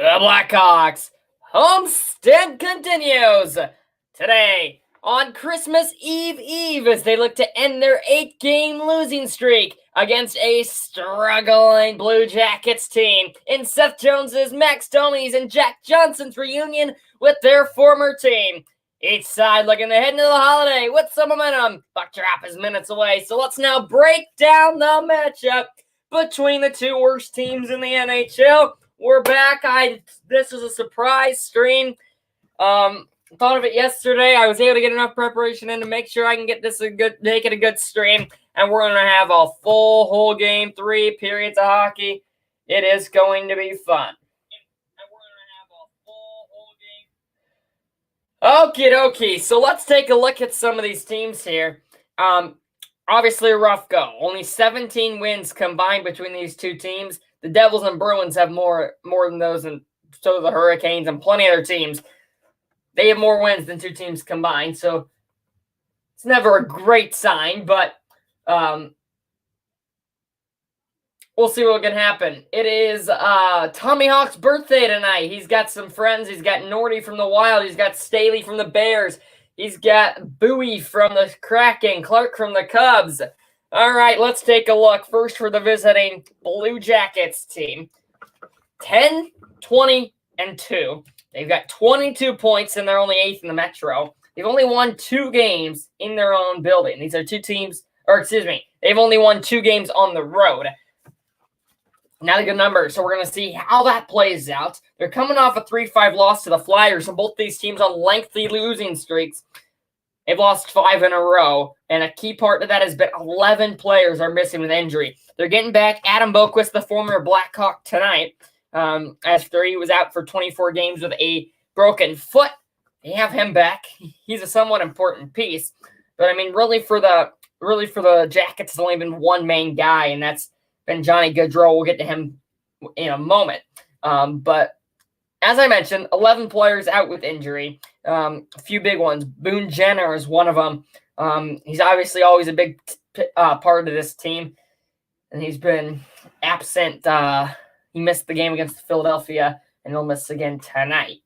The Blackhawks homestand continues today on Christmas Eve as they look to end their 8-game losing streak against a struggling Blue Jackets team in Seth Jones's, Max Domi's, and Jack Johnson's reunion with their former team. Each side looking to head into the holiday with some momentum. Buck drop is minutes away, so let's now break down the matchup between the two worst teams in the NHL. We're back. This is a surprise stream. Thought of it yesterday. I was able to get enough preparation in to make sure I can get this make it a good stream. And we're gonna have a whole game, 3 periods of hockey. It is going to be fun. Okie dokie. So let's take a look at some of these teams here. Obviously a rough go. Only 17 wins combined between these two teams. The Devils and Bruins have more than those, and so do the Hurricanes and plenty of other teams. They have more wins than two teams combined, so it's never a great sign, but we'll see what can happen. It is Tommy Hawk's birthday tonight. He's got some friends. He's got Nordy from the Wild. He's got Staley from the Bears. He's got Bowie from the Kraken, Clark from the Cubs. All right, let's take a look. First for the visiting Blue Jackets team. 10, 20, and 2. They've got 22 points, and they're only 8th in the Metro. They've only won 2 games in their own building. These are two teams, they've only won 2 games on the road. Not a good number, so we're going to see how that plays out. They're coming off a 3-5 loss to the Flyers, and both these teams on lengthy losing streaks. They've lost 5 in a row, and a key part of that has been 11 players are missing with injury. They're getting back Adam Boquist, the former Blackhawk, tonight, after he was out for 24 games with a broken foot. They have him back. He's a somewhat important piece, but I mean, really for the Jackets, it's only been one main guy, and that's been Johnny Gaudreau. We'll get to him in a moment, but as I mentioned, 11 players out with injury. A few big ones. Boone Jenner is one of them. He's obviously always a big part of this team, and he's been absent. He missed the game against Philadelphia, and he'll miss again tonight.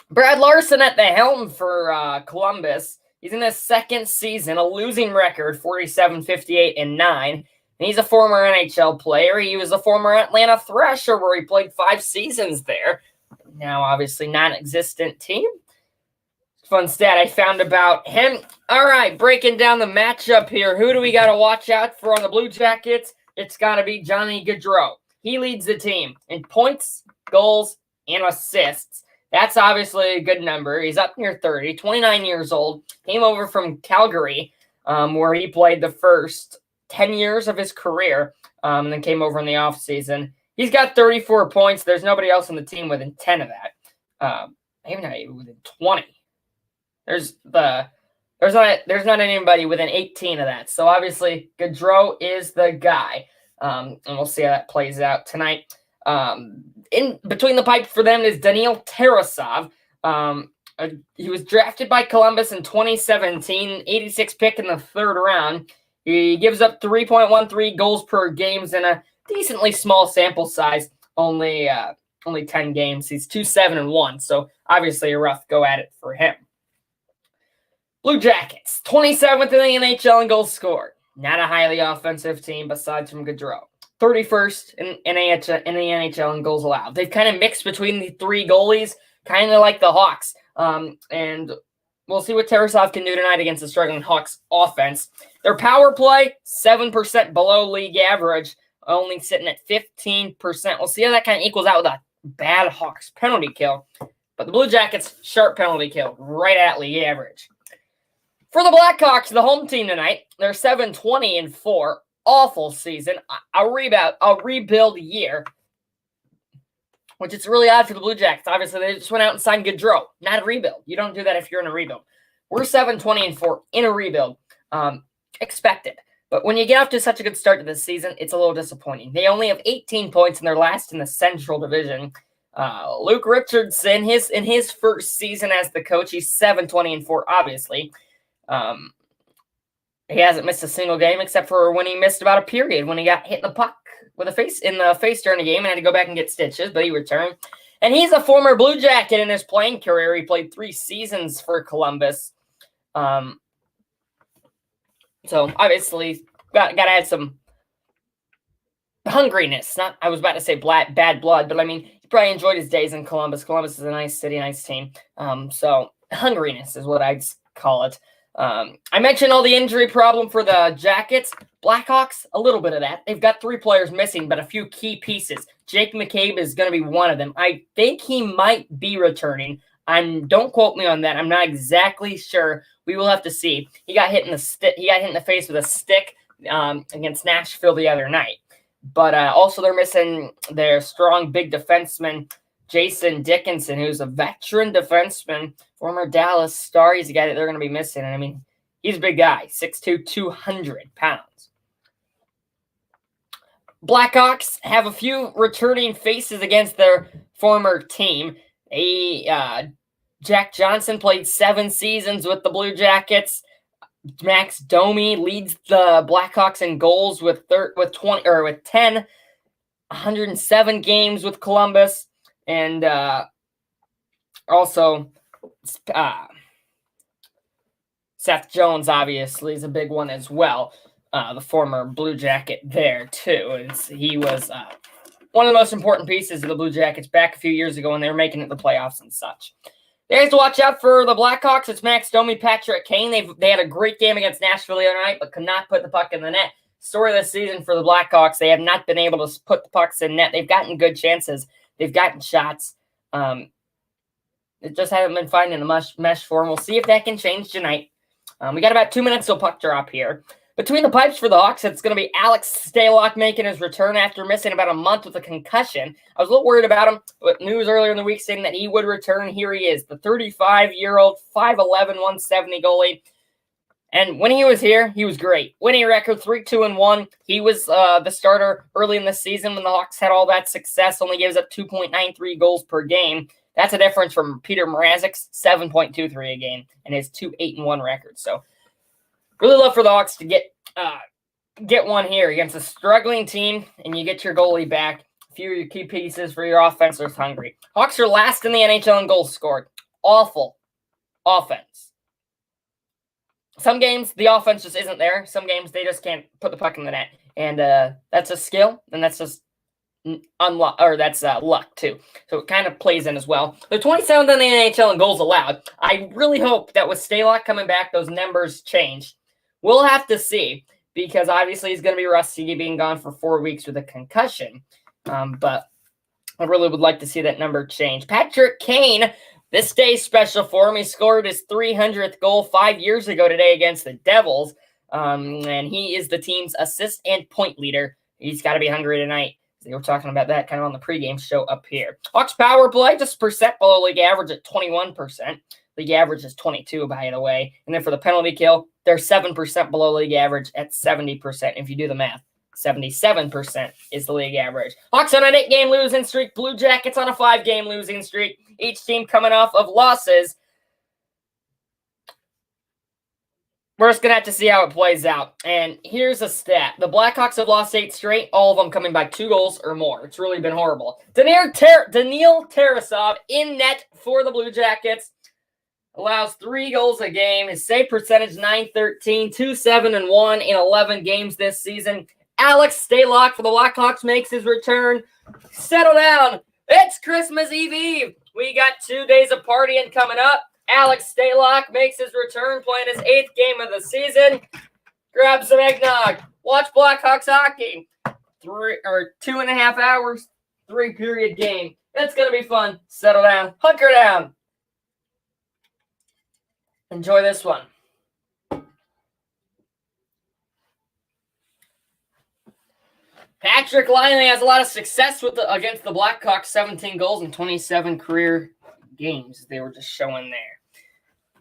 Brad Larson at the helm for Columbus. He's in his second season, a losing record, 47, 58, and 9. And he's a former NHL player. He was a former Atlanta Thrasher where he played 5 seasons there. Now, obviously, non-existent team. Fun stat I found about him. All right, breaking down the matchup here. Who do we got to watch out for on the Blue Jackets? It's got to be Johnny Gaudreau. He leads the team in points, goals, and assists. That's obviously a good number. He's up near 30, 29 years old. Came over from Calgary, where he played the first 10 years of his career, and then came over in the offseason. He's got 34 points. There's nobody else on the team within 10 of that. Maybe not even within 20. There's not anybody within 18 of that. So obviously, Gaudreau is the guy. And we'll see how that plays out tonight. In between the pipes for them is Daniil Tarasov. He was drafted by Columbus in 2017, 86th pick in the 3rd round. He gives up 3.13 goals per games in a decently small sample size, only 10 games. He's 2-7-1, so obviously a rough go at it for him. Blue Jackets, 27th in the NHL in goals scored. Not a highly offensive team besides from Gaudreau. 31st in the NHL in goals allowed. They've kind of mixed between the 3 goalies, kind of like the Hawks. And we'll see what Tarasov can do tonight against the struggling Hawks offense. Their power play, 7% below league average, only sitting at 15%. We'll see how that kind of equals out with a bad Hawks penalty kill. But the Blue Jackets, sharp penalty kill, right at league average. For the Blackhawks, the home team tonight, they're 7-20-4. Awful season. A rebuild year. Which is really odd for the Blue Jackets. Obviously, they just went out and signed Gaudreau. Not a rebuild. You don't do that if you're in a rebuild. We're 7-20-4 in a rebuild. Expected. But when you get off to such a good start to this season, it's a little disappointing. They only have 18 points, and they're last in the Central Division. Luke Richardson, in his first season as the coach, he's 7-20-4, obviously. He hasn't missed a single game except for when he missed about a period when he got hit in the puck with a face in the face during the game and had to go back and get stitches, but he returned. And he's a former Blue Jacket in his playing career. He played 3 seasons for Columbus. So obviously got to add some hungriness. I was about to say bad blood, but I mean, he probably enjoyed his days in Columbus. Columbus is a nice city, nice team. So hungriness is what I'd call it. I mentioned all the injury problem for the Jackets. Blackhawks, a little bit of that. They've got 3 players missing, but a few key pieces. Jake McCabe is going to be one of them. I think he might be returning. Don't quote me on that. I'm not exactly sure. We will have to see. He got hit in the face with a stick against Nashville the other night. But also they're missing their strong big defenseman, Jason Dickinson, who's a veteran defenseman, former Dallas Star. He's a guy that they're going to be missing. And I mean, he's a big guy, 6'2", 200 pounds. Blackhawks have a few returning faces against their former team. Jack Johnson played 7 seasons with the Blue Jackets. Max Domi leads the Blackhawks in goals with 10, 107 games with Columbus, and also Seth Jones obviously is a big one as well. The former Blue Jacket there too. He was one of the most important pieces of the Blue Jackets back a few years ago when they were making it the playoffs and such. They have to watch out for the Blackhawks. It's Max Domi, Patrick Kane. They had a great game against Nashville the other night, but could not put the puck in the net. Story of the season for the Blackhawks. They have not been able to put the pucks in net. They've gotten good chances. They've gotten shots. It just haven't been finding a mesh for them. We'll see if that can change tonight. We got about 2 minutes till puck drop here. Between the pipes for the Hawks, it's going to be Alex Stalock making his return after missing about a month with a concussion. I was a little worried about him, but news earlier in the week saying that he would return. Here he is, the 35-year-old, 5'11", 170 goalie. And when he was here, he was great. Winning record 3-2-1. He was the starter early in the season when the Hawks had all that success, only gives up 2.93 goals per game. That's a difference from Peter Mrazek's 7.23 a game and his 2-8-1 record. So really love for the Hawks to get one here against a struggling team, and you get your goalie back. A few of your key pieces for your offense are hungry. Hawks are last in the NHL in goals scored. Awful offense. Some games, the offense just isn't there. Some games, they just can't put the puck in the net. And that's a skill, and that's just luck, too. So it kind of plays in as well. They're 27th in the NHL in goals allowed. I really hope that with Stalock coming back, those numbers change. We'll have to see, because obviously he's going to be rusty, being gone for 4 weeks with a concussion. But I really would like to see that number change. Patrick Kane, this day's special for him. He scored his 300th goal 5 years ago today against the Devils. And he is the team's assist and point leader. He's got to be hungry tonight. They were talking about that kind of on the pregame show up here. Hawks power play, just percent below league average at 21%. League average is 22, by the way. And then for the penalty kill, they're 7% below league average at 70%. If you do the math, 77% is the league average. Hawks on an 8-game losing streak. Blue Jackets on a 5-game losing streak. Each team coming off of losses. We're just going to have to see how it plays out. And here's a stat. The Blackhawks have lost 8 straight, all of them coming by 2 goals or more. It's really been horrible. Daniil Tarasov in net for the Blue Jackets. Allows 3 goals a game. His save percentage, .913, 2-7-1 in 11 games this season. Alex Stalock for the Blackhawks makes his return. Settle down. It's Christmas Eve. We got 2 days of partying coming up. Alex Stalock makes his return, playing his 8th game of the season. Grab some eggnog. Watch Blackhawks hockey. 2.5 hours, 3-period game. It's going to be fun. Settle down. Hunker down. Enjoy this one. Patrick Laine has a lot of success against the Blackhawks, 17 goals in 27 career games. They were just showing there.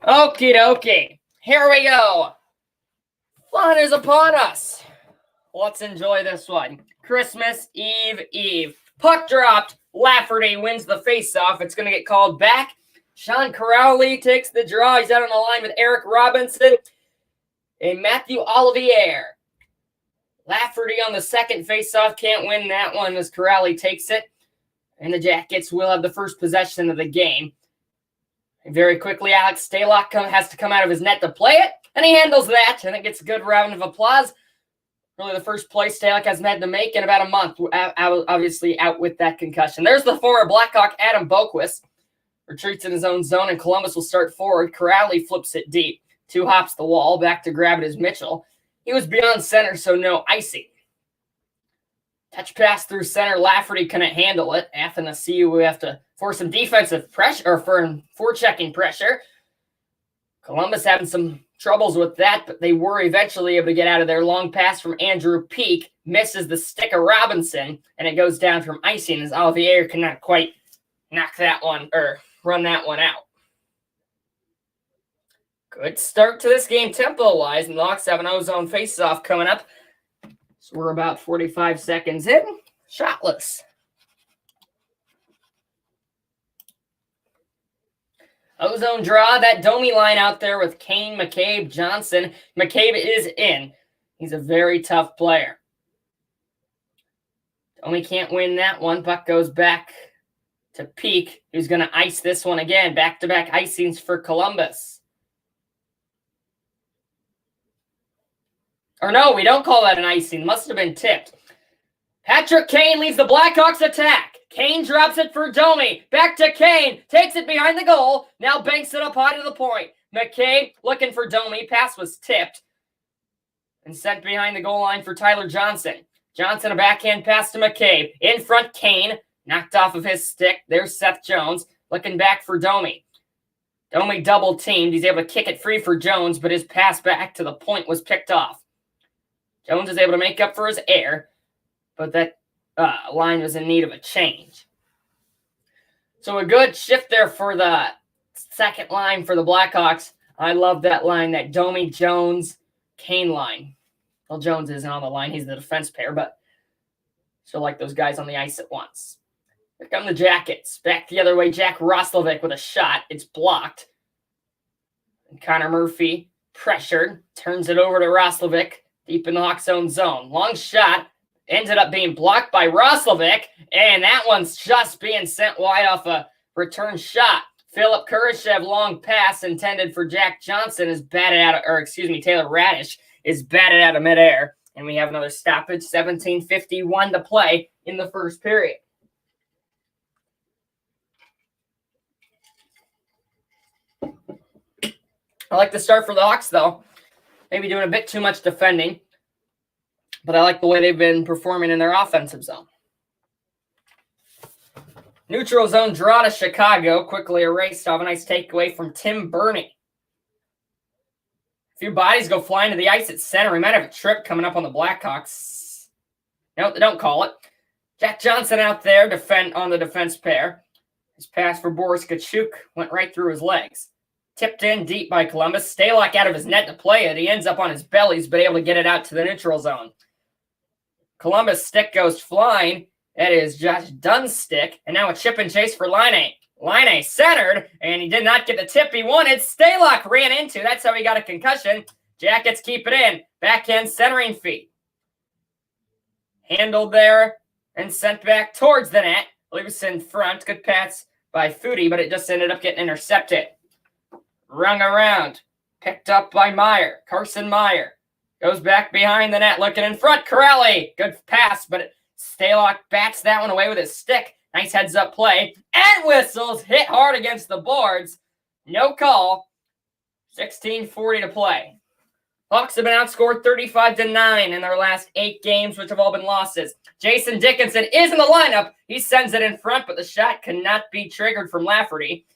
Okie dokie. Here we go. Fun is upon us. Let's enjoy this one. Christmas Eve. Puck dropped. Lafferty wins the faceoff. It's going to get called back. Sean Crowley takes the draw. He's out on the line with Eric Robinson and Matthew Olivier. Lafferty on the second faceoff, can't win that one as Corrali takes it. And the Jackets will have the first possession of the game. And very quickly, Alex Stalock has to come out of his net to play it, and he handles that, and it gets a good round of applause. Really the first play Stalock has had to make in about a month, obviously out with that concussion. There's the former Blackhawk, Adam Boquist. Retreats in his own zone, and Columbus will start forward. Corrali flips it deep. 2 hops the wall. Back to grab it is Mitchell. He was beyond center, so no icing. Touch pass through center. Lafferty couldn't handle it. Athanasiou, we have to force some defensive pressure, or for checking pressure. Columbus having some troubles with that, but they were eventually able to get out of there. Long pass from Andrew Peak. Misses the stick of Robinson, and it goes down from icing as Olivier cannot quite knock that one, or run that one out. Good start to this game tempo-wise, and the Hawks have an O-zone face-off coming up. So we're about 45 seconds in. Shotless. O-zone draw, that Domi line out there with Kane, McCabe, Johnson. McCabe is in. He's a very tough player. Domi can't win that one. Puck goes back to Peak, who's going to ice this one again. Back-to-back icings for Columbus. Or no, we don't call that an icing. Must have been tipped. Patrick Kane leads the Blackhawks attack. Kane drops it for Domi. Back to Kane. Takes it behind the goal. Now banks it up high to the point. McCabe looking for Domi. Pass was tipped and sent behind the goal line for Tyler Johnson. Johnson, a backhand pass to McCabe. In front, Kane. Knocked off of his stick. There's Seth Jones looking back for Domi. Domi double teamed. He's able to kick it free for Jones, but his pass back to the point was picked off. Jones is able to make up for his error, but that line was in need of a change. So a good shift there for the second line for the Blackhawks. I love that line, that Domi, Jones, Kane line. Well, Jones isn't on the line. He's the defense pair, but still like those guys on the ice at once. Here come the Jackets. Back the other way, Jack Roslovic with a shot. It's blocked. And Connor Murphy pressured. Turns it over to Roslovic deep in the Hawks' own zone. Long shot. Ended up being blocked by Roslovic. And that one's just being sent wide off a return shot. Philip Kurashev long pass intended for Jack Johnson is batted out, Taylor Radish is batted out of midair. And we have another stoppage. 17:51 to play in the first period. I like the start for the Hawks, though. Maybe doing a bit too much defending. But I like the way they've been performing in their offensive zone. Neutral zone draw to Chicago. Quickly erased off a nice takeaway from Tim Burney. A few bodies go flying to the ice at center. We might have a trip coming up on the Blackhawks. No, they don't call it. Jack Johnson out there on the defense pair. His pass for Boris Kachuk went right through his legs. Tipped in deep by Columbus. Stalock out of his net to play it. He ends up on his belly. He's been able to get it out to the neutral zone. Columbus stick goes flying. That is Josh Dunn's stick. And now a chip and chase for Laine. Laine centered, and he did not get the tip he wanted. Stalock ran into. That's how he got a concussion. Jackets keep it in. Backhand centering feet. Handled there and sent back towards the net. Loose in front. Good pass by Foudy, but it just ended up getting intercepted. Rung around. Picked up by Meyer. Carson Meyer. Goes back behind the net, looking in front. Corrali. Good pass, but Stalock bats that one away with his stick. Nice heads-up play. And whistles. Hit hard against the boards. No call. 16:40 to play. Hawks have been outscored 35-9 in their last 8 games, which have all been losses. Jason Dickinson is in the lineup. He sends it in front, but the shot cannot be triggered from Lafferty.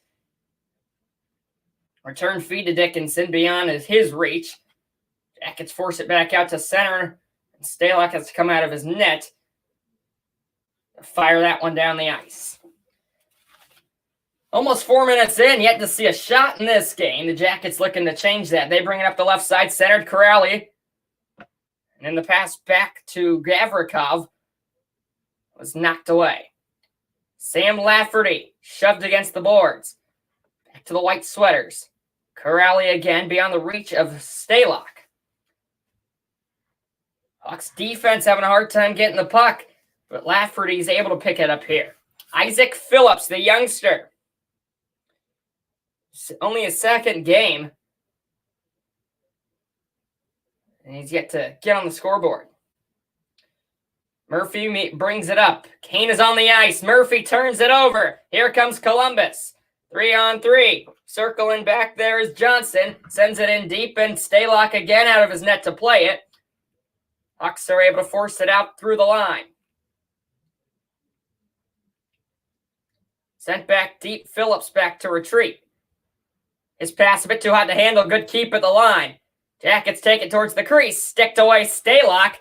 Return feed to Dickinson beyond his reach. Jackets force it back out to center. And Stalock has to come out of his net. Fire that one down the ice. Almost 4 minutes in, yet to see a shot in this game. The Jackets looking to change that. They bring it up the left side, centered Corrali. And then the pass back to Gavrikov was knocked away. Sam Lafferty shoved against the boards. Back to the white sweaters. Corrali again beyond the reach of Stalock. Hawks defense having a hard time getting the puck, but Lafferty's able to pick it up here. Isaac Phillips, the youngster. Only his second game. And he's yet to get on the scoreboard. Murphy brings it up. Kane is on the ice. Murphy turns it over. Here comes Columbus. 3-on-3. Circling back there is Johnson. Sends it in deep, and Stalock again out of his net to play it. Hawks are able to force it out through the line. Sent back deep. Phillips back to retreat. His pass a bit too hot to handle. Good keep at the line. Jackets take it towards the crease. Sticked away Stalock.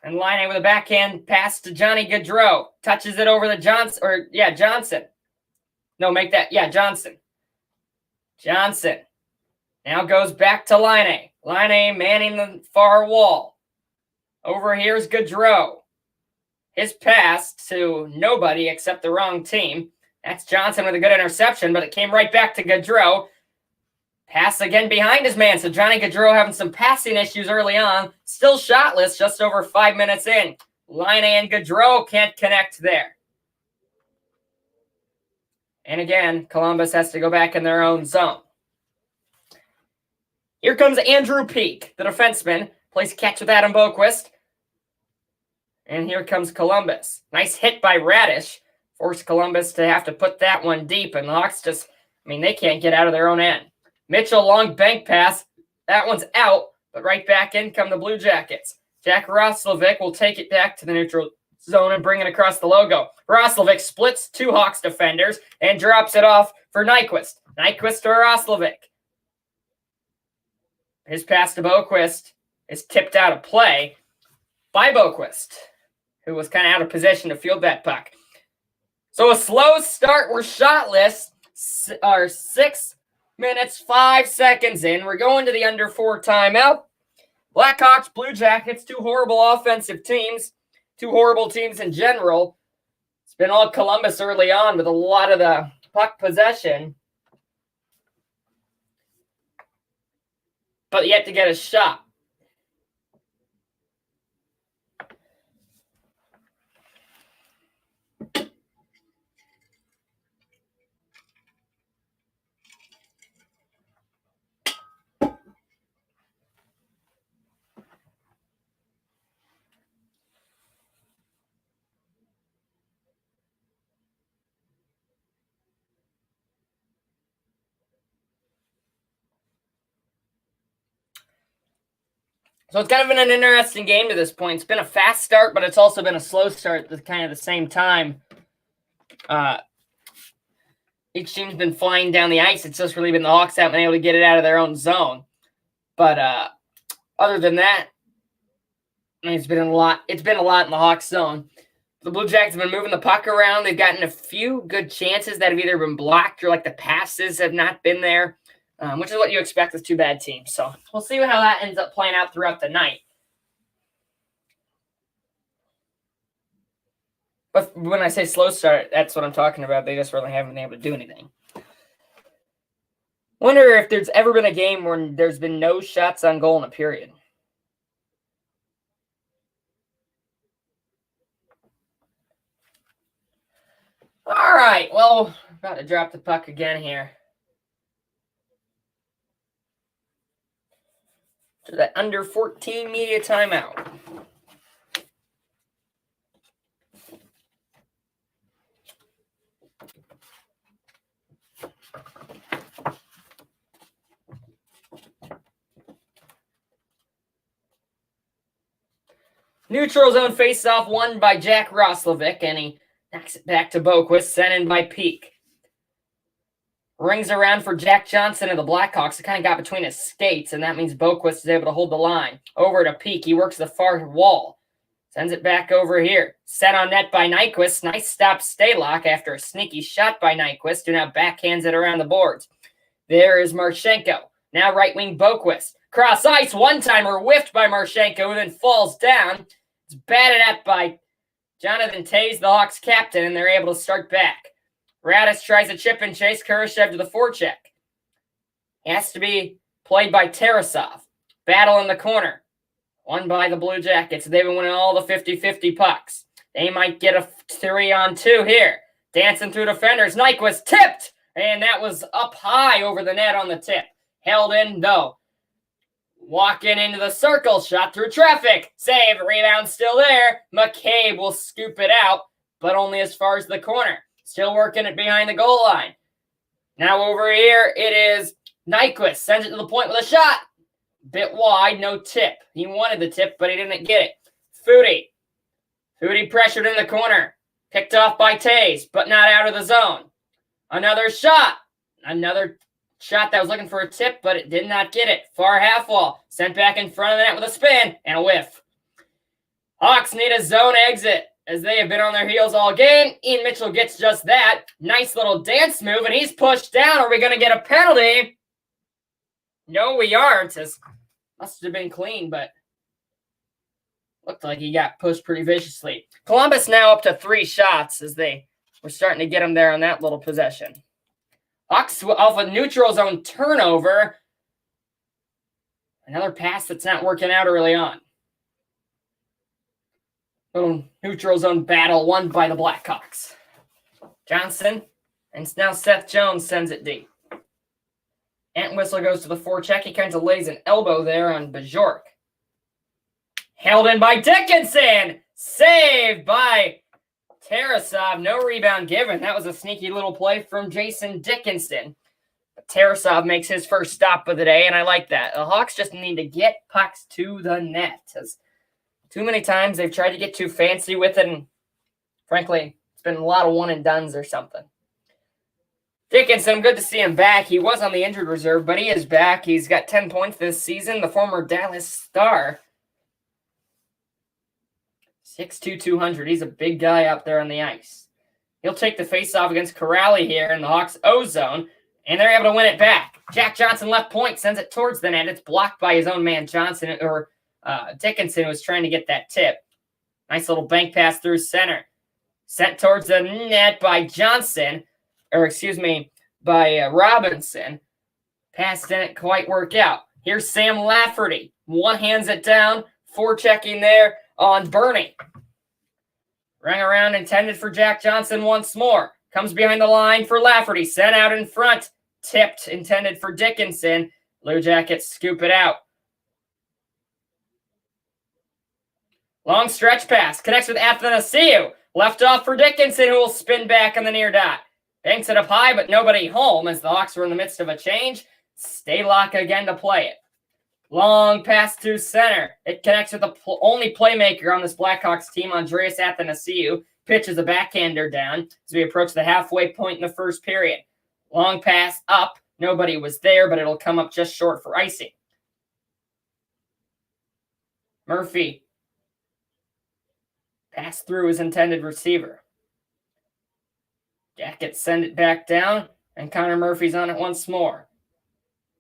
And Line with a backhand pass to Johnny Gaudreau. Touches it over the Johnson. No, make that, Johnson. Johnson. Now goes back to Line. Line manning the far wall. Over here's Gaudreau. His pass to nobody except the wrong team. That's Johnson with a good interception, but it came right back to Gaudreau. Pass again behind his man. So Johnny Gaudreau having some passing issues early on. Still shotless just over 5 minutes in. Line and Gaudreau can't connect there. And again, Columbus has to go back in their own zone. Here comes Andrew Peak, the defenseman. Plays catch with Adam Boquist. And here comes Columbus. Nice hit by Radish. Forced Columbus to have to put that one deep. And the Hawks they can't get out of their own end. Mitchell, long bank pass. That one's out, but right back in come the Blue Jackets. Jack Roslovic will take it back to the neutral zone and bring it across the logo. Roslovic splits two Hawks defenders and drops it off for Nyquist. Nyquist to Roslovic. His pass to Boquist is tipped out of play by Boquist, who was kind of out of position to field that puck. So a slow start. We're shotless. 6 minutes, 5 seconds in. We're going to the under 4 timeout. Blackhawks, Blue Jackets, two horrible offensive teams, two horrible teams in general. It's been all Columbus early on with a lot of the puck possession, but yet to get a shot. So it's kind of been an interesting game to this point. It's been a fast start, but it's also been a slow start at kind of the same time. Each team's been flying down the ice. It's just really been the Hawks haven't been able to get it out of their own zone. But other than that, it's been a lot. It's been a lot in the Hawks zone. The Blue Jackets have been moving the puck around. They've gotten a few good chances that have either been blocked or the passes have not been there. Which is what you expect with two bad teams. So we'll see how that ends up playing out throughout the night. But when I say slow start, that's what I'm talking about. They just really haven't been able to do anything. Wonder if there's ever been a game where there's been no shots on goal in a period. All right, well, about to drop the puck again here. To that under 14 media timeout. Neutral zone face-off won by Jack Roslovic, and he knocks it back to Boquist, sent in by Peak. Rings around for Jack Johnson of the Blackhawks. It kind of got between his skates, and that means Boquist is able to hold the line. Over to Peak. He works the far wall. Sends it back over here. Set on net by Nyquist. Nice stop Stalock after a sneaky shot by Nyquist, who now backhands it around the boards. There is Marchenko. Now right wing Boquist. Cross ice. One-timer whiffed by Marchenko, who then falls down. It's batted at by Jonathan Toews, the Hawks captain, and they're able to start back. Radis tries a chip and chase. Kurashev to the forecheck. Has to be played by Tarasov. Battle in the corner. Won by the Blue Jackets. They've been winning all the 50-50 pucks. They might get a 3-on-2 here. Dancing through defenders. Nyquist tipped, and that was up high over the net on the tip. Held in, though. Walking into the circle, shot through traffic. Save, rebound still there. McCabe will scoop it out, but only as far as the corner. Still working it behind the goal line. Now over here, it is Nyquist. Sends it to the point with a shot. Bit wide, no tip. He wanted the tip, but he didn't get it. Foudy pressured in the corner. Picked off by Tays, but not out of the zone. Another shot. Another shot that was looking for a tip, but it did not get it. Far half wall. Sent back in front of the net with a spin and a whiff. Hawks need a zone exit as they have been on their heels all game. Ian Mitchell gets just that. Nice little dance move, and he's pushed down. Are we going to get a penalty? No, we aren't. Must have been clean, but looked like he got pushed pretty viciously. Columbus now up to 3 shots as they were starting to get him there on that little possession. Hawks off a neutral zone turnover. Another pass that's not working out early on. Little neutral zone battle won by the Blackhawks. Johnson, and now Seth Jones sends it deep. Entwistle goes to the forecheck. He kind of lays an elbow there on Bajork. Held in by Dickinson. Saved by Tarasov. No rebound given. That was a sneaky little play from Jason Dickinson. But Tarasov makes his first stop of the day, and I like that. The Hawks just need to get pucks to the net. As too many times they've tried to get too fancy with it, and frankly, it's been a lot of one-and-dones or something. Dickinson, good to see him back. He was on the injured reserve, but he is back. He's got 10 points this season, the former Dallas Star. 6'2", 200. He's a big guy out there on the ice. He'll take the faceoff against Corrali here in the Hawks O-zone, and they're able to win it back. Jack Johnson left point, sends it towards the net. It's blocked by his own man, Johnson, or Dickinson, was trying to get that tip. Nice little bank pass through center. Sent towards the net by Johnson. By Robinson. Pass didn't quite work out. Here's Sam Lafferty. One hands it down. Forechecking there on Bernie. Rang around, intended for Jack Johnson once more. Comes behind the line for Lafferty. Sent out in front. Tipped, intended for Dickinson. Blue Jackets scoop it out. Long stretch pass. Connects with Athanasiou. Left off for Dickinson, who will spin back on the near dot. Banks it up high, but nobody home as the Hawks were in the midst of a change. Staylock again to play it. Long pass to center. It connects with the only playmaker on this Blackhawks team, Andreas Athanasiou. Pitches a backhander down as we approach the halfway point in the first period. Long pass up. Nobody was there, but it'll come up just short for icing. Murphy. Pass through his intended receiver. Jackets send it back down, and Connor Murphy's on it once more.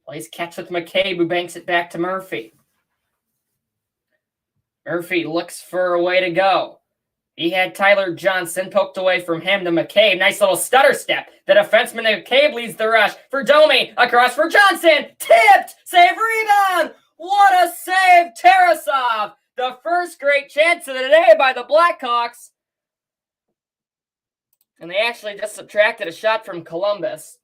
Plays catch with McCabe, who banks it back to Murphy. Murphy looks for a way to go. He had Tyler Johnson poked away from him to McCabe. Nice little stutter step. The defenseman McCabe leads the rush for Domi. Across for Johnson. Tipped. Save, rebound. What a save, Tarasov. The first great chance of the day by the Blackhawks. And they actually just subtracted a shot from Columbus.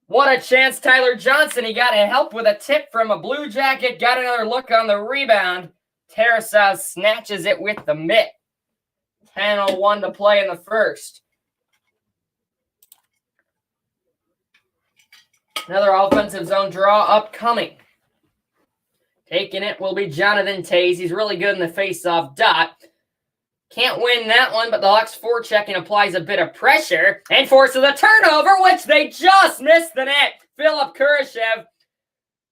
What a chance, Tyler Johnson. He got a help with a tip from a Blue Jacket. Got another look on the rebound. Tarasov snatches it with the mitt. 10:01 to play in the first. Another offensive zone draw upcoming. Taking it will be Jonathan Tays. He's really good in the face-off dot. Can't win that one, but the Hawks forechecking applies a bit of pressure and forces a turnover, which they just missed the net. Philip Kurashev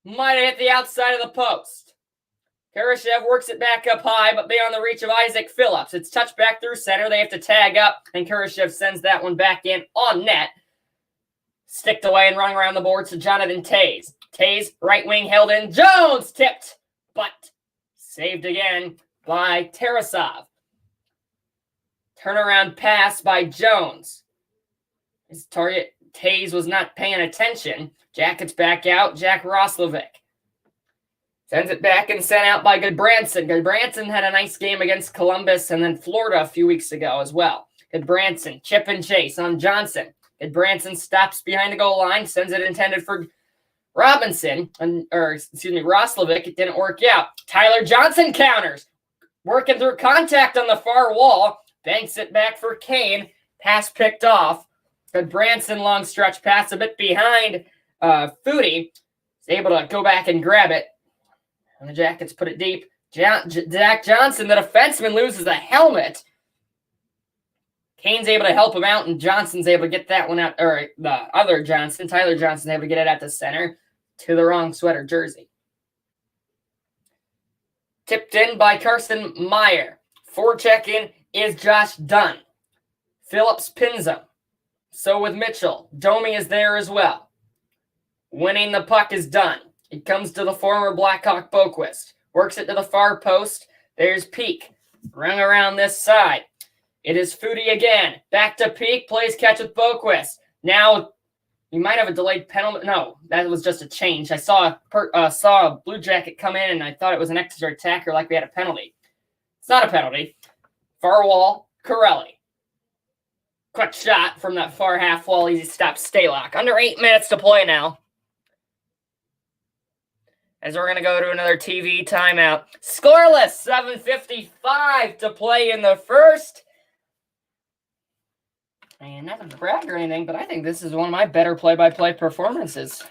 might have hit the outside of the post. Kurashev works it back up high, but beyond the reach of Isaac Phillips. It's touched back through center. They have to tag up, and Kurashev sends that one back in on net. Sticked away and running around the boards to Jonathan Tays. Tays, right wing held in. Jones tipped, but saved again by Tarasov. Turnaround pass by Jones. His target, Tays, was not paying attention. Jackets back out. Jack Roslovic. Sends it back and sent out by Goodbranson. Goodbranson had a nice game against Columbus and then Florida a few weeks ago as well. Goodbranson, chip and chase on Johnson. Goodbranson stops behind the goal line, sends it intended for Roslovic. It didn't work out. Tyler Johnson counters. Working through contact on the far wall. Banks it back for Kane. Pass picked off. Goodbranson long stretch pass a bit behind Foudy. He's able to go back and grab it. And the Jackets put it deep. Zach Johnson, the defenseman, loses a helmet. Kane's able to help him out, and Johnson's able to get that one out, or the other Johnson, Tyler Johnson, able to get it at the center to the wrong sweater jersey. Tipped in by Carson Meyer. Forechecking is Josh Dunn. Phillips pins him. So with Mitchell. Domi is there as well. Winning the puck is Dunn. It comes to the former Blackhawk Boquist. Works it to the far post. There's Peak. Run around this side. It is Foudy again. Back to Peak. Plays catch with Boquist. Now, you might have a delayed penalty. No, that was just a change. I saw a Blue Jacket come in, and I thought it was an extra attacker like we had a penalty. It's not a penalty. Far wall, Corelli. Quick shot from that far half wall. Easy stop, Stalock. Under 8 minutes to play now. As we're going to go to another TV timeout. Scoreless, 7:55 to play in the first. And nothing to brag or anything, but I think this is one of my better play-by-play performances.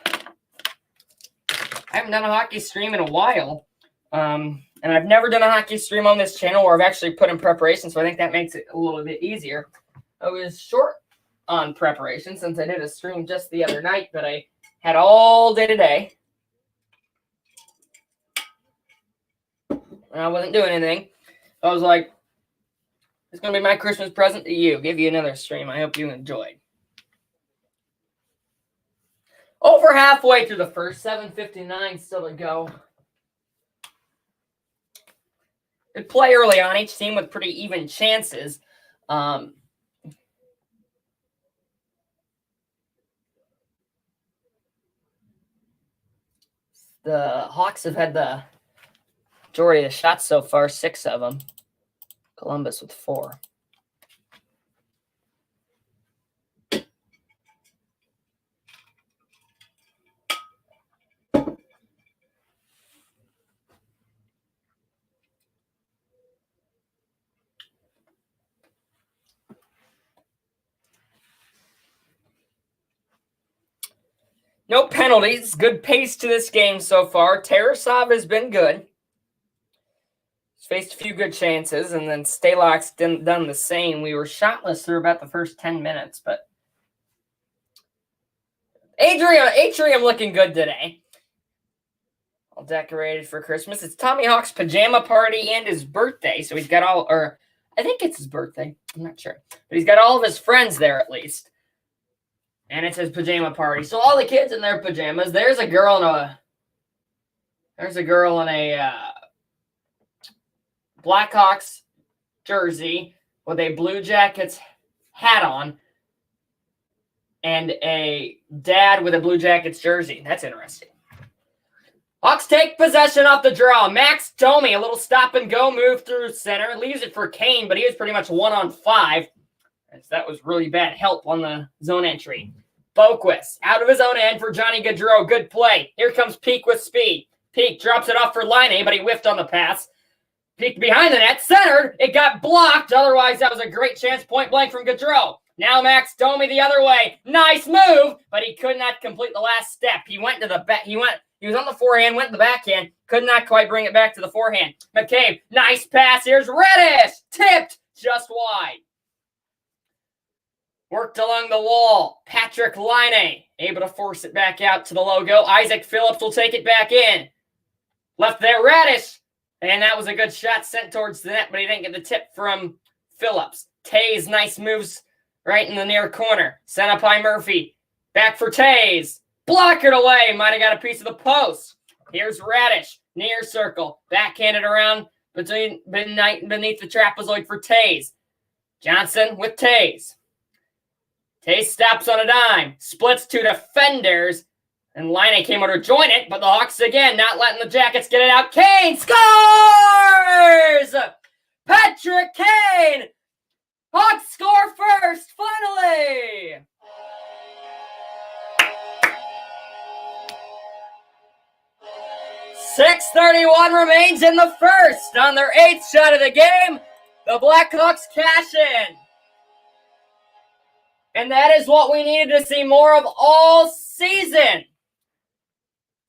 I haven't done a hockey stream in a while. And I've never done a hockey stream on this channel where I've actually put in preparation, so I think that makes it a little bit easier. I was short on preparation since I did a stream just the other night, but I had all day today. And I wasn't doing anything. I was like, it's going to be my Christmas present to you. Give you another stream. I hope you enjoyed. Over halfway through the first, 7:59 still to go. Good play early on, each team with pretty even chances. The Hawks have had the majority of the shots so far, 6 of them. Columbus with 4. No penalties. Good pace to this game so far. Tarasov has been good. He's faced a few good chances, and then Stalock's done the same. We were shotless through about the first 10 minutes, but Atrium looking good today. All decorated for Christmas. It's Tommy Hawk's pajama party and his birthday, so he's got I think it's his birthday. I'm not sure. But he's got all of his friends there at least. And it's his pajama party. So all the kids in their pajamas. There's a girl in a Blackhawks jersey with a Blue Jackets hat on. And a dad with a Blue Jackets jersey. That's interesting. Hawks take possession off the draw. Max Domi, a little stop and go move through center. Leaves it for Kane, but he was pretty much 1-on-5. As that was really bad help on the zone entry. Boquist out of his own end for Johnny Gaudreau. Good play. Here comes Peak with speed. Peak drops it off for Laine, but he whiffed on the pass. Peak behind the net, centered. It got blocked. Otherwise, that was a great chance, point blank from Gaudreau. Now Max Domi the other way. Nice move, but he could not complete the last step. He went to the back. He was on the forehand, went to the backhand. Could not quite bring it back to the forehand. McCabe, nice pass. Here's Reddish. Tipped just wide. Worked along the wall. Patrick Laine able to force it back out to the logo. Isaac Phillips will take it back in. Left there, Reddish. And that was a good shot sent towards the net, but he didn't get the tip from Phillips. Tays, nice moves right in the near corner. Sent up by Murphy. Back for Tays. Block it away. Might have got a piece of the post. Here's Reddish. Near circle. Backhanded around beneath the trapezoid for Tays. Johnson with Tays. Tays stops on a dime. Splits 2 defenders. And Line came over to join it, but the Hawks again not letting the Jackets get it out. Kane scores! Patrick Kane! Hawks score first, finally! .6:31 remains in the first. On their 8th shot of the game, the Blackhawks cash in. And that is what we needed to see more of all season.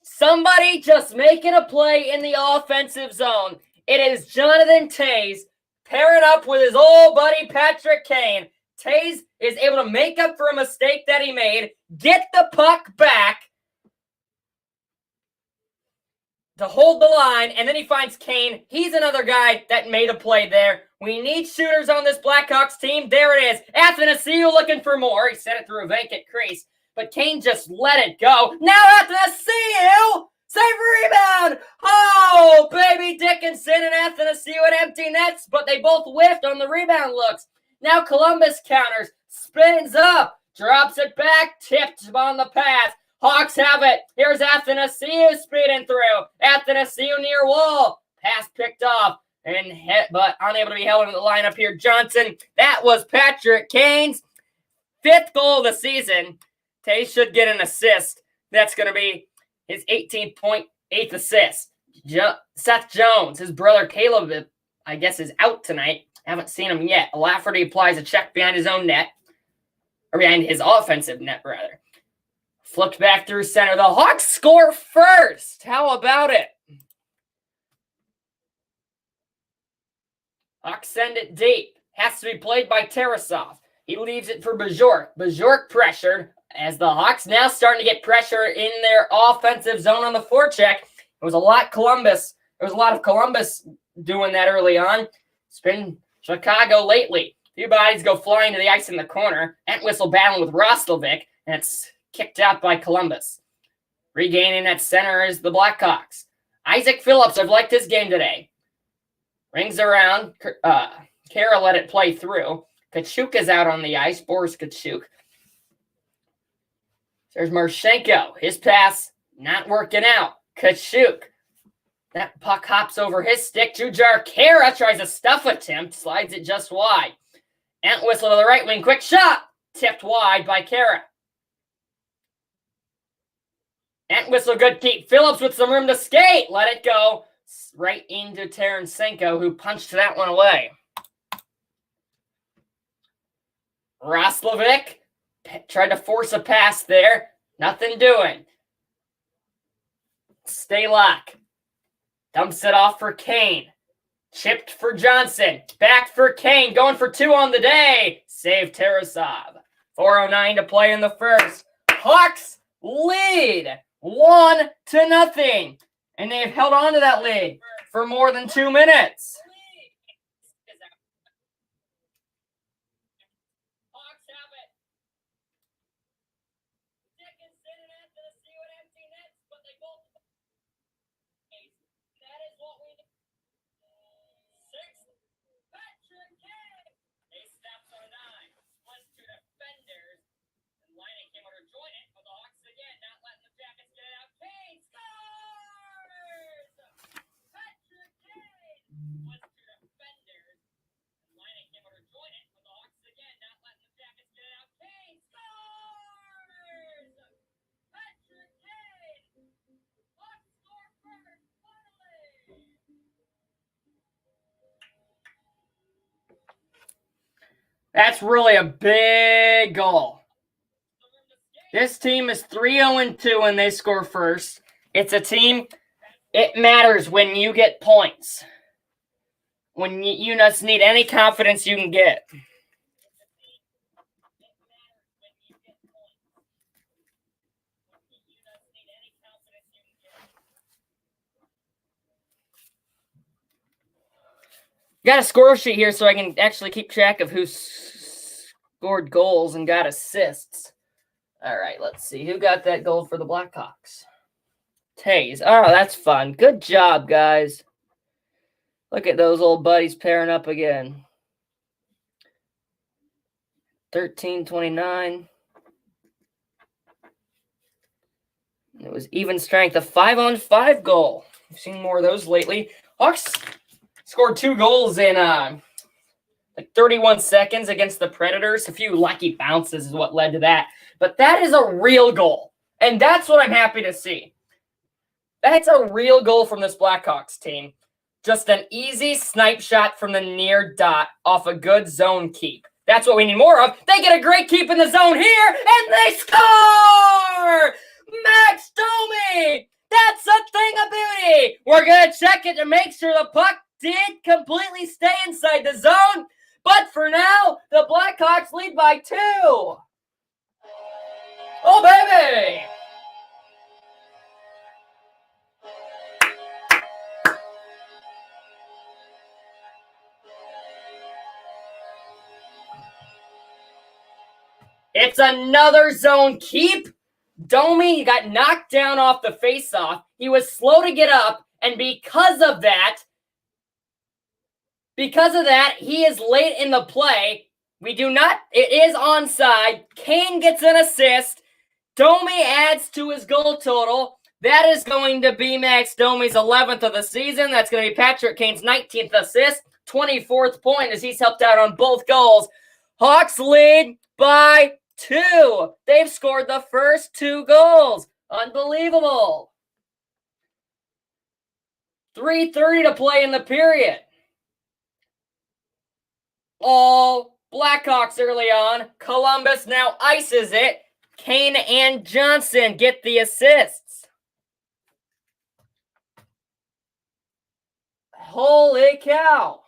Somebody just making a play in the offensive zone. It is Jonathan Toews pairing up with his old buddy Patrick Kane. Toews is able to make up for a mistake that he made, get the puck back to hold the line, and then he finds Kane. He's another guy that made a play there. We need shooters on this Blackhawks team. There it is. Athanasiou looking for more. He sent it through a vacant crease, but Kane just let it go. Now Athanasiou! Save rebound! Oh, baby Dickinson and Athanasiou at empty nets, but they both whiffed on the rebound looks. Now Columbus counters, spins up, drops it back, tipped on the pass. Hawks have it. Here's Athanasiou speeding through. Athanasiou near wall. Pass picked off and hit, but unable to be held in the lineup here. Johnson. That was Patrick Kane's 5th goal of the season. Tay should get an assist. That's going to be his 18.8th assist. Seth Jones, his brother Caleb, I guess, is out tonight. Haven't seen him yet. Lafferty applies a check behind his own net. Or behind his offensive net, rather. Flipped back through center. The Hawks score first. How about it? Hawks send it deep. Has to be played by Tarasov. He leaves it for Bajork. Bajork pressured as the Hawks now starting to get pressure in their offensive zone on the forecheck. It was a lot of Columbus doing that early on. It's been Chicago lately. A few bodies go flying to the ice in the corner. Entwistle battling with Roslovic, and it's kicked out by Columbus. Regaining at center is the Blackhawks. Isaac Phillips, I've liked his game today. Rings around. Kara let it play through. Kachuk is out on the ice. Boris Kachuk. There's Marchenko. His pass not working out. Kachuk. That puck hops over his stick. Jujar Kara tries a stuff attempt. Slides it just wide. Entwistle to the right wing. Quick shot. Tipped wide by Kara. Entwistle, good keep. Phillips with some room to skate. Let it go. Right into Tarasenko, who punched that one away. Roslovic tried to force a pass there. Nothing doing. Stalock dumps it off for Kane. Chipped for Johnson. Back for Kane. Going for 2 on the day. Save Tarasov. 4:09 to play in the first. Hawks lead 1-0. And they've held on to that lead for more than 2 minutes. Hawks have it. Dickinson and Athanasiou at empty nets, but they both. That is what we need. 6th, Patrick Kane. He steps on 9. Split to defenders. And Line came over to join it, but the Hawks again not letting the Jackets get it out. Kane scores! Patrick Kane was to defenders. And Line came over to join it, but the Hawks again not letting the Jackets get it out. Kane scores! Patrick Kane! Hawks score first, finally! That's really a big goal. This team is 3-0-2 when they score first. It's a team, it matters when you get points. When you just need any confidence you can get. Got a score sheet here so I can actually keep track of who scored goals and got assists. All right, let's see. Who got that goal for the Blackhawks? Toews. Oh, that's fun. Good job, guys. Look at those old buddies pairing up again. 13-29. It was even strength, a 5-on-5 goal. We've seen more of those lately. Hawks scored 2 goals in like 31 seconds against the Predators. A few lucky bounces is what led to that. But that is a real goal, and that's what I'm happy to see. That's a real goal from this Blackhawks team. Just an easy snipe shot from the near dot off a good zone keep. That's what we need more of. They get a great keep in the zone here, and they score! Max Domi! That's a thing of beauty! We're going to check it to make sure the puck did completely stay inside the zone, but for now, the Blackhawks lead by 2. Oh, baby! It's another zone keep. Domi got knocked down off the faceoff. He was slow to get up, and because of that, he is late in the play. It is onside. Kane gets an assist. Domi adds to his goal total. That is going to be Max Domi's 11th of the season. That's going to be Patrick Kane's 19th assist, 24th point as he's helped out on both goals. Hawks lead by 2. They've scored the first 2 goals. Unbelievable. 3:30 to play in the period. All Blackhawks early on. Columbus now ices it. Kane and Johnson get the assists. Holy cow.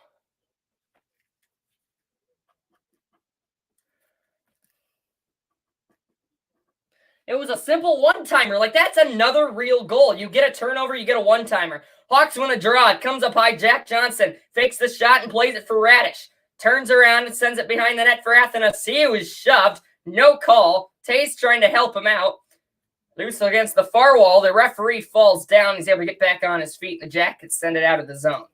It was a simple one-timer. Like, that's another real goal. You get a turnover, you get a one-timer. Hawks win a draw. It comes up high. Jack Johnson fakes the shot and plays it for Radish. Turns around and sends it behind the net for Athanasiou, who is shoved. No call. Tays trying to help him out. Loose against the far wall. The referee falls down. He's able to get back on his feet. The Jackets send it out of the zone.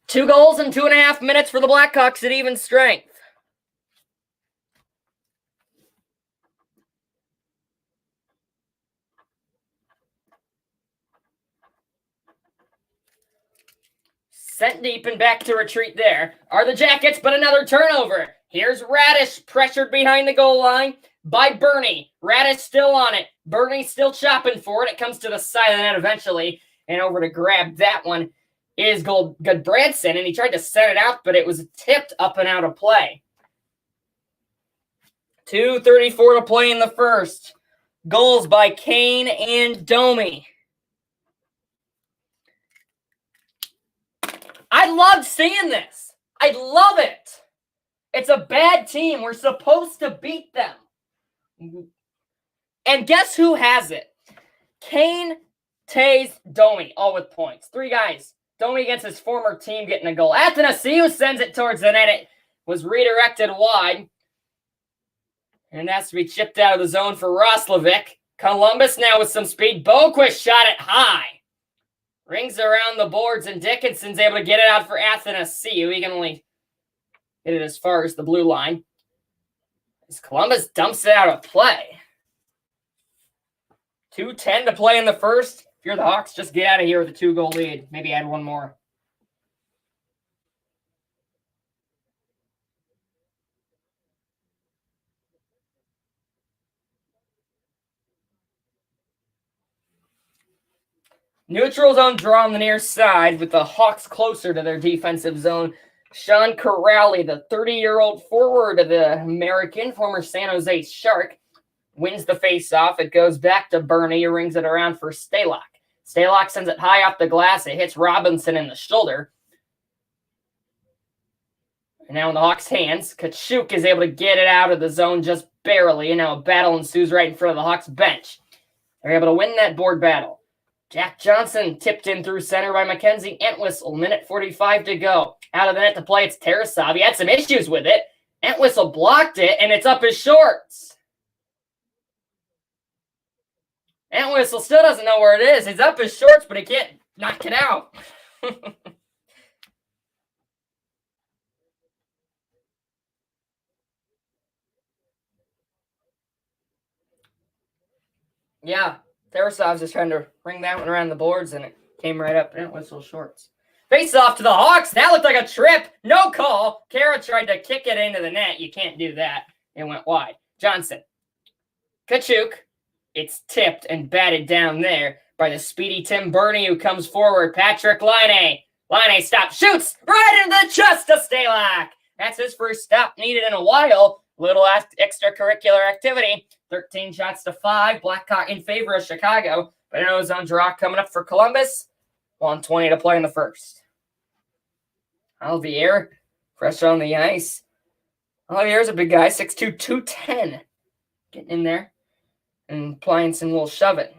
2 goals in 2.5 minutes for the Blackhawks at even strength. Sent deep and back to retreat there are the Jackets, but another turnover. Here's Radish pressured behind the goal line by Bernie. Radish still on it. Bernie still chopping for it. It comes to the side of the net eventually, and over to grab that one is Goodbranson, and he tried to set it out, but it was tipped up and out of play. 2:34 to play in the first. Goals by Kane and Domi. I love seeing this. I love it. It's a bad team. We're supposed to beat them. And guess who has it? Kane, Tays, Domi, all with points. 3 guys. Domi against his former team getting a goal. Athanasiou sends it towards the net. It was redirected wide. And has to be chipped out of the zone for Roslovic. Columbus now with some speed. Boquist shot it high. Rings around the boards, and Dickinson's able to get it out for Athanasiou. He can only hit it as far as the blue line. As Columbus dumps it out of play. 2:10 to play in the first. If you're the Hawks, just get out of here with a 2-goal lead. Maybe add one more. Neutral zone draw on the near side with the Hawks closer to their defensive zone. Sean Corrali, the 30-year-old forward of the American, former San Jose Shark, wins the faceoff. It goes back to Bernie, who rings it around for Stalock. Stalock sends it high off the glass. It hits Robinson in the shoulder. And now in the Hawks' hands, Kachuk is able to get it out of the zone just barely, and now a battle ensues right in front of the Hawks' bench. They're able to win that board battle. Jack Johnson tipped in through center by Mackenzie Entwistle. Minute 45 to go. Out of the net to play, it's Tarasov. He had some issues with it. Entwistle blocked it, and it's up his shorts. Entwistle still doesn't know where it is. He's up his shorts, but he can't knock it out. Yeah, Tarasov's just trying to ring that one around the boards, and it came right up, and it whistle shorts. Face off to the Hawks. That looked like a trip. No call. Kara tried to kick it into the net. You can't do that. It went wide. Johnson. Kachuk. It's tipped and batted down there by the speedy Tim Burney, who comes forward. Patrick Laine. Laine stops, shoots right into the chest of Stalock. That's his first stop needed in a while. Little extracurricular activity. 13 shots to 5. Blackhawks in favor of Chicago. But an ozone draw coming up for Columbus. 1:20 to play in the first. Alvier, fresh on the ice. Alvier's a big guy, 6'2", 210. Getting in there. And Plianson will shove it.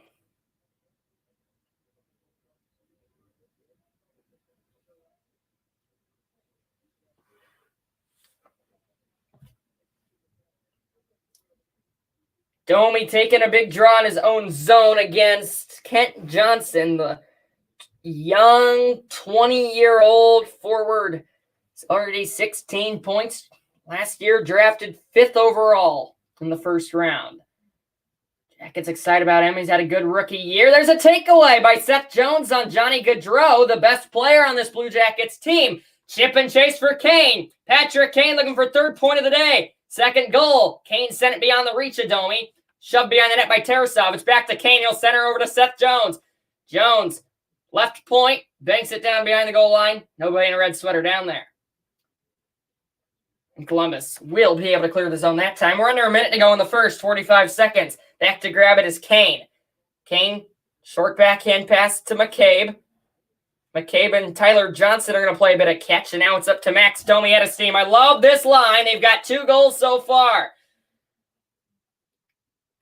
Domi taking a big draw in his own zone against Kent Johnson, the young 20-year-old forward. He's already 16 points. Last year, drafted 5th overall in the first round. Jackets excited about him. He's had a good rookie year. There's a takeaway by Seth Jones on Johnny Gaudreau, the best player on this Blue Jackets team. Chip and chase for Kane. Patrick Kane looking for 3rd point of the day. Second goal. Kane sent it beyond the reach of Domi. Shoved behind the net by Tarasov. It's back to Kane. He'll center over to Seth Jones. Jones, left point, banks it down behind the goal line. Nobody in a red sweater down there. And Columbus will be able to clear the zone that time. We're under a minute to go in the first, 45 seconds. Back to grab it is Kane. Kane, short backhand pass to McCabe. McCabe and Tyler Johnson are going to play a bit of catch, and now it's up to Max Domi at his team. I love this line. They've got 2 goals so far.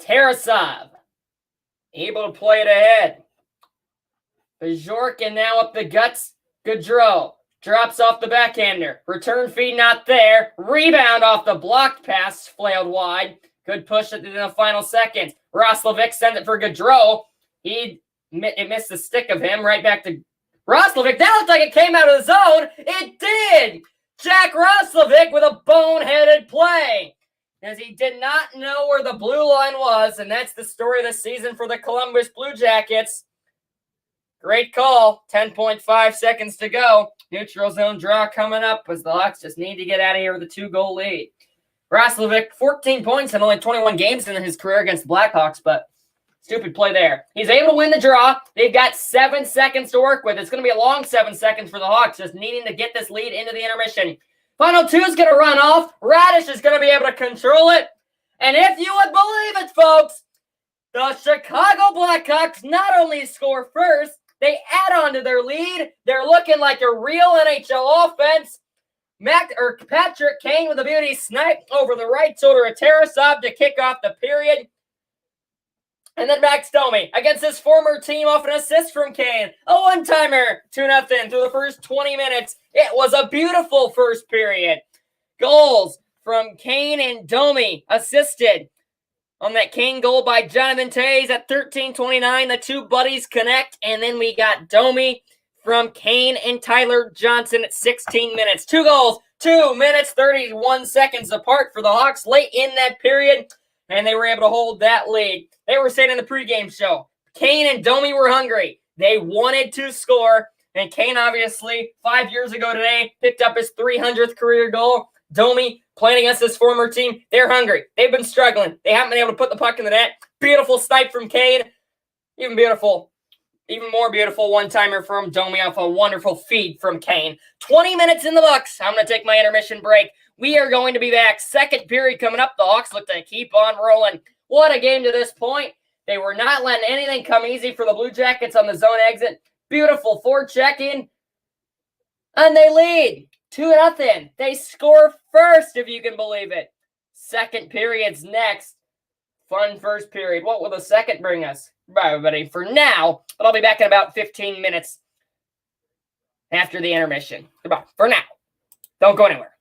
Tarasov, able to play it ahead. Bajorkin now up the guts. Gaudreau drops off the backhander. Return feed not there. Rebound off the blocked pass, flailed wide. Good push in the final seconds. Roslovic sends it for Gaudreau. It missed the stick of him. Right back to Roslovic. That looked like it came out of the zone. It did! Jack Roslovic with a boneheaded play, as he did not know where the blue line was, and that's the story of the season for the Columbus Blue Jackets. Great call. 10.5 seconds to go. Neutral zone draw coming up as the Hawks just need to get out of here with a 2-goal lead. Roslovic, 14 points in only 21 games in his career against the Blackhawks, but stupid play there. He's able to win the draw. They've got 7 seconds to work with. It's going to be a long 7 seconds for the Hawks, just needing to get this lead into the intermission. Final 2 is going to run off. Radish is going to be able to control it. And if you would believe it, folks, the Chicago Blackhawks not only score first, they add on to their lead. They're looking like a real NHL offense. Patrick Kane with a beauty snipe over the right shoulder of Tarasov to kick off the period. And then Max Domi against his former team off an assist from Kane. A one-timer, 2-0 through the first 20 minutes. It was a beautiful first period. Goals from Kane and Domi assisted on that Kane goal by Jonathan Toews at 13:29. The 2 buddies connect, and then we got Domi from Kane and Tyler Johnson at 16 minutes. 2 goals, 2 minutes, 31 seconds apart for the Hawks late in that period, and they were able to hold that lead. They were saying in the pregame show, Kane and Domi were hungry. They wanted to score, and Kane obviously 5 years ago today picked up his 300th career goal. Domi playing against his former team, they're hungry. They've been struggling. They haven't been able to put the puck in the net. Beautiful snipe from Kane. Even more beautiful one-timer from Domi off a wonderful feed from Kane. 20 minutes in the books. I'm going to take my intermission break. We are going to be back. Second period coming up. The Hawks look to keep on rolling. What a game to this point. They were not letting anything come easy for the Blue Jackets on the zone exit. Beautiful forecheck-in. And they lead 2-0. They score first, if you can believe it. Second period's next. Fun first period. What will the second bring us? Bye, everybody, for now. But I'll be back in about 15 minutes after the intermission. Goodbye. For now. Don't go anywhere.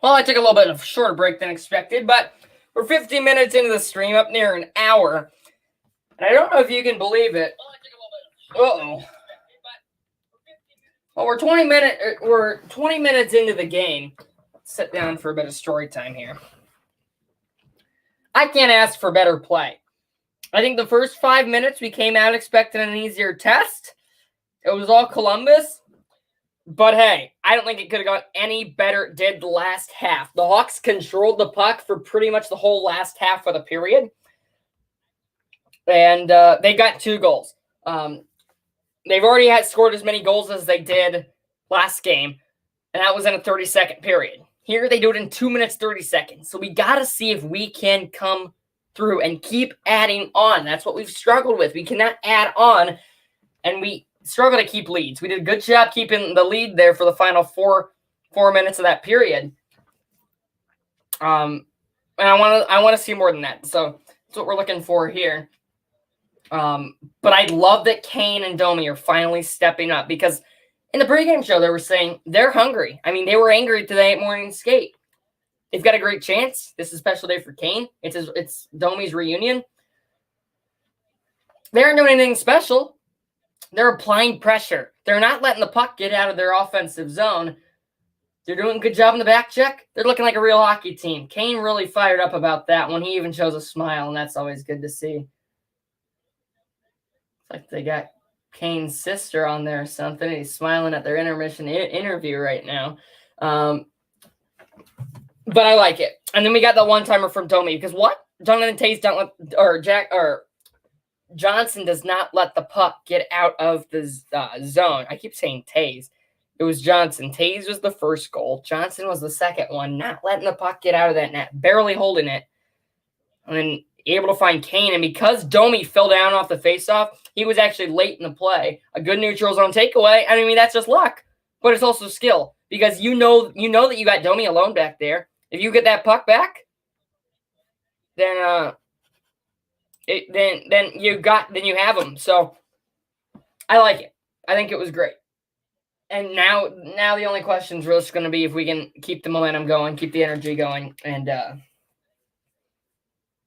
Well, I took a little bit of a shorter break than expected, but we're 15 minutes into the stream, up near an hour. And I don't know if you can believe it. Uh-oh. Well, we're 20 minutes into the game. Let's sit down for a bit of story time here. I can't ask for better play. I think the first 5 minutes we came out expecting an easier test. It was all Columbus. But hey, I don't think it could have gone any better. It did the last half. The Hawks controlled the puck for pretty much the whole last half of the period. And they got 2 goals. They've already had scored as many goals as they did last game. And that was in a 30-second period. Here they do it in 2 minutes, 30 seconds. So we got to see if we can come through and keep adding on. That's what we've struggled with. We cannot add on. And we struggle to keep leads. We did a good job keeping the lead there for the final four minutes of that period. And I want to see more than that. So that's what we're looking for here. But I love that Kane and Domi are finally stepping up, because in the pregame show they were saying they're hungry. I mean, they were angry today at morning skate. They've got a great chance. This is a special day for Kane. It's Domi's reunion. They aren't doing anything special. They're applying pressure. They're not letting the puck get out of their offensive zone. They're doing a good job in the back check. They're looking like a real hockey team. Kane really fired up about that one. He even shows a smile, and that's always good to see. It's like they got Kane's sister on there or something. He's smiling at their intermission interview right now. But I like it. And then we got the one-timer from Domi, because what? Jonathan Toews Johnson does not let the puck get out of the zone. I keep saying Toews. It was Johnson. Toews was the first goal. Johnson was the second one, not letting the puck get out of that net, barely holding it. And then able to find Kane. And because Domi fell down off the faceoff, he was actually late in the play. A good neutral zone takeaway. I mean, that's just luck, but it's also skill, because you know that you got Domi alone back there. If you get that puck back, then you have him. So I like it. I think it was great. And now the only question is really just going to be if we can keep the momentum going, keep the energy going, and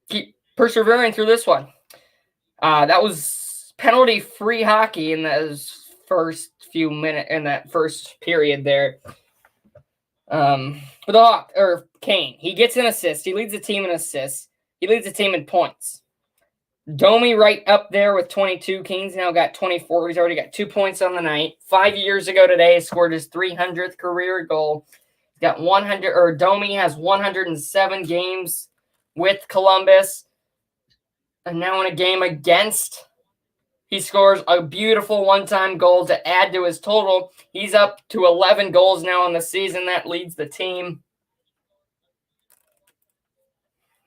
keep persevering through this one. That was penalty-free hockey in those first few minutes, in that first period there. For the Hawk, or Kane, he gets an assist. He leads the team in assists. He leads the team in points. Domi right up there with 22. Kane's now got 24. He's already got 2 points on the night. 5 years ago today, he scored his 300th career goal. He's got 100, or Domi has 107 games with Columbus. And now in a game against, he scores a beautiful one-time goal to add to his total. He's up to 11 goals now in the season. That leads the team.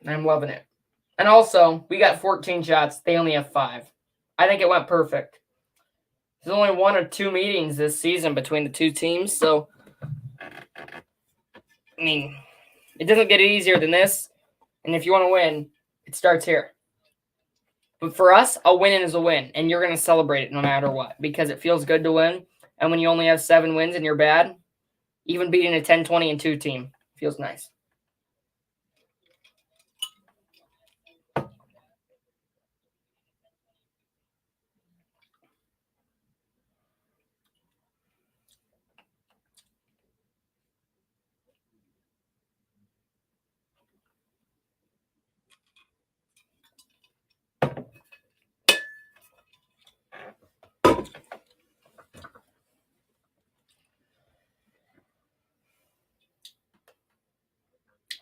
I'm loving it. And also, we got 14 shots. They only have 5. I think it went perfect. There's only 1 or 2 meetings this season between the two teams. So, I mean, it doesn't get easier than this. And if you want to win, it starts here. But for us, a win is a win. And you're going to celebrate it no matter what, because it feels good to win. And when you only have 7 wins and you're bad, even beating a 10-20-2 team feels nice.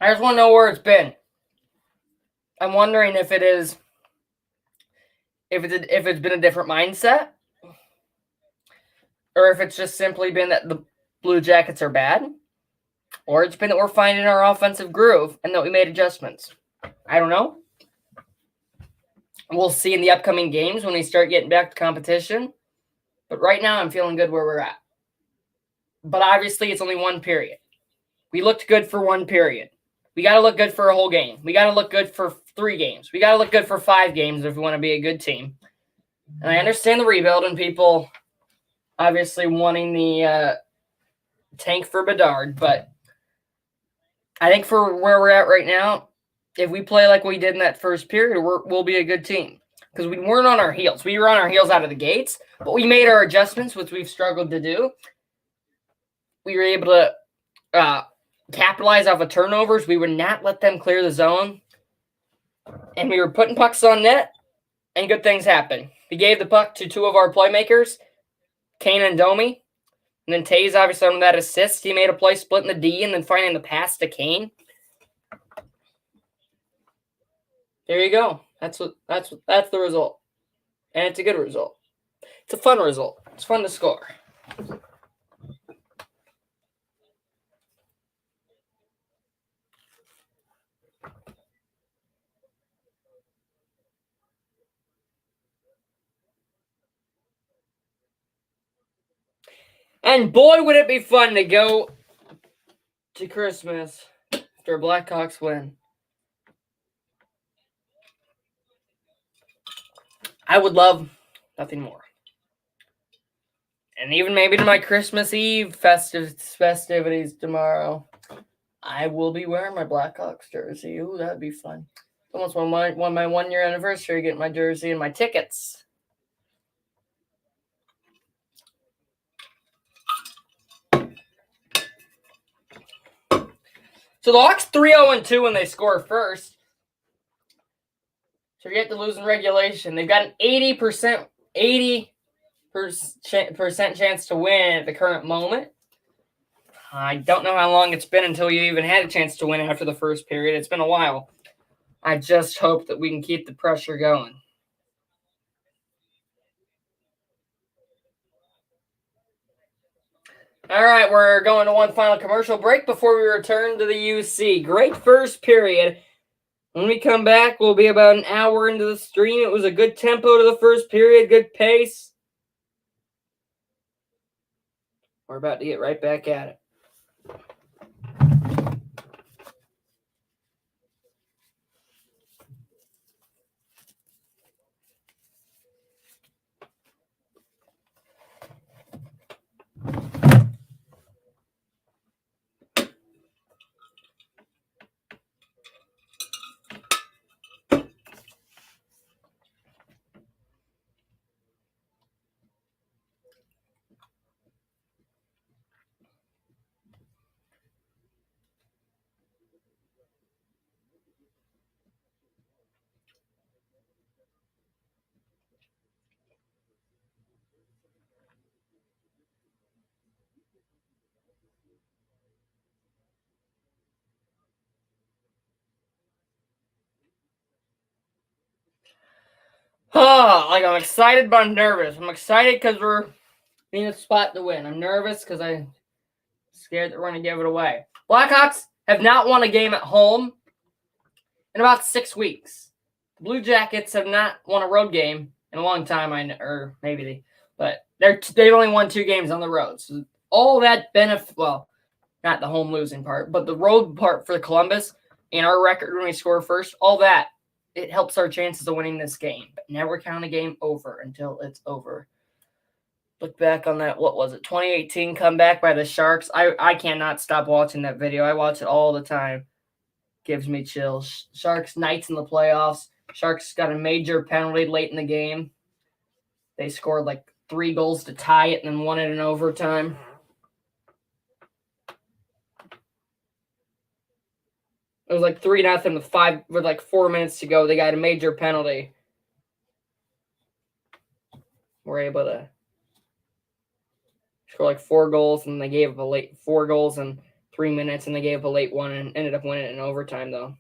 I just want to know where it's been. I'm wondering if it's been a different mindset, or if it's just simply been that the Blue Jackets are bad, or it's been that we're finding our offensive groove and that we made adjustments. I don't know. We'll see in the upcoming games when we start getting back to competition. But right now, I'm feeling good where we're at. But obviously, it's only one period. We looked good for one period. We got to look good for a whole game. We got to look good for 3 games. We got to look good for 5 games if we want to be a good team. And I understand the rebuild and people obviously wanting the tank for Bedard, but I think for where we're at right now, if we play like we did in that first period, we'll be a good team. Because we weren't on our heels. We were on our heels out of the gates, but we made our adjustments, which we've struggled to do. We were able to capitalize off of turnovers. We would not let them clear the zone. And we were putting pucks on net, and good things happened. We gave the puck to two of our playmakers, Kane and Domi. And then Taze, obviously, on that assist, he made a play splitting the D and then finding the pass to Kane. There you go. That's the result. And it's a good result. It's a fun result. It's fun to score. And boy, would it be fun to go to Christmas after a Blackhawks win. I would love nothing more. And even maybe to my Christmas Eve festivities tomorrow, I will be wearing my Blackhawks jersey. Ooh, that'd be fun. Almost my 1 year anniversary, getting my jersey and my tickets. So the Hawks 3-0-2 when they score first. So you get to lose in regulation. They've got an 80% chance to win at the current moment. I don't know how long it's been until you even had a chance to win after the first period. It's been a while. I just hope that we can keep the pressure going. All right, we're going to one final commercial break before we return to the UC. Great first period. When we come back, we'll be about an hour into the stream. It was a good tempo to the first period, good pace. We're about to get right back at it. I'm excited, but I'm nervous. I'm excited because we're in a spot to win. I'm nervous because I'm scared that we're going to give it away. Blackhawks have not won a game at home in about 6 weeks. The Blue Jackets have not won a road game in a long time, but they've only won 2 games on the road. So all that benefit, well, not the home losing part, but the road part for Columbus and our record when we score first, all that, it helps our chances of winning this game. But never count a game over until it's over. Look back on that, 2018 comeback by the Sharks. I cannot stop watching that video. I watch it all the time. Gives me chills. Sharks Knights in the playoffs. Sharks got a major penalty late in the game. They scored like 3 goals to tie it and then won it in overtime. It was like 3-0 with like 4 minutes to go. They got a major penalty. We're able to score like 4 goals, and they gave up a late 4 goals in 3 minutes, and they gave up a late one and ended up winning it in overtime, though.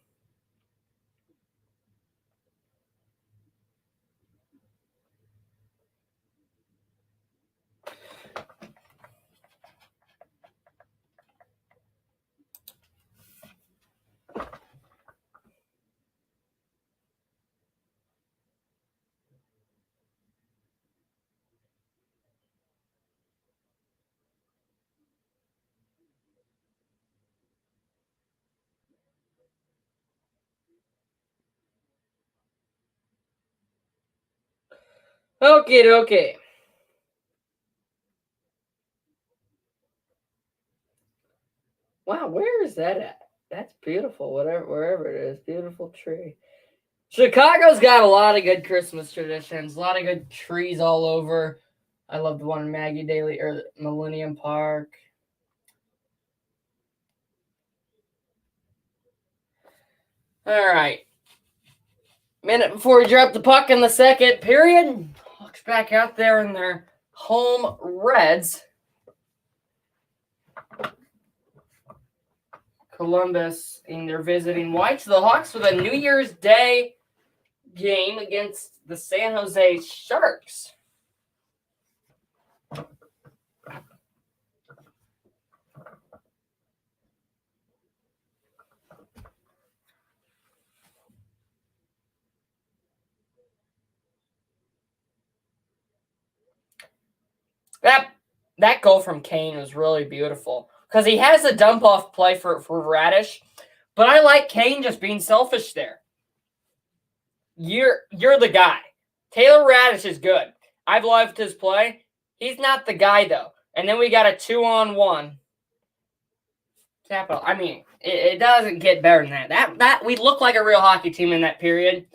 Okay. Wow, where is that at? That's beautiful, wherever it is. Beautiful tree. Chicago's got a lot of good Christmas traditions, a lot of good trees all over. I love the one in Maggie Daly or Millennium Park. All right. Minute before we drop the puck in the second period. Hawks back out there in their home Reds. Columbus, and they're visiting Whites. The Hawks with a New Year's Day game against the San Jose Sharks. That goal from Kane was really beautiful because he has a dump off play for Radish, but I like Kane just being selfish there. You're the guy. Taylor Radish is good. I've loved his play. He's not the guy though. And then we got a 2-on-1. Capital. I mean, it doesn't get better than that. That we look like a real hockey team in that period.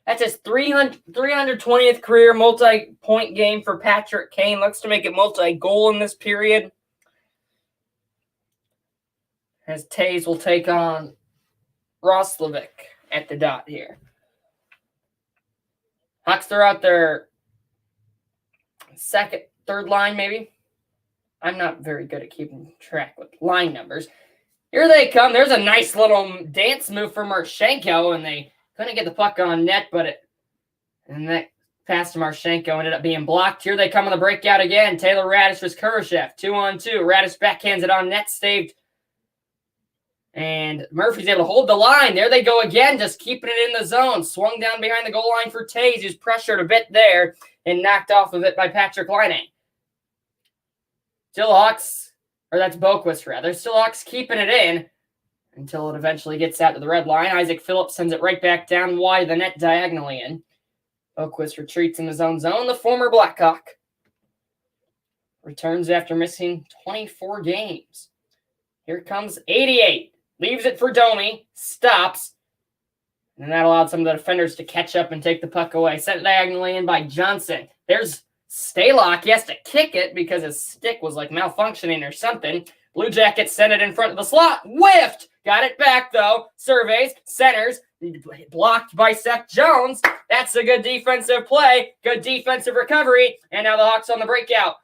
That's his 320th career multi-point game for Patrick Kane. Looks to make it multi-goal in this period. As Tays will take on Roslovic at the dot here. Hawks throw out their third line maybe. I'm not very good at keeping track with line numbers. Here they come. There's a nice little dance move for Marchenko, and they couldn't get the puck on net, and that pass to Marchenko ended up being blocked. Here they come on the breakout again. Taylor Radish versus Kurashev. 2-on-2. Radish backhands it on net, saved. And Murphy's able to hold the line. There they go again, just keeping it in the zone. Swung down behind the goal line for Tays, who's pressured a bit there and knocked off of it by Patrick Laine. Still Hawks, or that's Boquist rather. Still Hawks keeping it in until it eventually gets out to the red line. Isaac Phillips sends it right back down wide of the net diagonally in. Boquist retreats in his own zone. The former Blackhawk returns after missing 24 games. Here comes 88. Leaves it for Domi. Stops. And that allowed some of the defenders to catch up and take the puck away. Sent diagonally in by Johnson. There's Stalock. He has to kick it because his stick was like malfunctioning or something. Blue Jackets sent it in front of the slot. Whiffed. Got it back, though. Surveys. Centers. Blocked by Seth Jones. That's a good defensive play. Good defensive recovery. And now the Hawks on the breakout.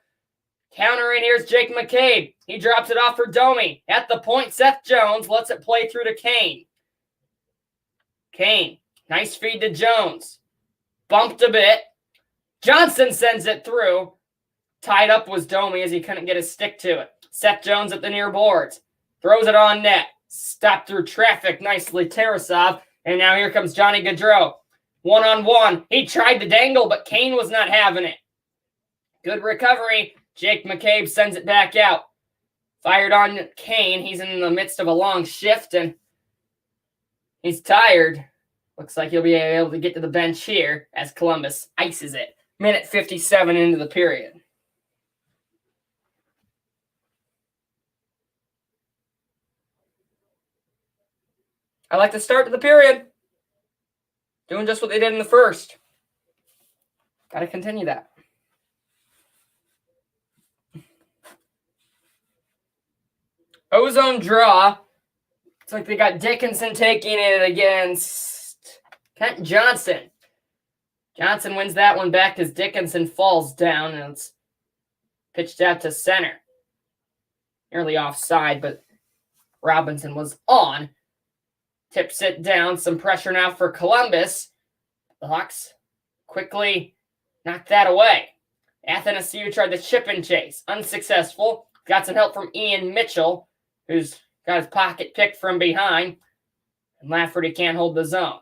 Countering, here's Jake McCabe. He drops it off for Domi. At the point, Seth Jones lets it play through to Kane. Kane, nice feed to Jones. Bumped a bit. Johnson sends it through. Tied up was Domi as he couldn't get his stick to it. Seth Jones at the near boards. Throws it on net. Stopped through traffic nicely, Tarasov. And now here comes Johnny Gaudreau. 1-on-1. He tried to dangle, but Kane was not having it. Good recovery. Jake McCabe sends it back out. Fired on Kane. He's in the midst of a long shift, and he's tired. Looks like he'll be able to get to the bench here as Columbus ices it. Minute 57 into the period. I like the start to the period. Doing just what they did in the first. Got to continue that. Ozone draw. It's like they got Dickinson taking it against Kent Johnson. Johnson wins that one back as Dickinson falls down, and it's pitched out to center. Nearly offside, but Robinson was on. Tips it down. Some pressure now for Columbus. The Hawks quickly knocked that away. Athanasiou tried the chip and chase. Unsuccessful. Got some help from Ian Mitchell, who's got his pocket picked from behind. And Lafferty can't hold the zone.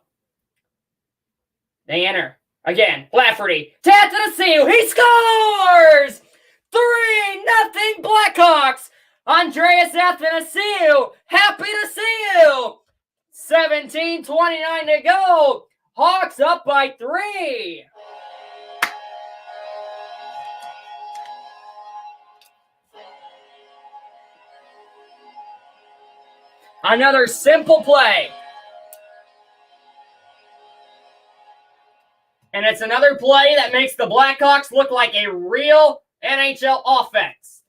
They enter. Again, Lafferty. To Athanasiou. He scores! 3-0 Blackhawks. Andreas Athanasiou. Happy to see you. 17:29 to go. Hawks up by 3. Another simple play. And it's another play that makes the Blackhawks look like a real NHL offense.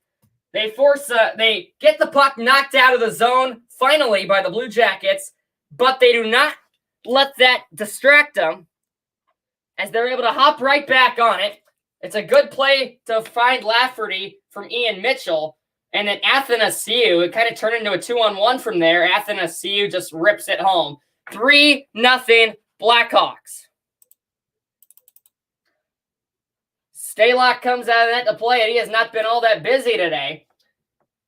They get the puck knocked out of the zone finally by the Blue Jackets, but they do not let that distract them as they're able to hop right back on it. It's a good play to find Lafferty from Ian Mitchell. And then Athanasiou, it kind of turned into a 2-on-1 from there. Athanasiou just rips it home. 3-0 Blackhawks. Stalock comes out of that to play it. He has not been all that busy today.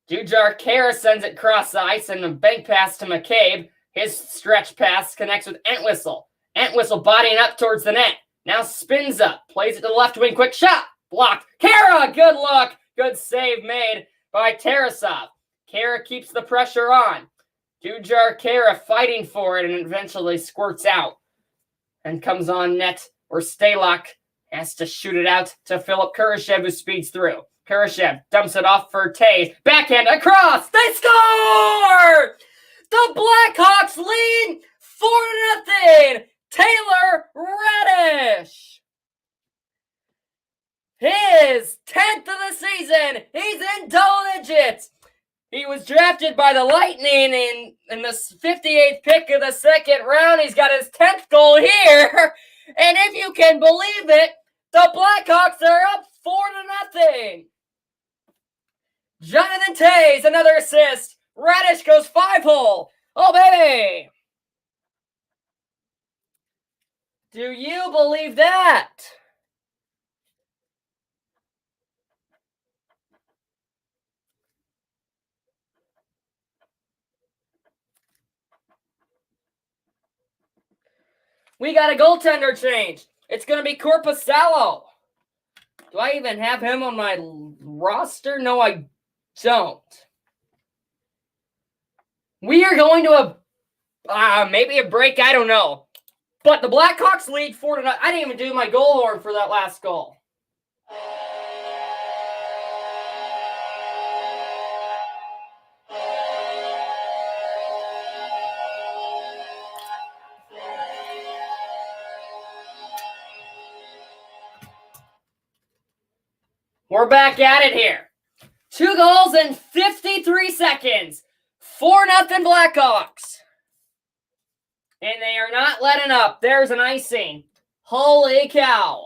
Jujar Kara sends it cross ice and a bank pass to McCabe. His stretch pass connects with Entwistle. Entwistle bodying up towards the net. Now spins up. Plays it to the left wing. Quick shot. Blocked. Kara, good look. Good save made by Tarasov. Kara keeps the pressure on. Jujar Kara fighting for it and eventually squirts out and comes on net where Stalock has to shoot it out to Philip Kurashev, who speeds through. Kurashev dumps it off for Tays. Backhand across. They score! The Blackhawks lead 4-0. Taylor Radish. His 10th of the season. He's in double digits. He was drafted by the Lightning in the 58th pick of the second round. He's got his 10th goal here. And if you can believe it, the Blackhawks are up 4-0. Jonathan Tays, another assist. Radish goes 5-hole. Oh, baby. Do you believe that? We got a goaltender change. It's going to be Korpisalo. Do I even have him on my roster? No, I don't. We are going to maybe a break. I don't know. But the Blackhawks lead 4-0. I didn't even do my goal horn for that last goal. We're back at it here. 2 goals in 53 seconds. 4-0 Blackhawks. And they are not letting up. There's an icing. Holy cow.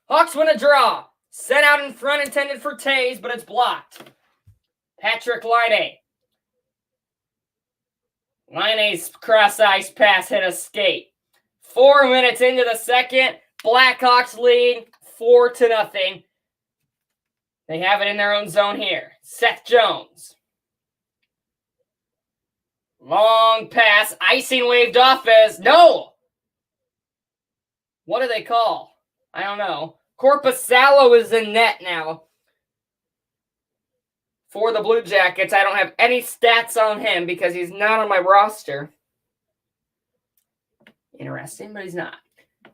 Hawks win a draw. Sent out in front, intended for Tays, but it's blocked. Patrick Laine. Laine's cross-ice pass hit a skate. 4 minutes into the second, Blackhawks lead 4-0. They have it in their own zone here. Seth Jones. Long pass. Icing waved off as... No! What do they call? I don't know. Korpisalo is in net now for the Blue Jackets. I don't have any stats on him because he's not on my roster. Interesting, but he's not.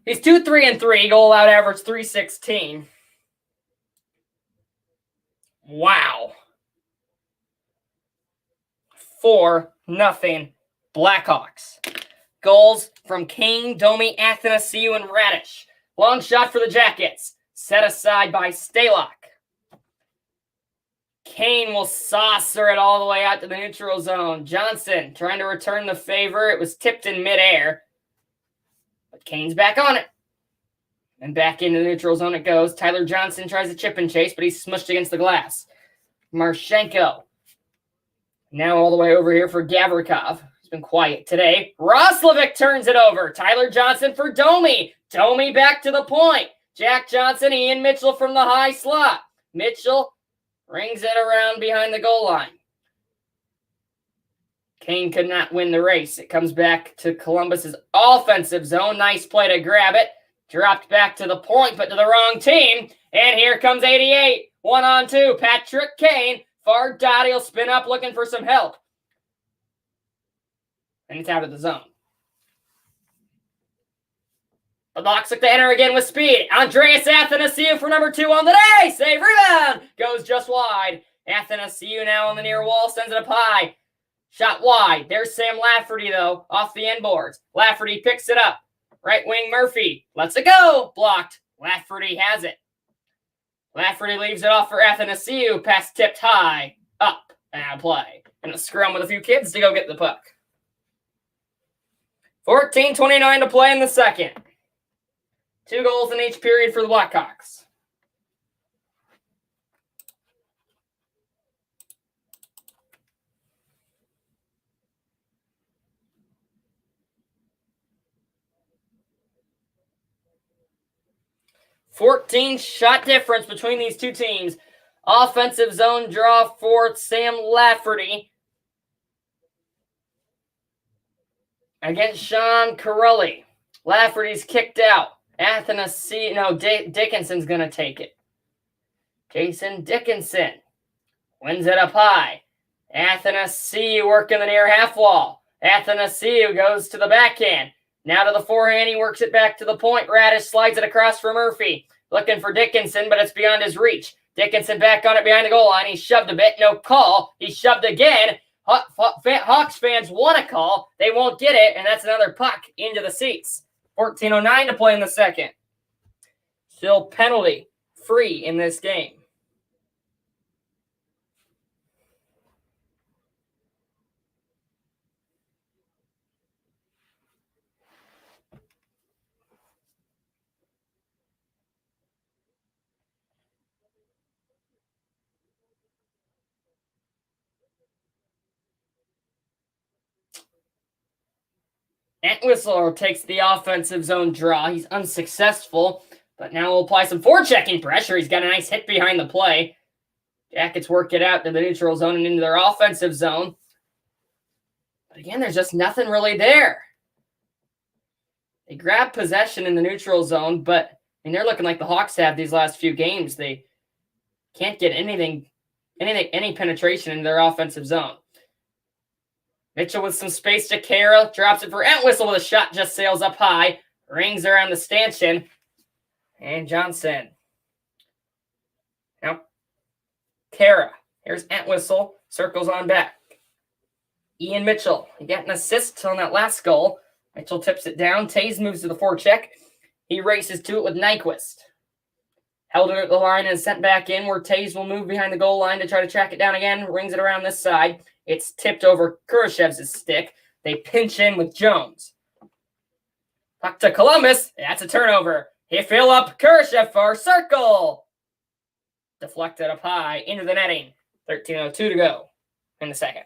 He's 2-3-3. Goal out average 316. Wow. 4-0 Blackhawks. Goals from Kane, Domi, Athanasiou, and Radish. Long shot for the Jackets. Set aside by Stalock. Kane will saucer it all the way out to the neutral zone. Johnson trying to return the favor. It was tipped in midair. But Kane's back on it. And back into the neutral zone it goes. Tyler Johnson tries to chip and chase, but he's smushed against the glass. Marchenko. Now all the way over here for Gavrikov. He's been quiet today. Roslovic turns it over. Tyler Johnson for Domi. Domi back to the point. Jack Johnson, Ian Mitchell from the high slot. Mitchell rings it around behind the goal line. Kane could not win the race. It comes back to Columbus's offensive zone. Nice play to grab it. Dropped back to the point, but to the wrong team. And here comes 88. 1-on-2. Patrick Kane. Fardati will spin up looking for some help. And it's out of the zone. The Blackhawks look to enter again with speed. Andreas Athanasiou for number 2 on the day. Save, rebound. Goes just wide. Athanasiou now on the near wall. Sends it up high. Shot wide. There's Sam Lafferty, though, off the end boards. Lafferty picks it up. Right wing Murphy. Lets it go. Blocked. Lafferty has it. Lafferty leaves it off for Athanasiou. Pass tipped high. Up. And out of play. And a scrum with a few kids to go get the puck. 14:29 to play in the second. 2 goals in each period for the Blackhawks. .14-shot difference between these two teams. Offensive zone draw for Sam Lafferty against Sean Corelli. Lafferty's kicked out. Dickinson's going to take it. Jason Dickinson wins it up high. Athanasiou working the near half wall. Athanasiou goes to the backhand. Now to the forehand, he works it back to the point. Radish slides it across for Murphy. Looking for Dickinson, but it's beyond his reach. Dickinson back on it behind the goal line. He shoved a bit, no call. He shoved again. Hawks fans want a call. They won't get it, and that's another puck into the seats. 14:09 to play in the second. Still penalty free in this game. Entwistle takes the offensive zone draw. He's unsuccessful, but now we'll apply some forechecking pressure. He's got a nice hit behind the play. Jackets work it out to the neutral zone and into their offensive zone. But again, there's just nothing really there. They grab possession in the neutral zone, but they're looking like the Hawks have these last few games. They can't get any penetration into their offensive zone. Mitchell with some space to Kara, drops it for Entwistle with a shot, just sails up high, rings around the stanchion, and Johnson. Now, Kara, here's Entwistle, circles on back. Ian Mitchell, he got an assist on that last goal. Mitchell tips it down, Taze moves to the forecheck. He races to it with Nyquist. Held it at the line and sent back in, where Taze will move behind the goal line to try to track it down again, rings it around this side. It's tipped over Kurashev's stick. They pinch in with Jones. Puck to Columbus. That's a turnover. He fill up Kurashev for a circle. Deflected up high into the netting. 13:02 to go in the second.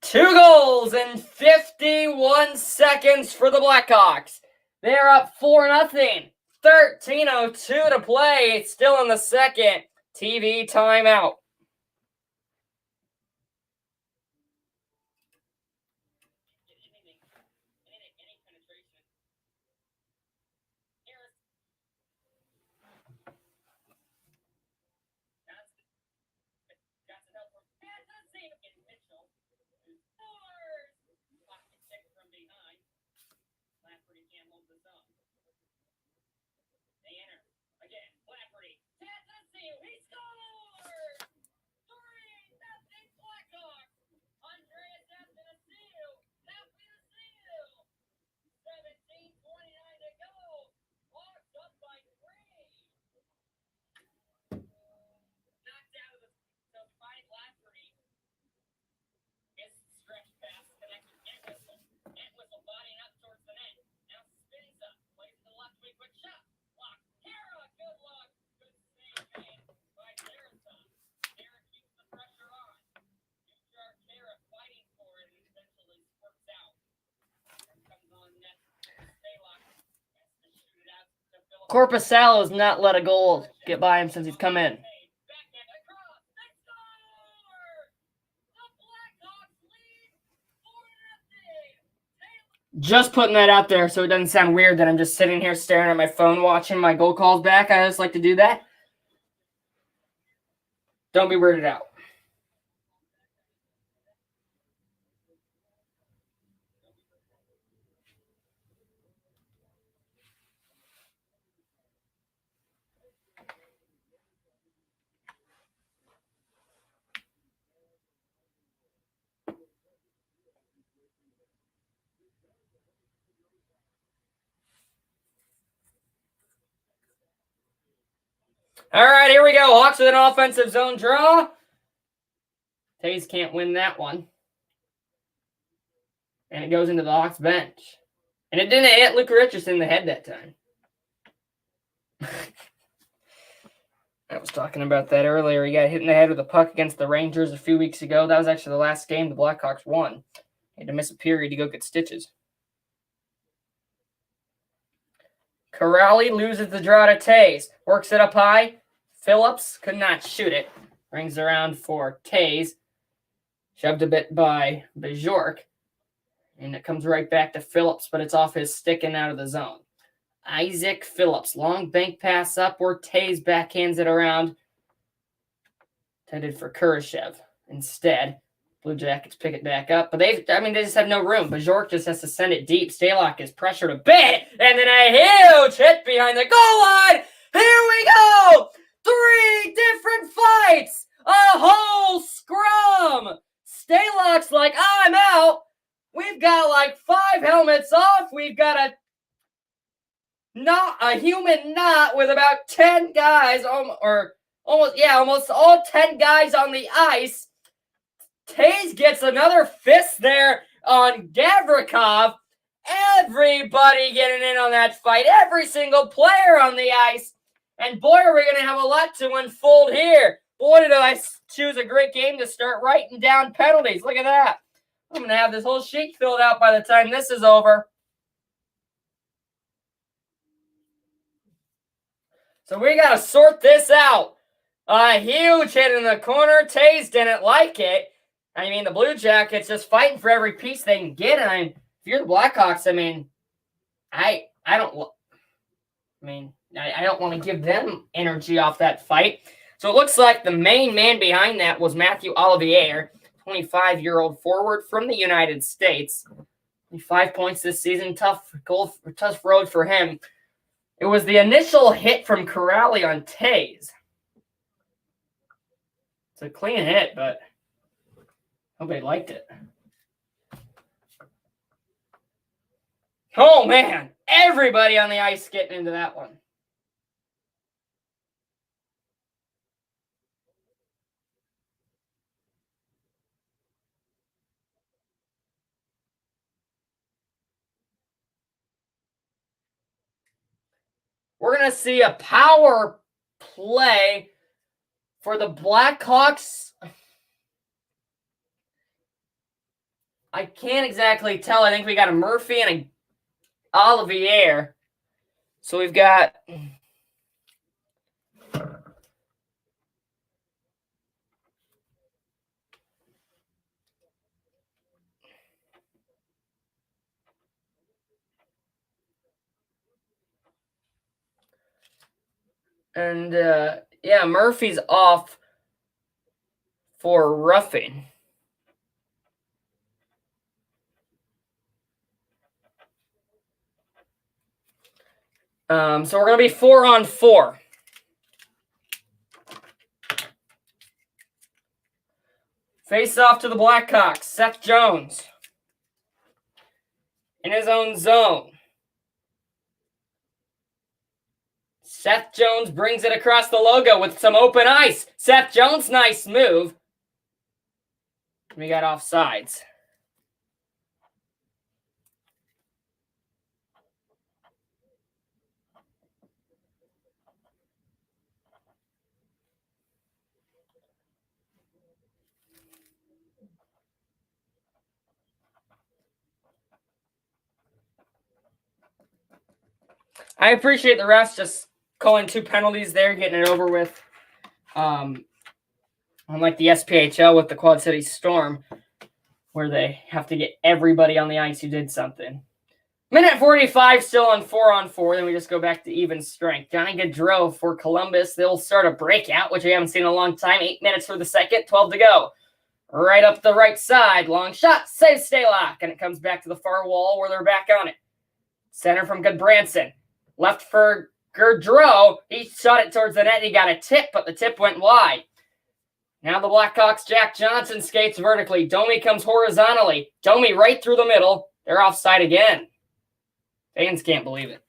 2 goals in 51 seconds for the Blackhawks. They're up 4-0. 13:02 to play. It's still in the second. TV timeout. Korpisalo has not let a goal get by him since he's come in. Just putting that out there so it doesn't sound weird that I'm just sitting here staring at my phone watching my goal calls back. I just like to do that. Don't be weirded out. All right, here we go. Hawks with an offensive zone draw. Tays can't win that one. And it goes into the Hawks bench. And it didn't hit Luke Richardson in the head that time. I was talking about that earlier. He got hit in the head with a puck against the Rangers a few weeks ago. That was actually the last game the Blackhawks won. He had to miss a period to go get stitches. Corrali loses the draw to Tays. Works it up high. Phillips could not shoot it. Rings around for Tays. Shoved a bit by Bajork. And it comes right back to Phillips, but it's off his stick and out of the zone. Isaac Phillips. Long bank pass up where Tays backhands it around. Intended for Kurashev. Instead, Blue Jackets pick it back up. But they just have no room. Bajork just has to send it deep. Stalock is pressured a bit. And then a huge hit behind the goal line. Here we go. 3 different fights. A whole scrum. Stalock's like, I'm out. We've got like 5 helmets off. We've got a human knot with about 10 guys, almost all 10 guys on the ice. Tays gets another fist there on Gavrikov. Everybody getting in on that fight. Every single player on the ice. And boy, are we going to have a lot to unfold here. Boy, did I choose a great game to start writing down penalties. Look at that. I'm going to have this whole sheet filled out by the time this is over. So we got to sort this out. A huge hit in the corner. Tays didn't like it. I mean, the Blue Jackets just fighting for every piece they can get. And if you're the Blackhawks, I don't want to give them energy off that fight. So it looks like the main man behind that was Matthew Olivier, 25-year-old forward from the United States. 5 points this season. Tough road for him. It was the initial hit from Corrali on Tays. It's a clean hit, but nobody liked it. Oh, man. Everybody on the ice getting into that one. We're going to see a power play for the Blackhawks. I can't exactly tell. I think we got a Murphy and a Olivier. So we've got Murphy's off for roughing. So we're going to be 4-on-4. Face off to the Blackhawks. Seth Jones in his own zone. Seth Jones brings it across the logo with some open ice. Seth Jones, nice move. We got offsides. I appreciate the refs just calling 2 penalties there, getting it over with. Unlike the SPHL with the Quad City Storm, where they have to get everybody on the ice who did something. Minute 45 still on 4-on-4. Then we just go back to even strength. Johnny Gaudreau for Columbus. They'll start a breakout, which we haven't seen in a long time. 8 minutes for the second, 12 to go. Right up the right side. Long shot. Save Stalock. And it comes back to the far wall where they're back on it. Center from Goodbranson. Left for Gaudreau. He shot it towards the net. He got a tip, but the tip went wide. Now the Blackhawks, Jack Johnson skates vertically. Domi comes horizontally. Domi right through the middle. They're offside again. Fans can't believe it.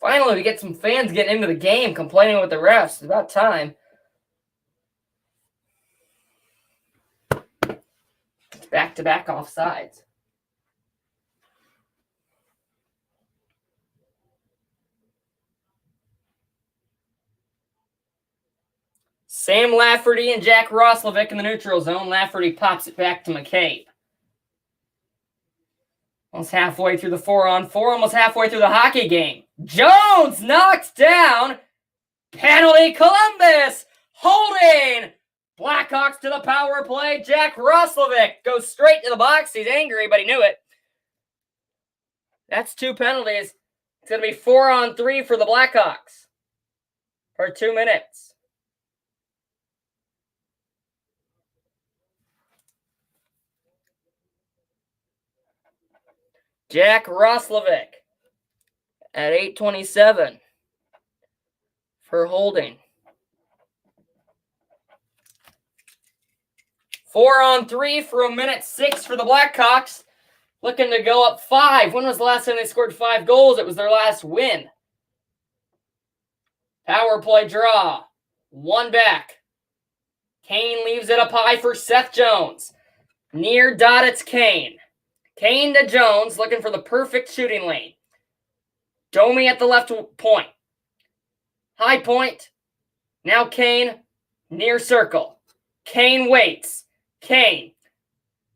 Finally, we get some fans getting into the game, complaining with the refs. It's about time. It's back-to-back offsides. Sam Lafferty and Jack Roslovic in the neutral zone. Lafferty pops it back to McCabe. Almost halfway through the 4-on-4, almost halfway through the hockey game. Jones knocked down. Penalty Columbus. Holding. Blackhawks to the power play. Jack Roslovic goes straight to the box. He's angry, but he knew it. That's 2 penalties. It's going to be 4-on-3 for the Blackhawks for 2 minutes. Jack Roslovic at 8:27 for holding. 4-on-3 for a minute 6 for the Blackhawks. Looking to go up 5. When was the last time they scored 5 goals? It was their last win. Power play draw. 1 back. Kane leaves it up high for Seth Jones. Near dot, it's Kane. Kane to Jones, looking for the perfect shooting lane. Domi at the left point. High point. Now Kane, near circle. Kane waits. Kane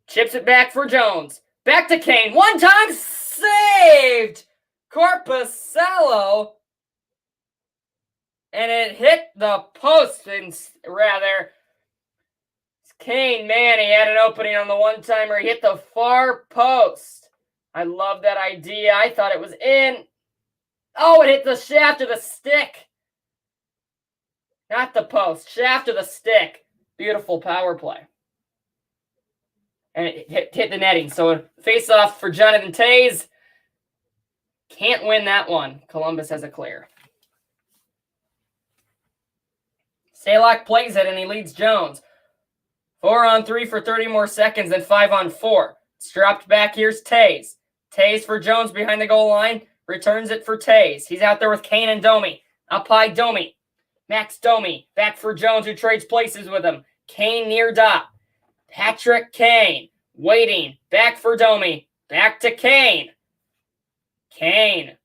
chips it back for Jones. Back to Kane. 1 time saved. Corpusalo. And it hit the post, rather. Kane, man, he had an opening on the 1-timer. He hit the far post. I love that idea. I thought it was in. Oh, it hit the shaft of the stick. Not the post. Shaft of the stick. Beautiful power play. And it hit the netting. So face-off for Jonathan Toews. Can't win that one. Columbus has a clear. Stalock plays it, and he leads Jones. 4-on-3 for 30 more seconds and 5-on-4. It's dropped back. Here's Toews. Toews for Jones behind the goal line. Returns it for Toews. He's out there with Kane and Domi. Up high, Domi. Max Domi. Back for Jones, who trades places with him. Kane near dot. Patrick Kane. Waiting. Back for Domi. Back to Kane. Kane.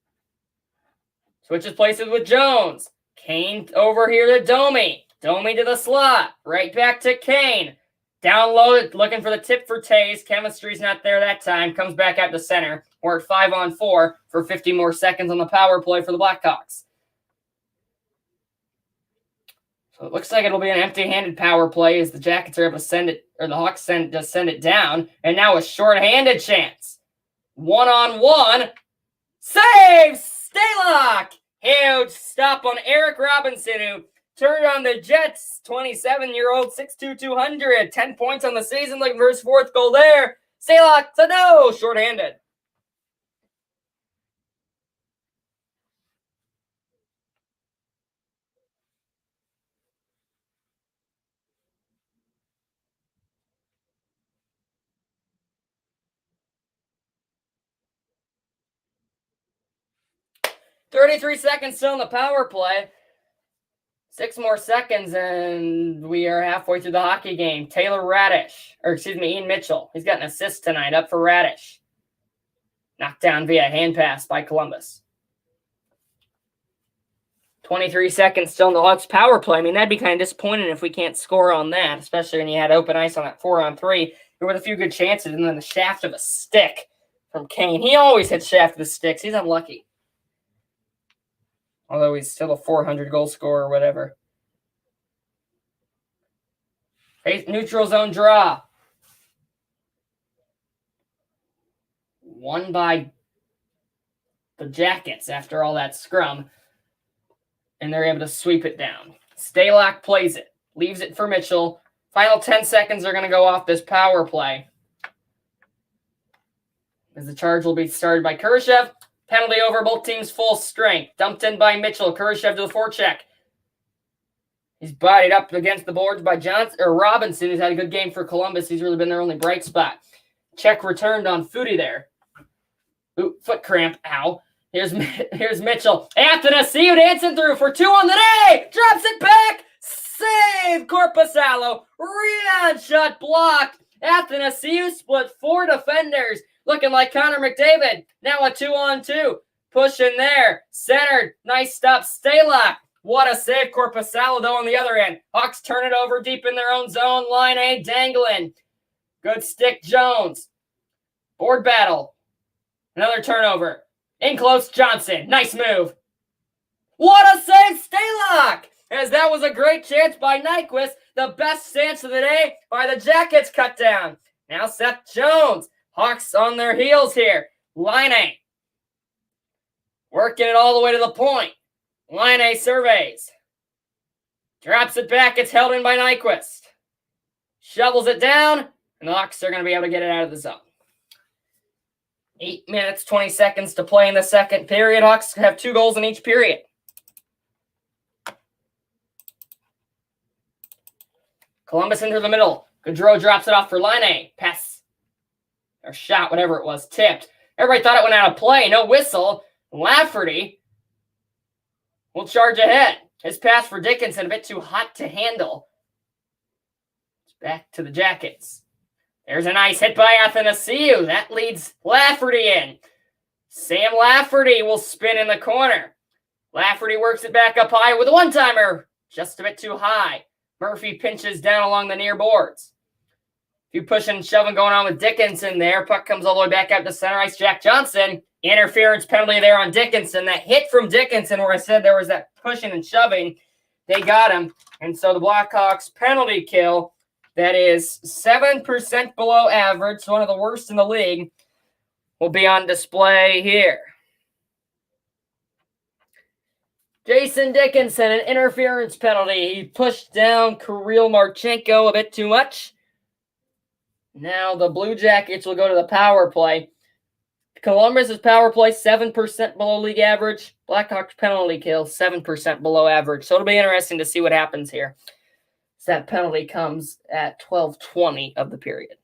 Switches places with Jones. Kane over here to Domi. Domi to the slot. Right back to Kane. Down low, looking for the tip for Toews. Chemistry's not there that time. Comes back out to center. We're at 5-on-4 for 50 more seconds on the power play for the Blackhawks. So it looks like it'll be an empty-handed power play as the Jackets are able to send it, or the Hawks send it down. And now a short-handed chance. 1-on-1. Save! Stalock! Huge stop on Eric Robinson, who turned on the Jets. 27-year-old, 6'2", 200. 10 points on the season, looking for his 4th goal there. Stalock to no, short-handed. $33 seconds still in the power play. 6 more seconds, and we are halfway through the hockey game. Ian Mitchell. He's got an assist tonight, up for Radish. Knocked down via hand pass by Columbus. 23 seconds still in the Hawks power play. I mean, that'd be kind of disappointing if we can't score on that, especially when you had open ice on that 4-on-3. There were a few good chances, and then the shaft of a stick from Kane. He always hits shaft of the sticks. He's unlucky. Although he's still a 400 goal scorer or whatever. Neutral zone draw. won by the Jackets after all that scrum. And they're able to sweep it down. Stalock plays it. Leaves it for Mitchell. Final 10 seconds are going to go off this power play. As the charge will be started by Kurashev. Penalty over both teams' full strength. Dumped in by Mitchell. Kurashev to the forecheck. He's bodied up against the boards by Robinson, who's had a good game for Columbus. He's really been their only bright spot. Check returned on Foudy there. Ooh, foot cramp. Ow. Here's Mitchell. Athanasiou dancing through for 2 on the day. Drops it back. Save Korpisalo. Rebound shot blocked. Athanasiou split 4 defenders. Looking like Connor McDavid. Now a 2-on-2. Push in there. Centered. Nice stop. Stalock. What a save. Korpisalo, though, on the other end. Hawks turn it over deep in their own zone. Line A dangling. Good stick, Jones. Board battle. Another turnover. In close, Johnson. Nice move. What a save, Stalock! As that was a great chance by Nyquist. The best chance of the day by the Jackets cut down. Now Seth Jones. Hawks on their heels here. Line A. Working it all the way to the point. Line A surveys. Drops it back. It's held in by Nyquist. Shovels it down. And the Hawks are going to be able to get it out of the zone. 8 minutes, 20 seconds to play in the second period. Hawks have 2 goals in each period. Columbus into the middle. Gaudreau drops it off for Line A. Pass. Or shot, whatever it was, tipped. Everybody thought it went out of play. No whistle. Lafferty will charge ahead. His pass for Dickinson, a bit too hot to handle. It's back to the Jackets. There's a nice hit by Athanasiou. That leads Lafferty in. Sam Lafferty will spin in the corner. Lafferty works it back up high with a one-timer. Just a bit too high. Murphy pinches down along the near boards. A few pushing and shoving going on with Dickinson there. Puck comes all the way back out to center ice. Jack Johnson. Interference penalty there on Dickinson. That hit from Dickinson where I said there was that pushing and shoving. They got him. And so the Blackhawks penalty kill that is 7% below average, one of the worst in the league, will be on display here. Jason Dickinson, an interference penalty. He pushed down Kirill Marchenko a bit too much. Now the Blue Jackets will go to the power play. Columbus's power play, 7% below league average. Blackhawks penalty kill, 7% below average. So it'll be interesting to see what happens here. That penalty comes at 12:20 of the period.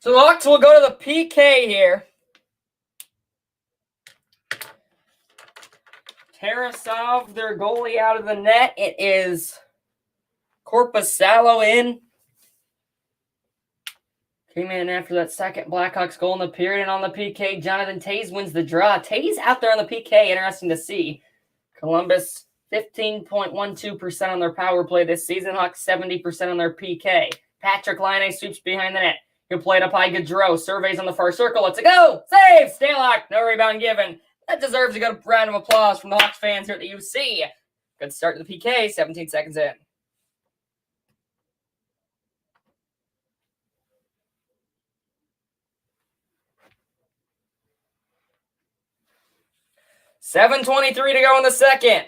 So the Hawks will go to the PK here. Tarasov, their goalie, out of the net. It is Korpisalo in. Came in after that second Blackhawks goal in the period. And on the PK, Jonathan Toews wins the draw. Toews out there on the PK. Interesting to see. Columbus, 15.12% on their power play this season. Hawks, 70% on their PK. Patrick Laine sweeps behind the net. He'll play it up high. Gaudreau surveys on the far circle. Let's go. Save. Stalock. No rebound given. That deserves a good round of applause from the Hawks fans here at the UC. Good start to the PK. 17 seconds in. $7:23 to go in the second.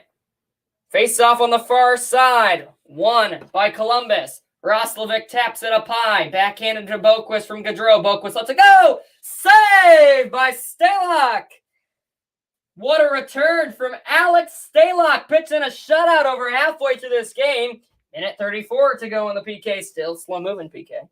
Face off on the far side. Won by Columbus. Roslovic taps it up high. Backhanded to Boquist from Gaudreau. Boquist lets it go. Save by Stalock. What a return from Alex Stalock. Pitching a shutout over halfway through this game. Minute 34 to go in the PK. Still slow moving PK.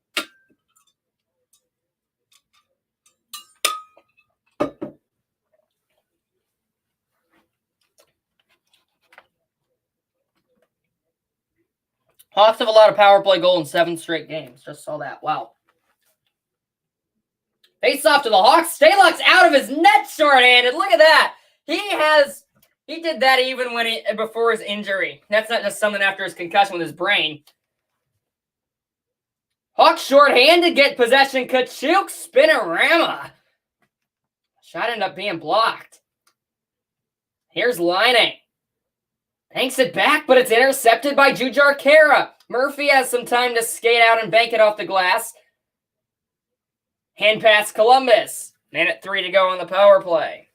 Hawks have a lot of power play goal in 7 straight games. Just saw that. Wow. Face off to the Hawks. Stalock's out of his net shorthanded. Look at that. He did that even before his injury. That's not just something after his concussion with his brain. Hawks shorthanded, get possession. Kachuk, spinorama. Shot ended up being blocked. Here's Laine. Hanks it back, but it's intercepted by Jujhar Khaira. Murphy has some time to skate out and bank it off the glass. Hand pass Columbus. Minute 3 to go on the power play.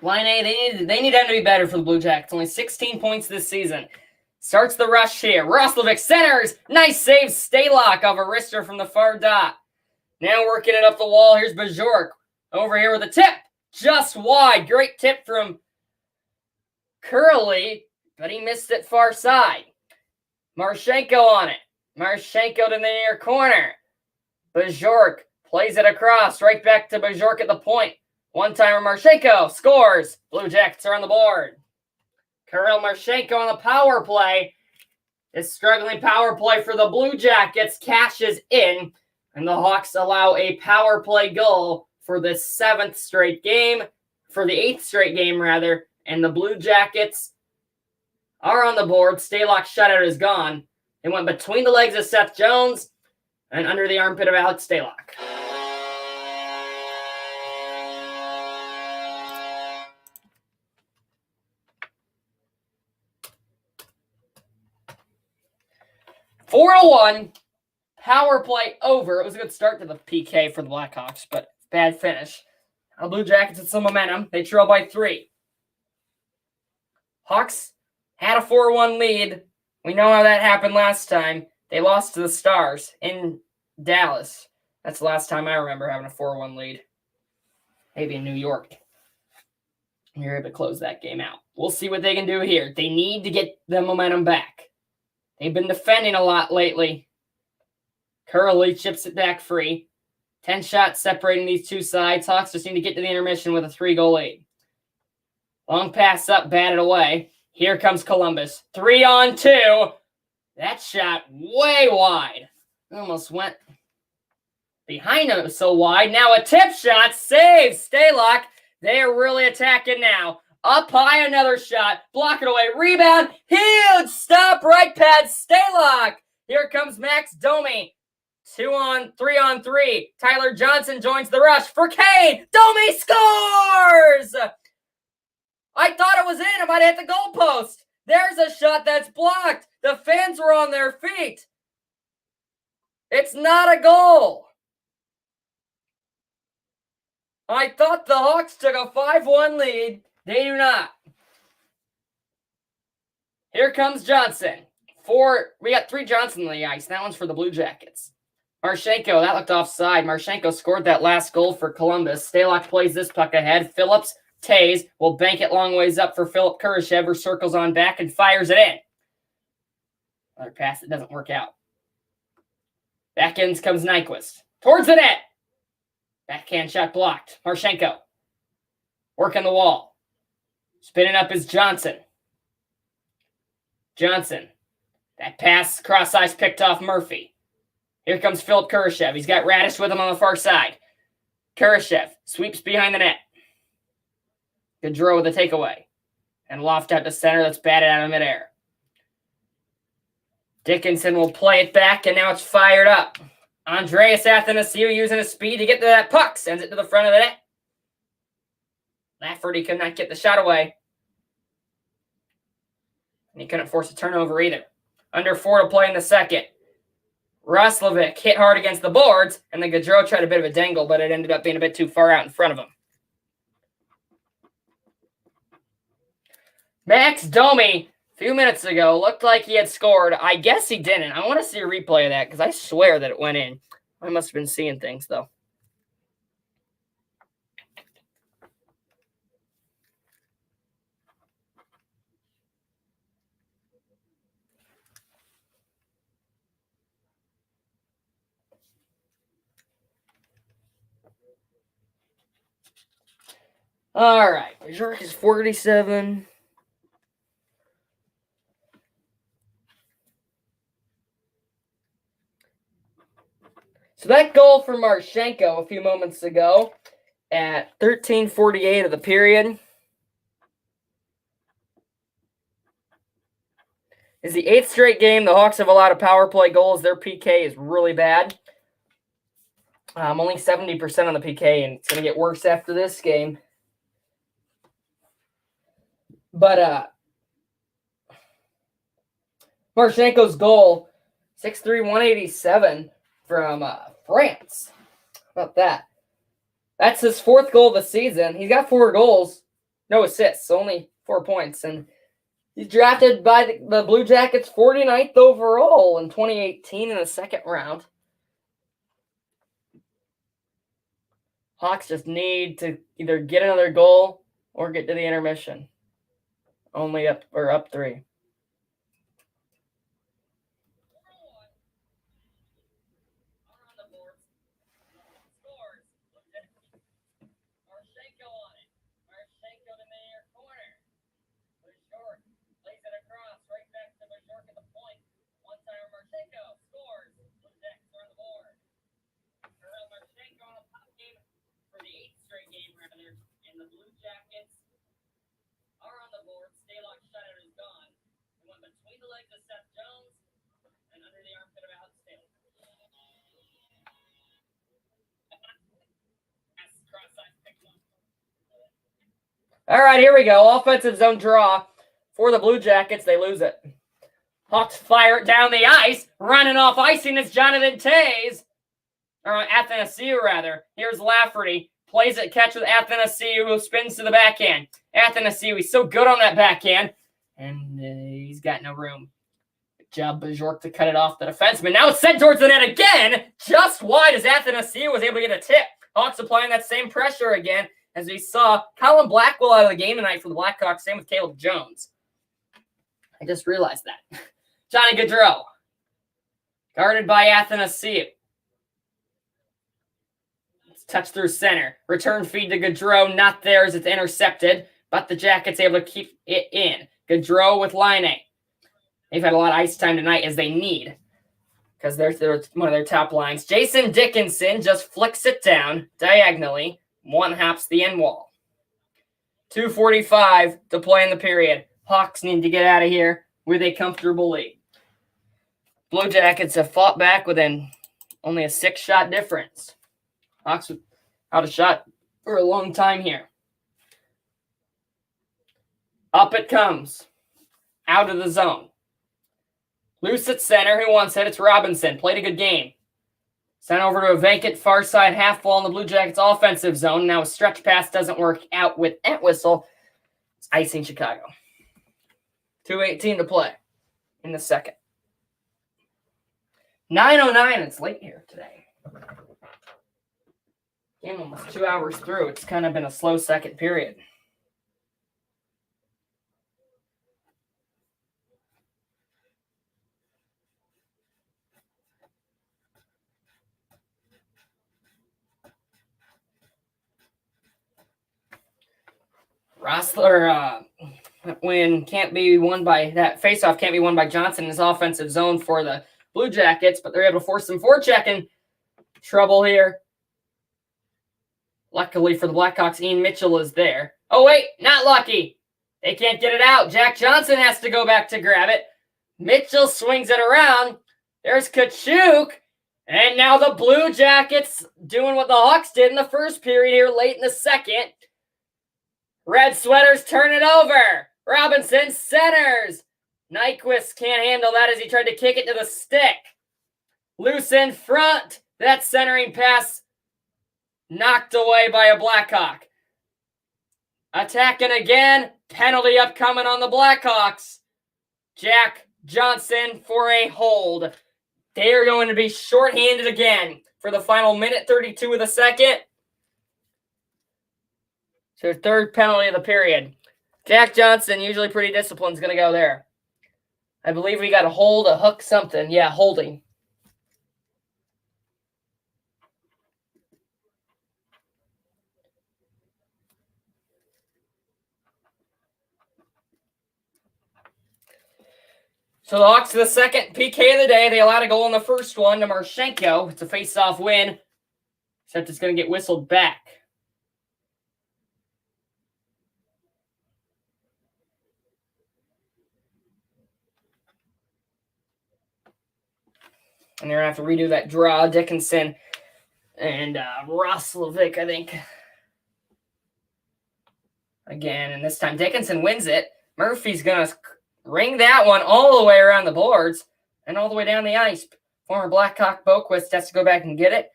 Laine, they need him to be better for the Blue Jackets. Only 16 points this season. Starts the rush here. Roslovic centers. Nice save. Stalock off a wrister from the far dot. Now working it up the wall. Here's Bajork over here with a tip. Just wide. Great tip from Curley, but he missed it far side. Marchenko on it. Marchenko to the near corner. Bajork plays it across. Right back to Bajork at the point. One-timer Marchenko scores. Blue Jackets are on the board. Kirill Marchenko on the power play. This struggling power play for the Blue Jackets cashes in, and the Hawks allow a power play goal for the 8th straight game, and the Blue Jackets are on the board. Stalock's shutout is gone. It went between the legs of Seth Jones and under the armpit of Alex Stalock. Four to 1, power play over. It was a good start to the PK for the Blackhawks, but bad finish. The Blue Jackets had some momentum. They trail by 3. Hawks had a 4-1 lead. We know how that happened last time. They lost to the Stars in Dallas. That's the last time I remember having a 4-1 lead. Maybe in New York. And you're able to close that game out. We'll see what they can do here. They need to get the momentum back. They've been defending a lot lately. Curley chips it back free. 10 shots separating these two sides. Hawks just need to get to the intermission with a 3-goal lead. Long pass up, batted away. Here comes Columbus. 3-on-2. That shot way wide. Almost went behind him. It was so wide. Now a tip shot. Save. Stalock. They are really attacking now. Up high, another shot. Block it away. Rebound. Huge stop. Right pad. Stalock. Here comes Max Domi. 3-on-3. Tyler Johnson joins the rush for Kane. Domi scores! I thought it was in. It might have hit the goalpost. There's a shot that's blocked. The fans were on their feet. It's not a goal. I thought the Hawks took a 5-1 lead. They do not. Here comes Johnson. We got 3 Johnson on the ice. That one's for the Blue Jackets. Marchenko, that looked offside. Marchenko scored that last goal for Columbus. Stalock plays this puck ahead. Phillips, Tays will bank it long ways up for Philip Kurashev, who circles on back and fires it in. Another pass that doesn't work out. Back ends comes Nyquist. Towards the net. Backhand shot blocked. Marchenko. Working the wall. Spinning up is Johnson. Johnson. That pass cross ice picked off Murphy. Here comes Philip Kurashev. He's got Radish with him on the far side. Kurashev sweeps behind the net. Gaudreau with a takeaway. And loft out to center. That's batted out of midair. Dickinson will play it back, and now it's fired up. Andreas Athanasiou using his speed to get to that puck. Sends it to the front of the net. Lafferty could not get the shot away. And he couldn't force a turnover either. Under 4 to play in the second. Roslovic hit hard against the boards, and then Gaudreau tried a bit of a dangle, but it ended up being a bit too far out in front of him. Max Domi, a few minutes ago, looked like he had scored. I guess he didn't. I want to see a replay of that because I swear that it went in. I must have been seeing things, though. All right, Bajork is 47. So that goal for Marchenko a few moments ago at 13:48 of the period is the 8th straight game the Hawks have allowed a power play goals. Their PK is really bad. Only 70% on the PK, and it's going to get worse after this game. But Marchenko's goal, 6'3", 187 from France. How about that? That's his 4th goal of the season. He's got 4 goals, no assists, only 4 points. And he's drafted by the Blue Jackets 49th overall in 2018 in the second round. Hawks just need to either get another goal or get to the intermission. Only up 3. The Blue Jackets are on the board. Stalock shutout is gone. He went between the legs of Seth Jones and under the armpit of Alex Stalock. All right, here we go. Offensive zone draw for the Blue Jackets. They lose it. Hawks fire it down the ice. Running off icing is Jonathan Toews. Or Athanasiou, rather. Here's Lafferty. Plays it, catch with Athanasiou, who spins to the backhand. Athanasiou, he's so good on that backhand. And he's got no room. Good job, Bajork, to cut it off the defenseman. Now it's sent towards the net again. Just wide as Athanasiou was able to get a tip. Hawks applying that same pressure again, as we saw Colin Blackwell out of the game tonight for the Blackhawks. Same with Caleb Jones. I just realized that. Johnny Gaudreau. Guarded by Athanasiou. Touch through center. Return feed to Gaudreau. Not there as it's intercepted, but the Jackets able to keep it in. Gaudreau with Laine. They've had a lot of ice time tonight, as they need, because they're one of their top lines. Jason Dickinson just flicks it down diagonally. One hops the end wall. 2:45 to play in the period. Hawks need to get out of here with a comfortable lead. Blue Jackets have fought back within only a 6-shot difference. Hawks out a shot for a long time here. Up it comes. Out of the zone. Loose at center. Who wants it? It's Robinson. Played a good game. Sent over to a vacant far side half wall in the Blue Jackets offensive zone. Now a stretch pass doesn't work out with Entwistle. It's icing Chicago. 2:18 to play in the second. 9:09. It's late here today. Game almost 2 hours through. It's kind of been a slow second period. Rossler win can't be won by that faceoff. Can't be won by Johnson in his offensive zone for the Blue Jackets, but they're able to force some forechecking. Trouble here. Luckily for the Blackhawks, Ian Mitchell is there. Oh, wait, not lucky. They can't get it out. Jack Johnson has to go back to grab it. Mitchell swings it around. There's Kachuk. And now the Blue Jackets doing what the Hawks did in the first period here late in the second. Red Sweaters turn it over. Robinson centers. Nyquist can't handle that as he tried to kick it to the stick. Loose in front. That centering pass knocked away by a Blackhawk. Attacking again. Penalty upcoming on the Blackhawks. Jack Johnson for a hold. They are going to be shorthanded again for the final minute 32 of the second. So third penalty of the period. Jack Johnson, usually pretty disciplined, is going to go there. I believe we got a hold, a hook, something. Yeah, holding. So the Hawks to the second PK of the day. They allowed a goal in the first one to Marchenko. It's a face-off win, except it's going to get whistled back. And they're going to have to redo that draw. Dickinson and Roslovic, I think. Again, and this time Dickinson wins it. Murphy's going to ring that one all the way around the boards and all the way down the ice. Former Blackhawk Boquist has to go back and get it.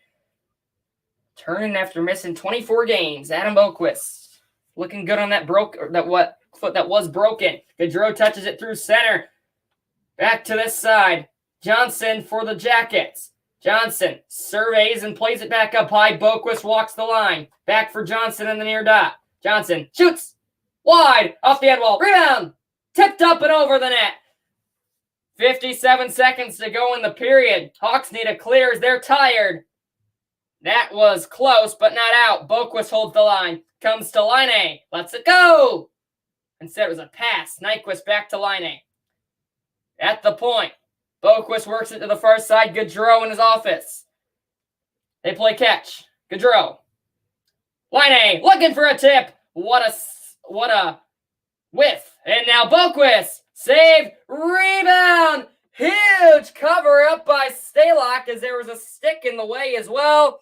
Turning after missing 24 games. Adam Boquist looking good on that foot that was broken. Gaudreau touches it through center. Back to this side. Johnson for the Jackets. Johnson surveys and plays it back up high. Boquist walks the line. Back for Johnson in the near dot. Johnson shoots wide off the end wall. Rebound. Tipped up and over the net. 57 seconds to go in the period. Hawks need a clear as they're tired. That was close, but not out. Boquist holds the line. Comes to Laine. Lets it go. Instead, it was a pass. Nyquist back to Laine. At the point. Boquist works it to the far side. Gaudreau in his office. They play catch. Gaudreau. Laine looking for a tip. What a whiff. And now Boquist. Save. Rebound. Huge cover up by Stalock as there was a stick in the way as well.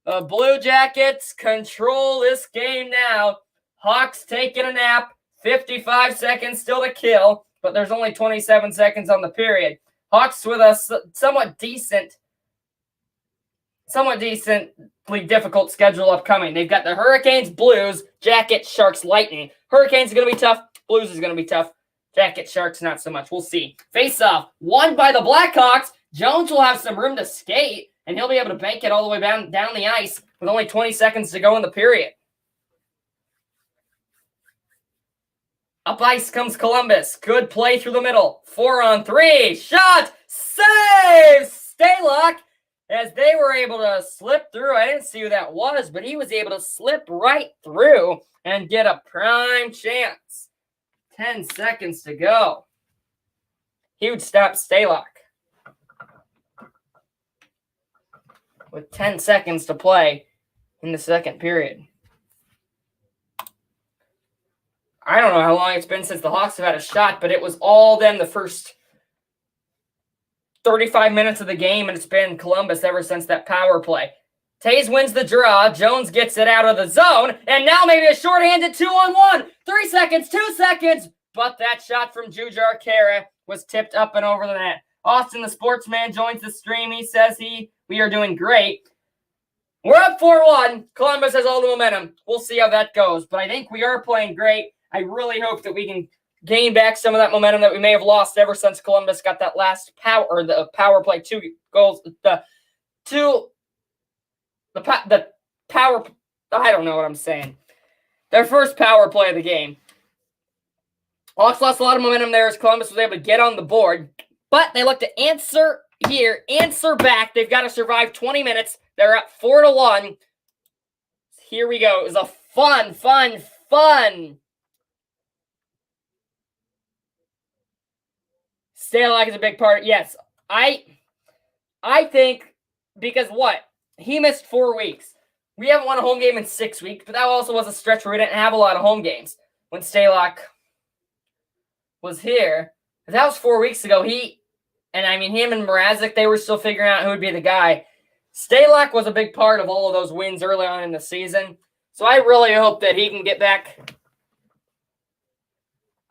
The Blue Jackets control this game now. Hawks taking a nap. 55 seconds still to kill, but there's only 27 seconds on the period. Hawks with a somewhat decently difficult schedule upcoming. They've got the Hurricanes, Blues, Jackets, Sharks, Lightning. Hurricanes are going to be tough. Blues is going to be tough. Jacket Sharks, not so much. We'll see. Face-off, won by the Blackhawks. Jones will have some room to skate, and he'll be able to bank it all the way down the ice with only 20 seconds to go in the period. Up ice comes Columbus. Good play through the middle. 4-on-3. Shot. Save. Stalock as they were able to slip through. I didn't see who that was, but he was able to slip right through and get a prime chance. 10 seconds to go. Huge stop, Stalock. With 10 seconds to play in the second period. I don't know how long it's been since the Hawks have had a shot, but it was all them the first 35 minutes of the game, and it's been Columbus ever since that power play. Taves wins the draw. Jones gets it out of the zone, and now maybe a shorthanded 2-on-1. 3 seconds, 2 seconds, but that shot from Jujhar Khaira was tipped up and over the net. Austin, the sportsman, joins the stream. He says we are doing great. We're up 4-1. Columbus has all the momentum. We'll see how that goes, but I think we are playing great. I really hope that we can gain back some of that momentum that we may have lost ever since Columbus got that last power play, 2 goals. I don't know what I'm saying. Their first power play of the game. Hawks lost a lot of momentum there as Columbus was able to get on the board, but they look to answer back. They've got to survive 20 minutes. They're up 4-1. Here we go. It was a fun Stalock is a big part. Yes, I think because what? He missed 4 weeks. We haven't won a home game in 6 weeks, but that also was a stretch where we didn't have a lot of home games when Stalock was here. If that was 4 weeks ago, him and Mrazek, they were still figuring out who would be the guy. Stalock was a big part of all of those wins early on in the season. So I really hope that he can get back.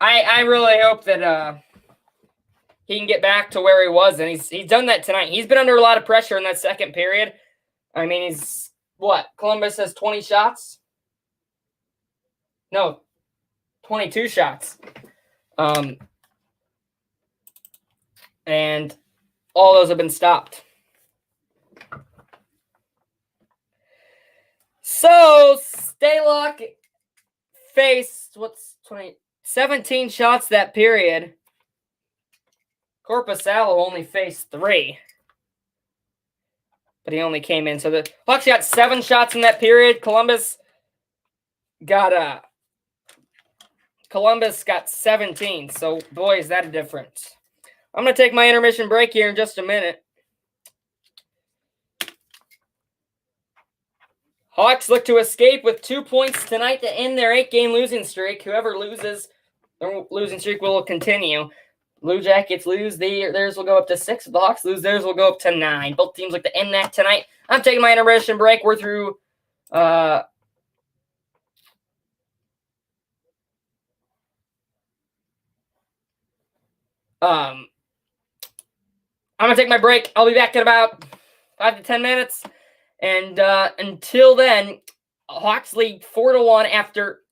I really hope that he can get back to where he was, and he's done that tonight. He's been under a lot of pressure in that second period. I mean, Columbus has 20 shots? No, 22 shots. And all those have been stopped. So, Stalock faced, 17 shots that period. Korpisalo only faced 3. But he only came in. So the Hawks got 7 shots in that period. Columbus got 17. So, boy, is that a difference. I'm going to take my intermission break here in just a minute. Hawks look to escape with 2 points tonight to end their 8-game losing streak. Whoever loses, their losing streak will continue. Blue Jackets lose, theirs will go up to 6. If the Hawks lose, theirs will go up to 9. Both teams look to end that tonight. I'm taking my intermission break. We're through I'm going to take my break. I'll be back in about 5 to 10 minutes. And until then, Hawks lead 4-1 after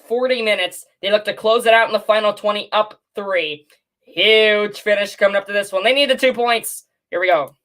40 minutes. They look to close it out in the final 20, up 3. Huge finish coming up to this one. They need the 2 points. Here we go.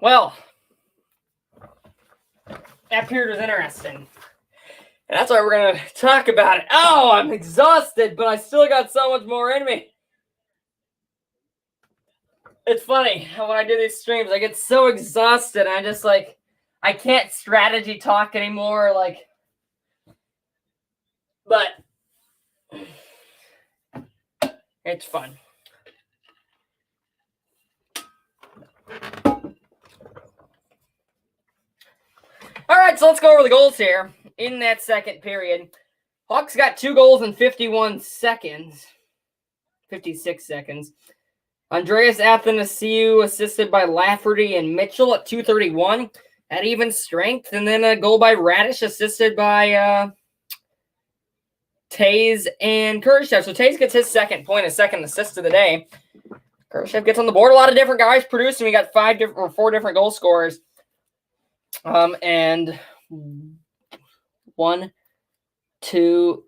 Well, that period was interesting. And that's why we're going to talk about it. Oh, I'm exhausted, but I still got so much more in me. It's funny when I do these streams, I get so exhausted. And I just I can't strategy talk anymore. But it's fun. All right, so let's go over the goals here in that second period. Hawks got 2 goals in 56 seconds. Andreas Athanasiou assisted by Lafferty and Mitchell at 2:31 at even strength. And then a goal by Radish assisted by Tays and Kurashev. So Tays gets his second point, his second assist of the day. Kurashev gets on the board. A lot of different guys producing. We got 4 different goal scorers. And 1, 2,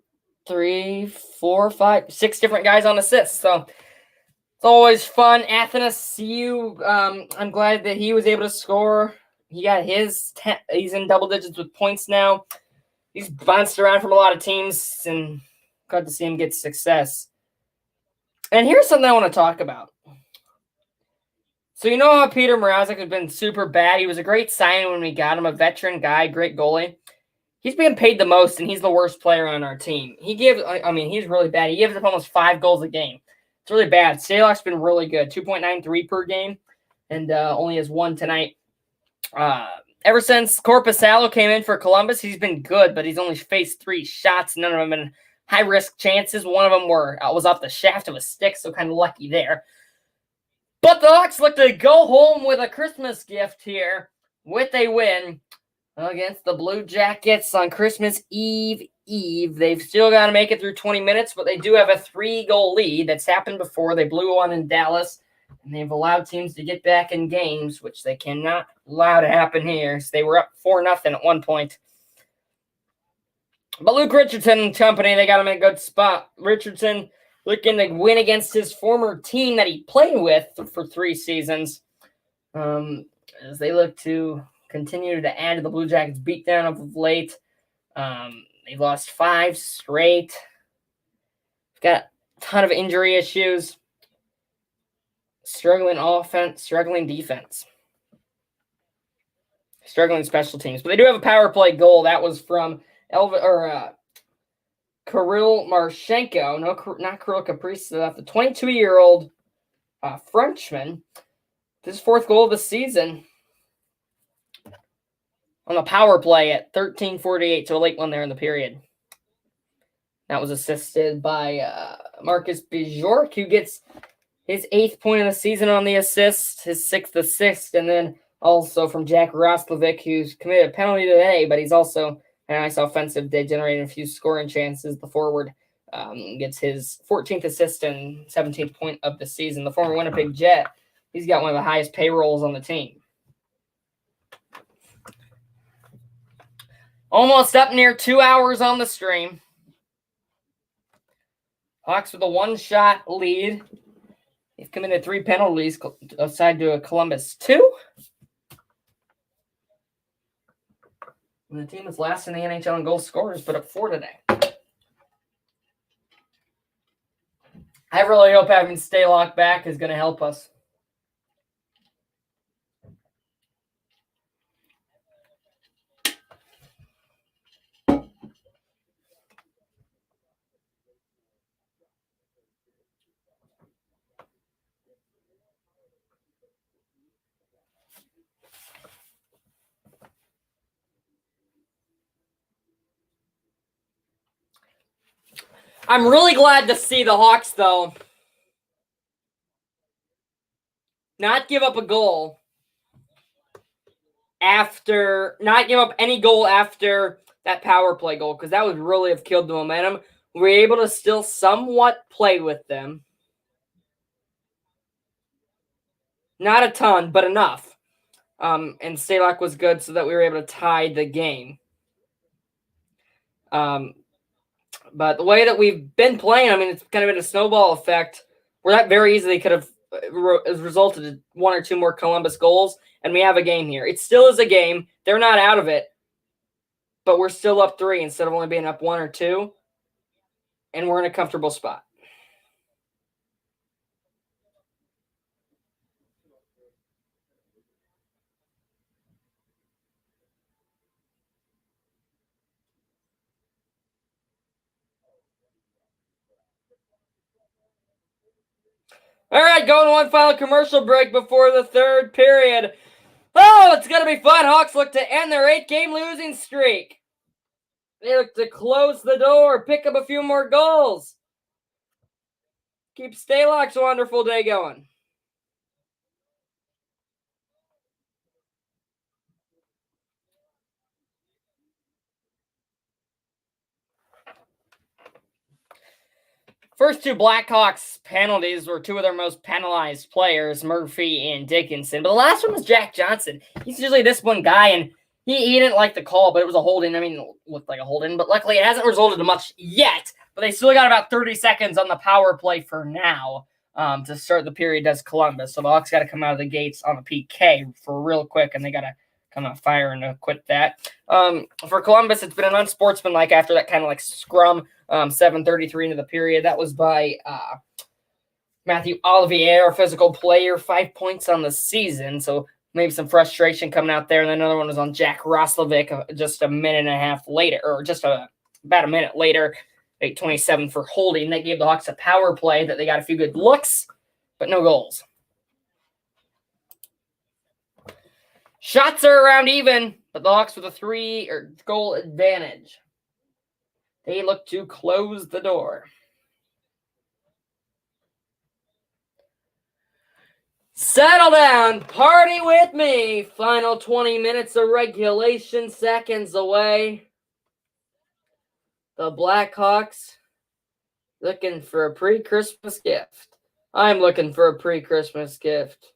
3, 4, 5, 6 different guys on assists. So it's always fun. Athanasiou, I'm glad that he was able to score. He got his he's in double digits with points now. He's bounced around from a lot of teams, and glad to see him get success. And here's something I want to talk about. So you know how Peter Mrazek has been super bad? He was a great signing when we got him, a veteran guy, great goalie. He's being paid the most, and he's the worst player on our team. He's really bad. He gives up almost 5 goals a game. It's really bad. Stalock's been really good, 2.93 per game, and only has 1 tonight. Ever since Korpisalo came in for Columbus, he's been good, but he's only faced 3 shots. None of them been high-risk chances. One of them was off the shaft of a stick, so kind of lucky there. But the Hawks look to go home with a Christmas gift here with a win against the Blue Jackets on Christmas Eve. They've still got to make it through 20 minutes, but they do have a 3-goal lead. That's happened before. They blew one in Dallas, and they've allowed teams to get back in games, which they cannot allow to happen here. So they were up 4-0 at one point. But Luke Richardson and company, they got him in a good spot. Richardson looking to win against his former team that he played with for 3 seasons, as they look to continue to add to the Blue Jackets' beatdown of late. They've lost 5 straight. Got a ton of injury issues. Struggling offense, struggling defense. Struggling special teams. But they do have a power play goal. That was from Kirill Marchenko. No, not Kirill Kaprizov. The 22-year-old Frenchman. His 4th goal of the season on the power play at 13:48. So a late one there in the period. That was assisted by Marcus Bjork, who gets his 8th point of the season on the assist, his 6th assist, and then also from Jack Roslovic, who's committed a penalty today, but he's also a nice offensive day, generating a few scoring chances. The forward gets his 14th assist and 17th point of the season. The former Winnipeg Jet, he's got one of the highest payrolls on the team. Almost up near 2 hours on the stream. Hawks with a 1-shot lead. They've committed 3 penalties aside to a Columbus 2. And the team is last in the NHL in goal scorers, put up 4 today. I really hope having Stalock back is going to help us. I'm really glad to see the Hawks, though, not give up a goal not give up any goal after that power play goal, because that would really have killed the momentum. We were able to still somewhat play with them. Not a ton, but enough. And Stalock was good so that we were able to tie the game. But the way that we've been playing, it's kind of been a snowball effect where that very easily could have resulted in 1 or 2 more Columbus goals. and we have a game here. It still is a game. They're not out of it, but we're still up 3 instead of only being up 1 or 2, and we're in a comfortable spot. All right, going to one final commercial break before the third period. Oh, it's going to be fun. Hawks look to end their 8-game losing streak. They look to close the door, pick up a few more goals. Keep Stalock's wonderful day going. First two Blackhawks penalties were two of their most penalized players, Murphy and Dickinson. But the last one was Jack Johnson. He's usually this one guy, and he didn't like the call, but it was a hold-in. I mean, it looked like a hold-in, but luckily it hasn't resulted in much yet. But they still got about 30 seconds on the power play for now to start the period as Columbus. So the Hawks got to come out of the gates on a PK for real quick, and they got to come out firing to quit that. For Columbus, it's been an unsportsmanlike after that kind of like scrum. 7:33 into the period. That was by Matthew Olivier, our physical player, 5 points on the season. So maybe some frustration coming out there. And then another one was on Jack Roslovic just a minute and a half later, or just about a minute later, 8:27 for holding. That gave the Hawks a power play that they got a few good looks, but no goals. Shots are around even, but the Hawks with a 3-goal advantage. They look to close the door. Settle down, party with me. Final 20 minutes of regulation, seconds away. The Blackhawks looking for a pre-Christmas gift. I'm looking for a pre-Christmas gift.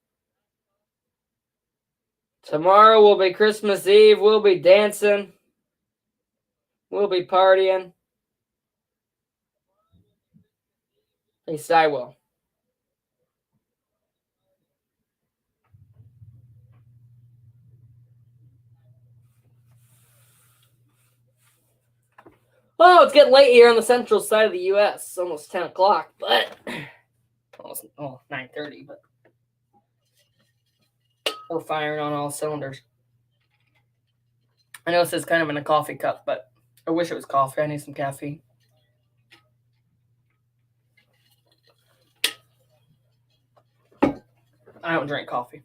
Tomorrow will be Christmas Eve. We'll be dancing. We'll be partying. At least I will. Oh, it's getting late here on the central side of the U.S. It's almost 10 o'clock, but almost 9:30, but we're firing on all cylinders. I know this is kind of in a coffee cup, but I wish it was coffee. I need some caffeine. I don't drink coffee.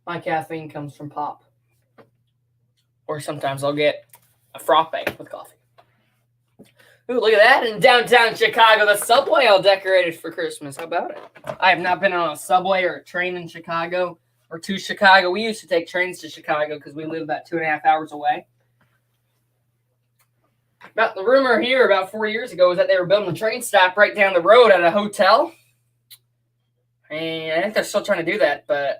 My caffeine comes from pop. Or sometimes I'll get a frappe with coffee. Ooh, look at that. In downtown Chicago, the subway all decorated for Christmas. How about it? I have not been on a subway or a train in Chicago or to Chicago. We used to take trains to Chicago because we live about 2.5 hours away. About the rumor here about 4 years ago was that they were building a train stop right down the road at a hotel. And I think they're still trying to do that, but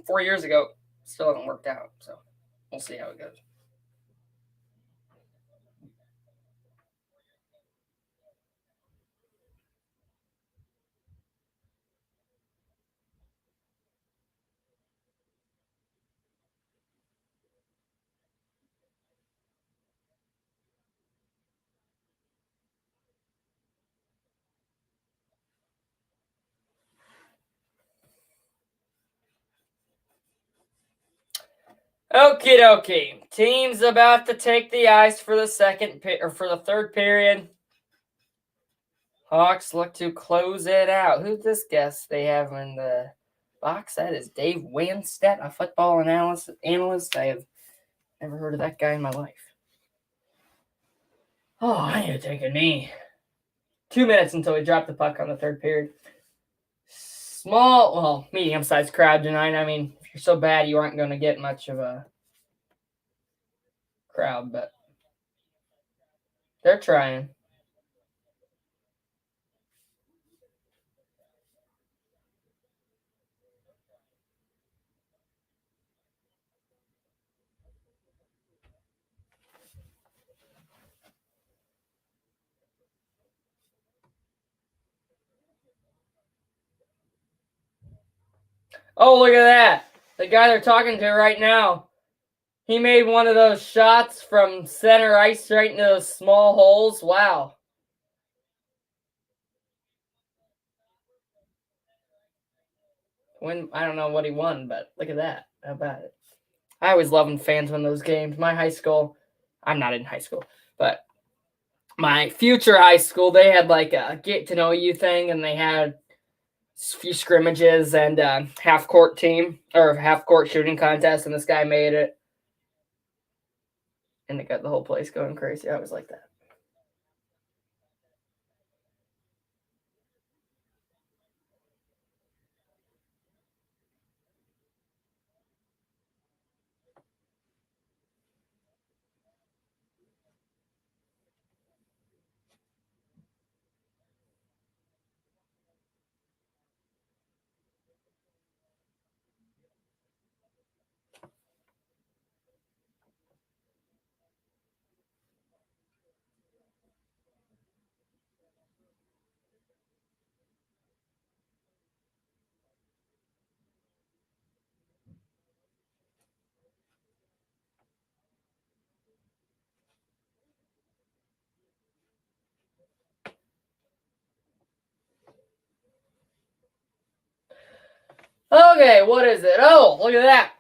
4 years ago, still hasn't worked out. So we'll see how it goes. Okie dokie. Team's about to take the ice for the third period. Hawks look to close it out. Who's this guest they have in the box? That is Dave Wanstead, a football analyst. I have never heard of that guy in my life. Oh, I need to take a knee. 2 minutes until we drop the puck on the third period. Medium-sized crowd tonight. I mean, if you're so bad, you aren't going to get much of a crowd, but they're trying. Oh, look at that. The guy they're talking to right now, he made one of those shots from center ice right into those small holes. Wow. I don't know what he won, but look at that. How about it? I always love when fans win those games. My high school, I'm not in high school, but my future high school, they had like a get to know you thing, and they had a few scrimmages and half court team or half court shooting contest, and this guy made it, and it got the whole place going crazy. I was like that. Okay, what is it? Oh, look at that.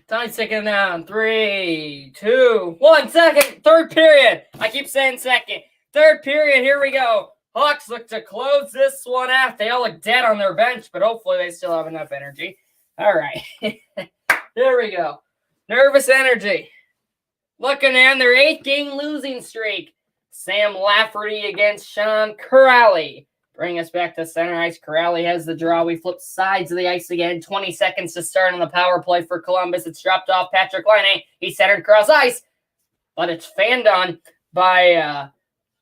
Time's ticking down. 3, 2, 1 second. Third period. I keep saying second. Third period. Here we go. Hawks look to close this one out. They all look dead on their bench, but hopefully they still have enough energy. All right. Here we go. Nervous energy. Looking at their 8-game losing streak. Sam Lafferty against Sean Corrali. Bring us back to center ice. Corrali has the draw. We flip sides of the ice again. 20 seconds to start on the power play for Columbus. It's dropped off Patrick Laine. He's centered across ice, but it's fanned on by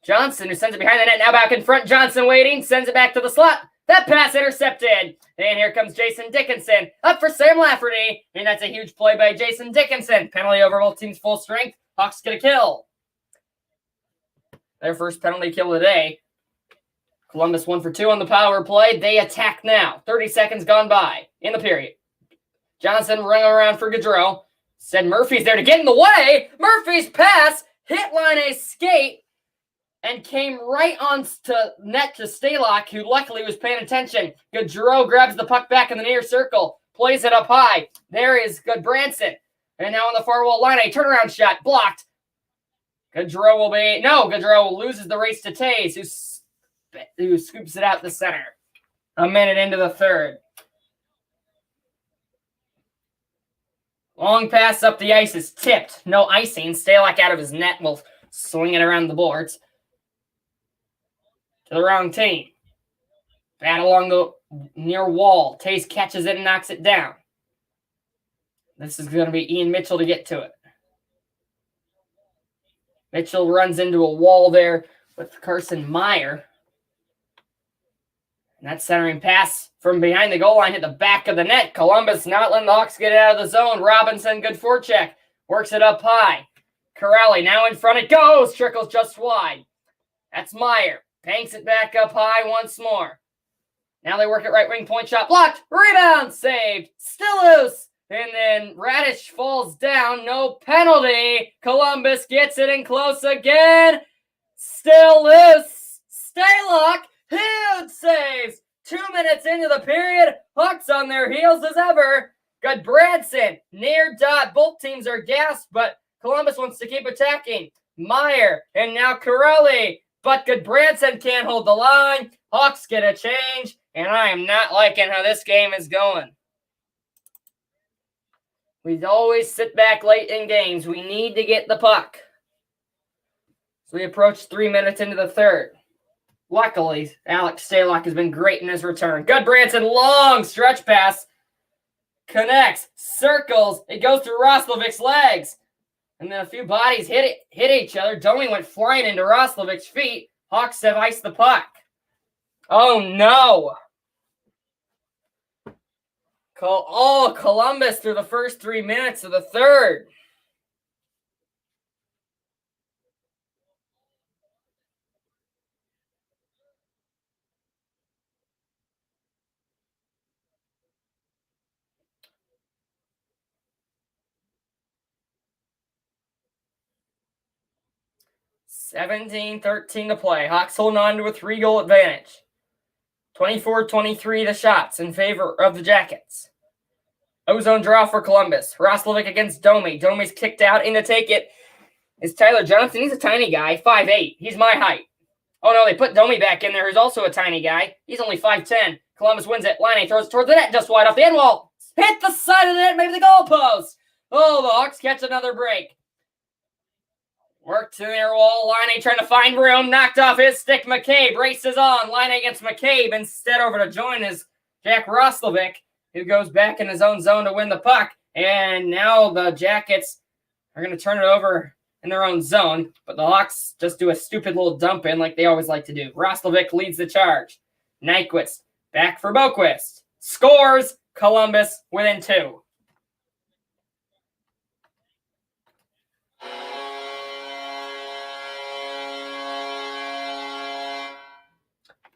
Johnson, who sends it behind the net. Now back in front. Johnson waiting. Sends it back to the slot. That pass intercepted. And here comes Jason Dickinson. Up for Sam Lafferty. And that's a huge play by Jason Dickinson. Penalty over both teams' full strength. Hawks get a kill. Their first penalty kill of the day. Columbus 1 for 2 on the power play. They attack now. 30 seconds gone by in the period. Johnson running around for Gaudreau. Said Murphy's there to get in the way. Murphy's pass hit Laine's skate and came right on to net to Stalock, who luckily was paying attention. Gaudreau grabs the puck back in the near circle, plays it up high. There is Goodbranson. And now on the far wall line, a turnaround shot blocked. Gaudreau loses the race to Tays, who scoops it out the center. A minute into the third. Long pass up the ice is tipped. No icing. Stalock out of his net will swing it around the boards. To the wrong team. Bat along the near wall. Tays catches it and knocks it down. This is going to be Ian Mitchell to get to it. Mitchell runs into a wall there with Carson Meyer. And that centering pass from behind the goal line hit the back of the net. Columbus not letting the Hawks get it out of the zone. Robinson, good forecheck. Works it up high. Corrali now in front. It goes. Trickles just wide. That's Meyer. Banks it back up high once more. Now they work at right wing, point shot blocked. Rebound saved. Still loose. And then Radish falls down. No penalty. Columbus gets it in close again. Still loose. Stalock. Huge saves. 2 minutes into the period. Hawks on their heels as ever. Goodbranson near dot. Both teams are gassed, but Columbus wants to keep attacking. Meyer and now Corrali. But Goodbranson can't hold the line. Hawks get a change, and I am not liking how this game is going. We always sit back late in games. We need to get the puck. So we approach 3 minutes into the third. Luckily, Alex Stalock has been great in his return. Goodbranson, long stretch pass. Connects, circles. It goes through Roslovic's legs. And then a few bodies hit each other. Domi went flying into Roslovic's feet. Hawks have iced the puck. Oh, no. Columbus through the first 3 minutes of the third. 17-13 to play. Hawks holding on to a 3-goal advantage. 24-23 the shots in favor of the Jackets. Ozone draw for Columbus. Roslovic against Domi. Domi's kicked out in to take it. Is Tyler Johnson. He's a tiny guy, 5'8". He's my height. Oh no, they put Domi back in there, who's also a tiny guy. He's only 5'10". Columbus wins it. Laine throws it towards the net, just wide off the end wall. Hit the side of the net, maybe the goalpost. Oh, the Hawks catch another break. Work to their wall. Laine trying to find room. Knocked off his stick. McCabe races on. Laine against McCabe. Instead, over to join is Jack Roslovic, who goes back in his own zone to win the puck. And now the Jackets are going to turn it over in their own zone. But the Hawks just do a stupid little dump in like they always like to do. Roslovic leads the charge. Nyquist back for Boquist. Scores. Columbus within 2.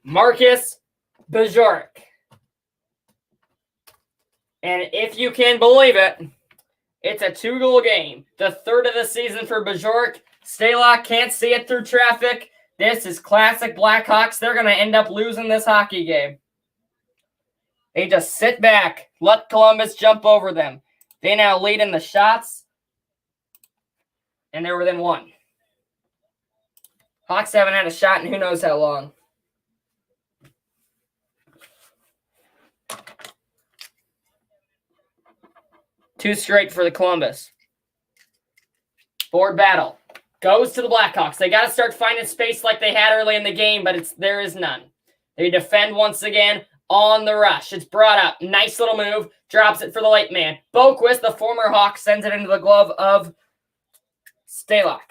Marcus Bajorek. And if you can believe it, it's a 2-goal game. The 3rd of the season for Bajorek. Stalock can't see it through traffic. This is classic Blackhawks. They're going to end up losing this hockey game. They just sit back, let Columbus jump over them. They now lead in the shots, and they're within 1. Hawks haven't had a shot in who knows how long. Two straight for the Columbus. Board battle. Goes to the Blackhawks. They got to start finding space like they had early in the game, but there is none. They defend once again on the rush. It's brought up. Nice little move. Drops it for the late man. Boquist, the former Hawk, sends it into the glove of Stalock.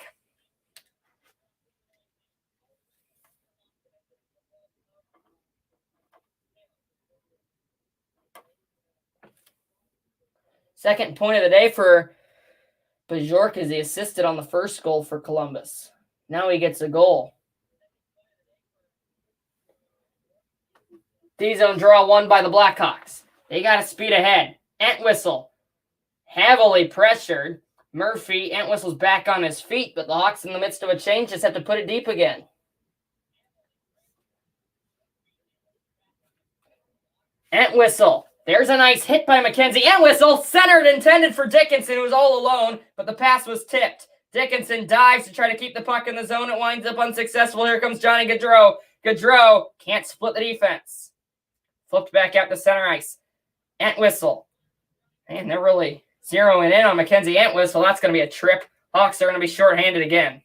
Second point of the day for Bajorek is he assisted on the first goal for Columbus. Now he gets a goal. D-zone draw won by the Blackhawks. They got to speed ahead. Entwistle heavily pressured. Murphy, Entwistle's back on his feet, but the Hawks in the midst of a change just have to put it deep again. Entwistle. There's a nice hit by Mackenzie. Entwistle centered, intended for Dickinson, who was all alone, but the pass was tipped. Dickinson dives to try to keep the puck in the zone. It winds up unsuccessful. Here comes Johnny Gaudreau. Gaudreau can't split the defense. Flipped back out to center ice. Entwistle. Man, they're really zeroing in on Mackenzie Entwistle. That's going to be a trip. Hawks are going to be shorthanded again.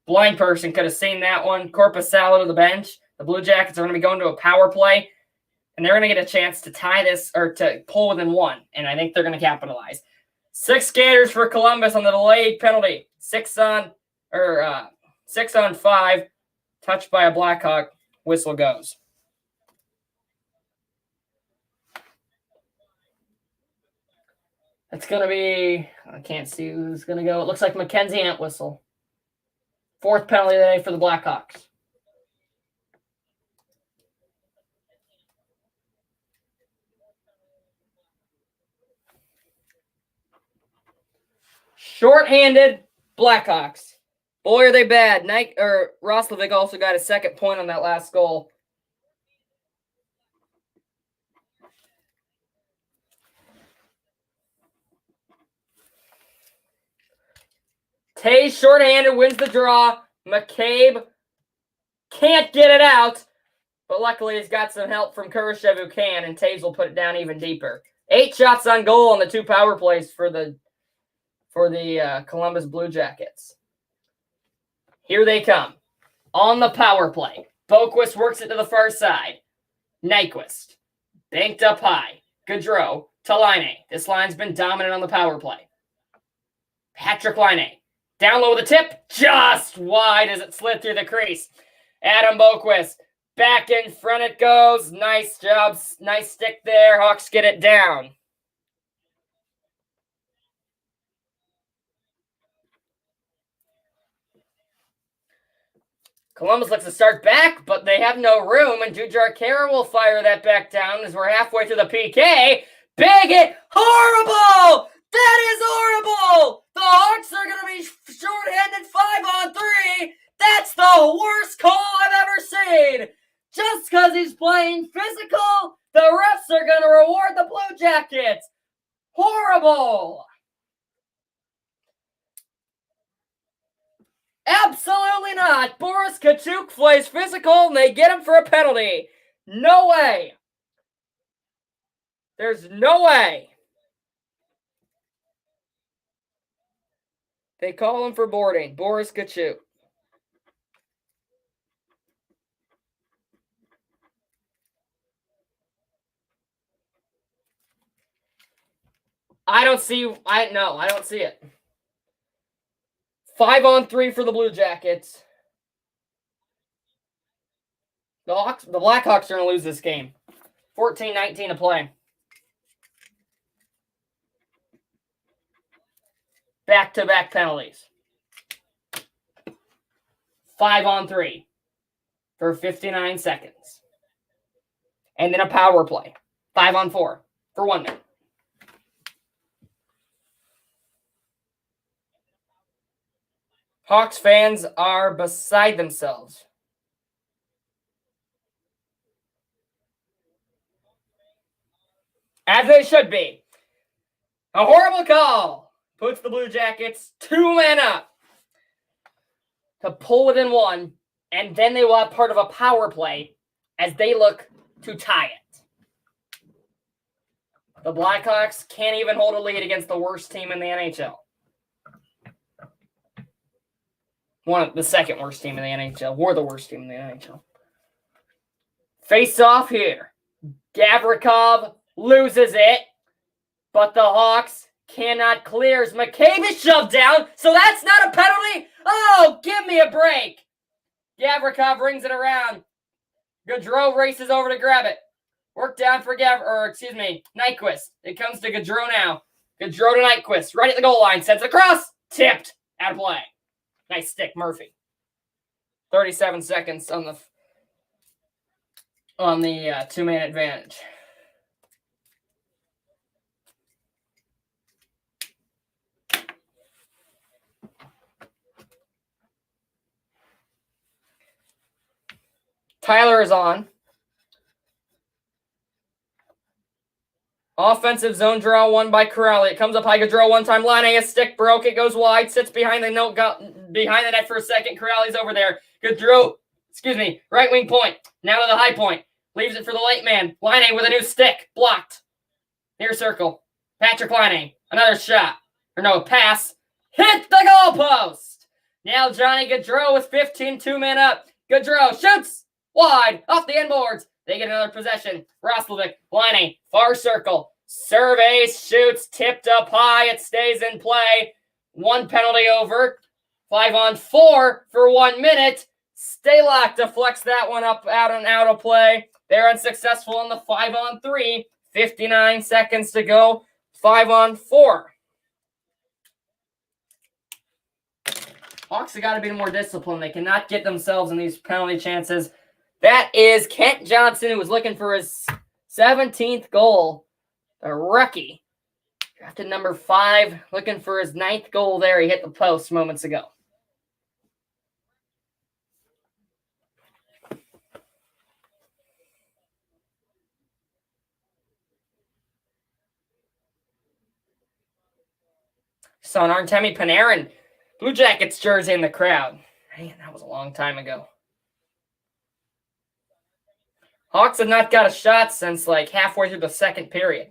Blind person could have seen that one. Corpusalo to the bench. The Blue Jackets are going to be going to a power play. And they're going to get a chance to tie this or to pull within 1. And I think they're going to capitalize. 6 skaters for Columbus on the delayed penalty. 6 on 5. Touched by a Blackhawk. Whistle goes. It's going to be, I can't see who's going to go. It looks like Mackenzie Entwistle. 4th penalty of the day for the Blackhawks. Short-handed Blackhawks. Boy, are they bad. Roslovic also got a 2nd point on that last goal. Tays short-handed wins the draw. McCabe can't get it out, but luckily he's got some help from Kurashev who can, and Tays will put it down even deeper. 8 shots on goal on the 2 power plays for the Columbus Blue Jackets. Here they come. On the power play. Boquist works it to the far side. Nyquist. Banked up high. Gaudreau to Laine. This line's been dominant on the power play. Patrick Laine. Down low with a tip. Just wide as it slid through the crease. Adam Boquist. Back in front it goes. Nice job. Nice stick there. Hawks get it down. Columbus looks to start back, but they have no room, and Jujhar Khaira will fire that back down as we're halfway through the PK. Big hit! Horrible! That is horrible! The The Hawks are going to be shorthanded 5-on-3. That's the worst call I've ever seen. Just because he's playing physical, the refs are going to reward the Blue Jackets. Horrible. Absolutely not. Boris Kachuk plays physical and they get him for a penalty. No way. There's no way. They call him for boarding. Boris Kachuk. I don't see it. 5-on-3 for the Blue Jackets. The Blackhawks are going to lose this game. 14-19 to play. Back-to-back penalties. 5-on-3 for 59 seconds. And then a power play. 5-on-4 for 1 minute. Hawks fans are beside themselves. As they should be. A horrible call puts the Blue Jackets 2 men up to pull within 1, and then they will have part of a power play as they look to tie it. The Blackhawks can't even hold a lead against the worst team in the NHL. The second worst team in the NHL. We're the worst team in the NHL. Face off here. Gavrikov loses it, but the Hawks cannot clear as McCabe is shoved down, so that's not a penalty? Oh, give me a break. Gavrikov rings it around. Gaudreau races over to grab it. Work down for Nyquist. It comes to Gaudreau now. Gaudreau to Nyquist. Right at the goal line. Sends it across. Tipped. Out of play. Nice stick, Murphy. 37 seconds on the 2-man advantage. Tyler is on. Offensive zone draw won by Corrali. It comes up high. Gaudreau one time. Line a stick broke. It goes wide. Sits behind the net for a second. Corrali's over there. Gaudreau, right wing point. Now to the high point. Leaves it for the late man. Line A with a new stick. Blocked. Near circle. Patrick Line A. Another shot. Pass. Hit the goalpost. Now Johnny Gaudreau with 15, 2-men up. Gaudreau shoots. Wide. Off the end boards. They get another possession. Roslovic, Line A, far circle. Surveys, shoots, tipped up high. It stays in play. 1 penalty over. 5-on-4 for 1 minute. Stalock deflects that one up, out of play. They're unsuccessful on the 5-on-3. 59 seconds to go. 5-on-4. Hawks have got to be more disciplined. They cannot get themselves in these penalty chances. That is Kent Johnson, who was looking for his 17th goal. The rookie. Drafted number 5, looking for his 9th goal there. He hit the post moments ago. Saw an Artemi Panarin Blue Jackets jersey in the crowd. Man, that was a long time ago. Hawks have not got a shot since halfway through the second period.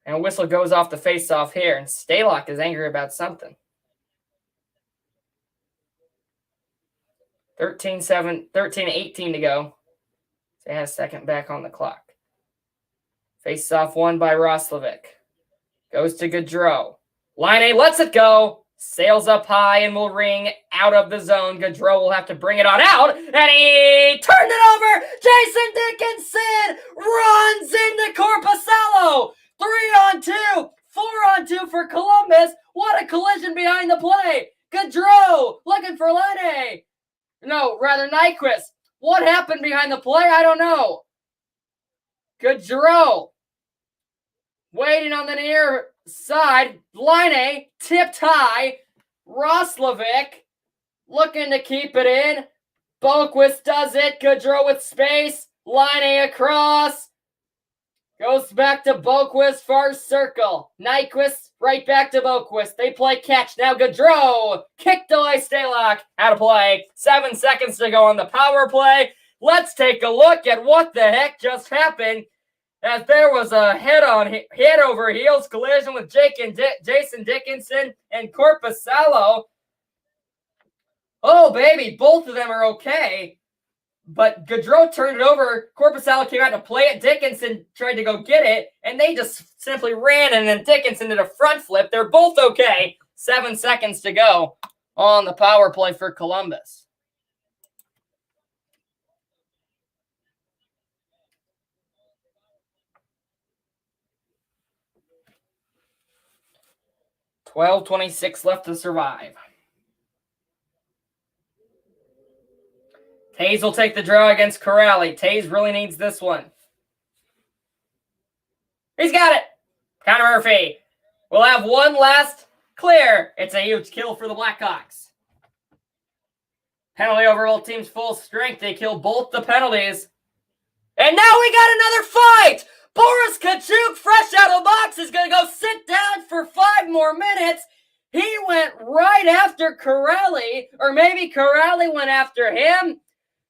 And a whistle goes off the face-off here, and Stalock is angry about something. 13-18 to go. They had a second back on the clock. Face-off won by Roslovic. Goes to Gaudreau. Line A lets it go. Sails up high and will ring out of the zone. Gaudreau will have to bring it on out. And he turned it over. Jason Dickinson runs into Corpusalo. 3-on-2. 4-on-2 for Columbus. What a collision behind the play. Gaudreau looking for Line. No, rather Nyquist. What happened behind the play? I don't know. Gaudreau Waiting on the near side. Line tipped high. Roslovic looking to keep it in. Boquist does it. Gaudreau with space. Line across. Goes back to Boquist, far circle. Nyquist right back to Boquist. They play catch. Now Gaudreau. Kicked away Stalock. Out of play. 7 seconds to go on the power play. Let's take a look at what the heck just happened. As there was a head over heels collision with Jason Dickinson and Corpusalo. Oh, baby, both of them are okay. But Gaudreau turned it over. Corpusalo came out to play it. Dickinson tried to go get it, and they just simply ran, and then Dickinson did a front flip. They're both okay. 7 seconds to go on the power play for Columbus. $12:26 left to survive. Tays will take the draw against Corrali. Tays really needs this one. He's got it. Connor Murphy will have one last clear. It's a huge kill for the Blackhawks. Penalty over all teams full strength. They kill both the penalties. And now we got another fight. Boris Tkachuk, fresh out of the box, is going to go sit down for 5 more minutes. He went right after Corrali, or maybe Corrali went after him.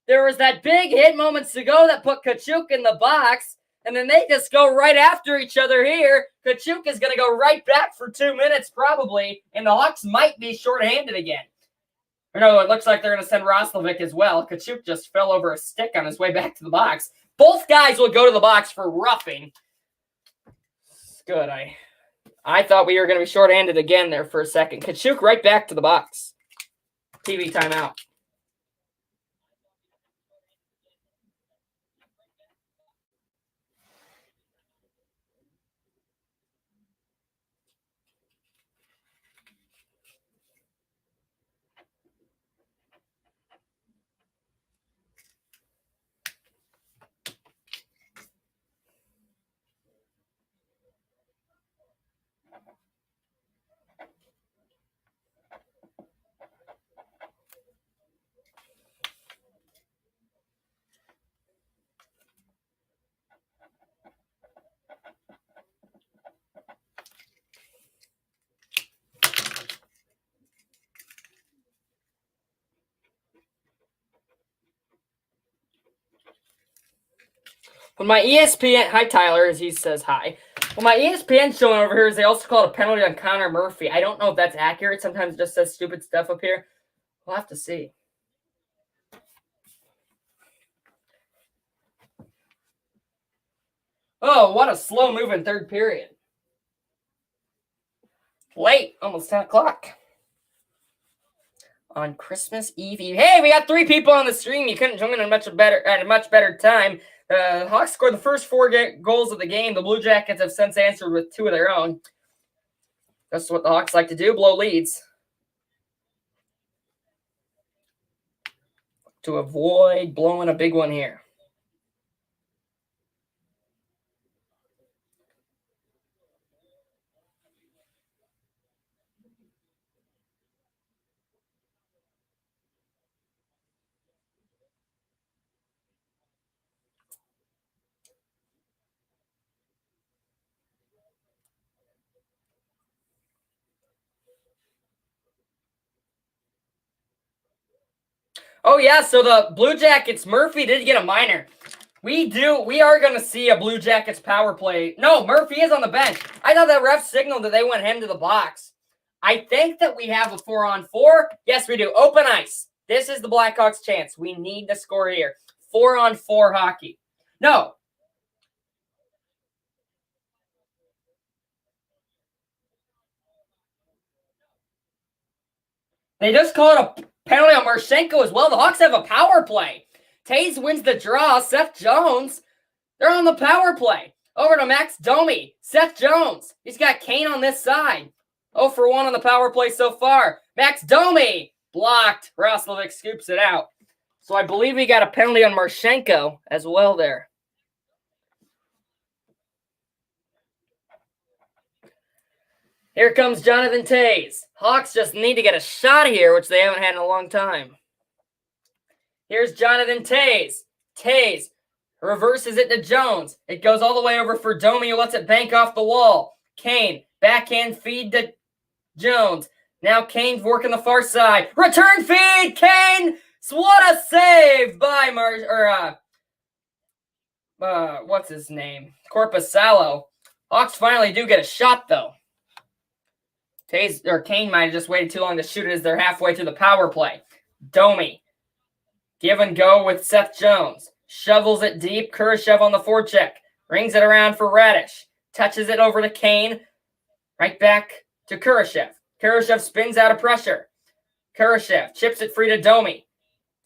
There was that big hit moments ago that put Tkachuk in the box, and then they just go right after each other here. Tkachuk is going to go right back for 2 minutes probably, and the Hawks might be shorthanded again. Or no, it looks like they're going to send Roslovic as well. Tkachuk just fell over a stick on his way back to the box. Both guys will go to the box for roughing. It's good. I thought we were going to be shorthanded again there for a second. Tkachuk right back to the box. TV timeout. When my ESPN, hi Tyler, as he says hi. When my ESPN showing over here is they also called a penalty on Connor Murphy. I don't know if that's accurate. Sometimes it just says stupid stuff up here. We'll have to see. Oh, what a slow moving third period. Late, almost 10 o'clock. On Christmas Eve. Hey, we got 3 people on the stream. You couldn't join at a much better time. Hawks scored the first 4 goals of the game. The Blue Jackets have since answered with 2 of their own. That's what the Hawks like to do, blow leads. To avoid blowing a big one here. Oh, yeah, so the Blue Jackets, Murphy did get a minor. We are going to see a Blue Jackets power play. No, Murphy is on the bench. I thought that ref signaled that they went him to the box. I think that we have a 4-on-4. Yes, we do. Open ice. This is the Blackhawks' chance. We need to score here. 4-on-4 hockey. No. They just called a penalty on Marchenko as well. The Hawks have a power play. Tays wins the draw. Seth Jones, they're on the power play. Over to Max Domi. Seth Jones, he's got Kane on this side. 0 for 1 on the power play so far. Max Domi, blocked. Roslovic scoops it out. So I believe we got a penalty on Marchenko as well there. Here comes Jonathan Toews. Hawks just need to get a shot here, which they haven't had in a long time. Here's Jonathan Toews. Toews reverses it to Jones. It goes all the way over for Domi, who lets it bank off the wall. Kane, backhand feed to Jones. Now Kane's working the far side. Return feed, Kane! What a save by what's his name? Korpisalo. Hawks finally do get a shot, though. Kane might have just waited too long to shoot it as they're halfway through the power play. Domi. Give and go with Seth Jones. Shovels it deep. Kurashev on the forecheck. Rings it around for Radish. Touches it over to Kane. Right back to Kurashev. Kurashev spins out of pressure. Kurashev chips it free to Domi.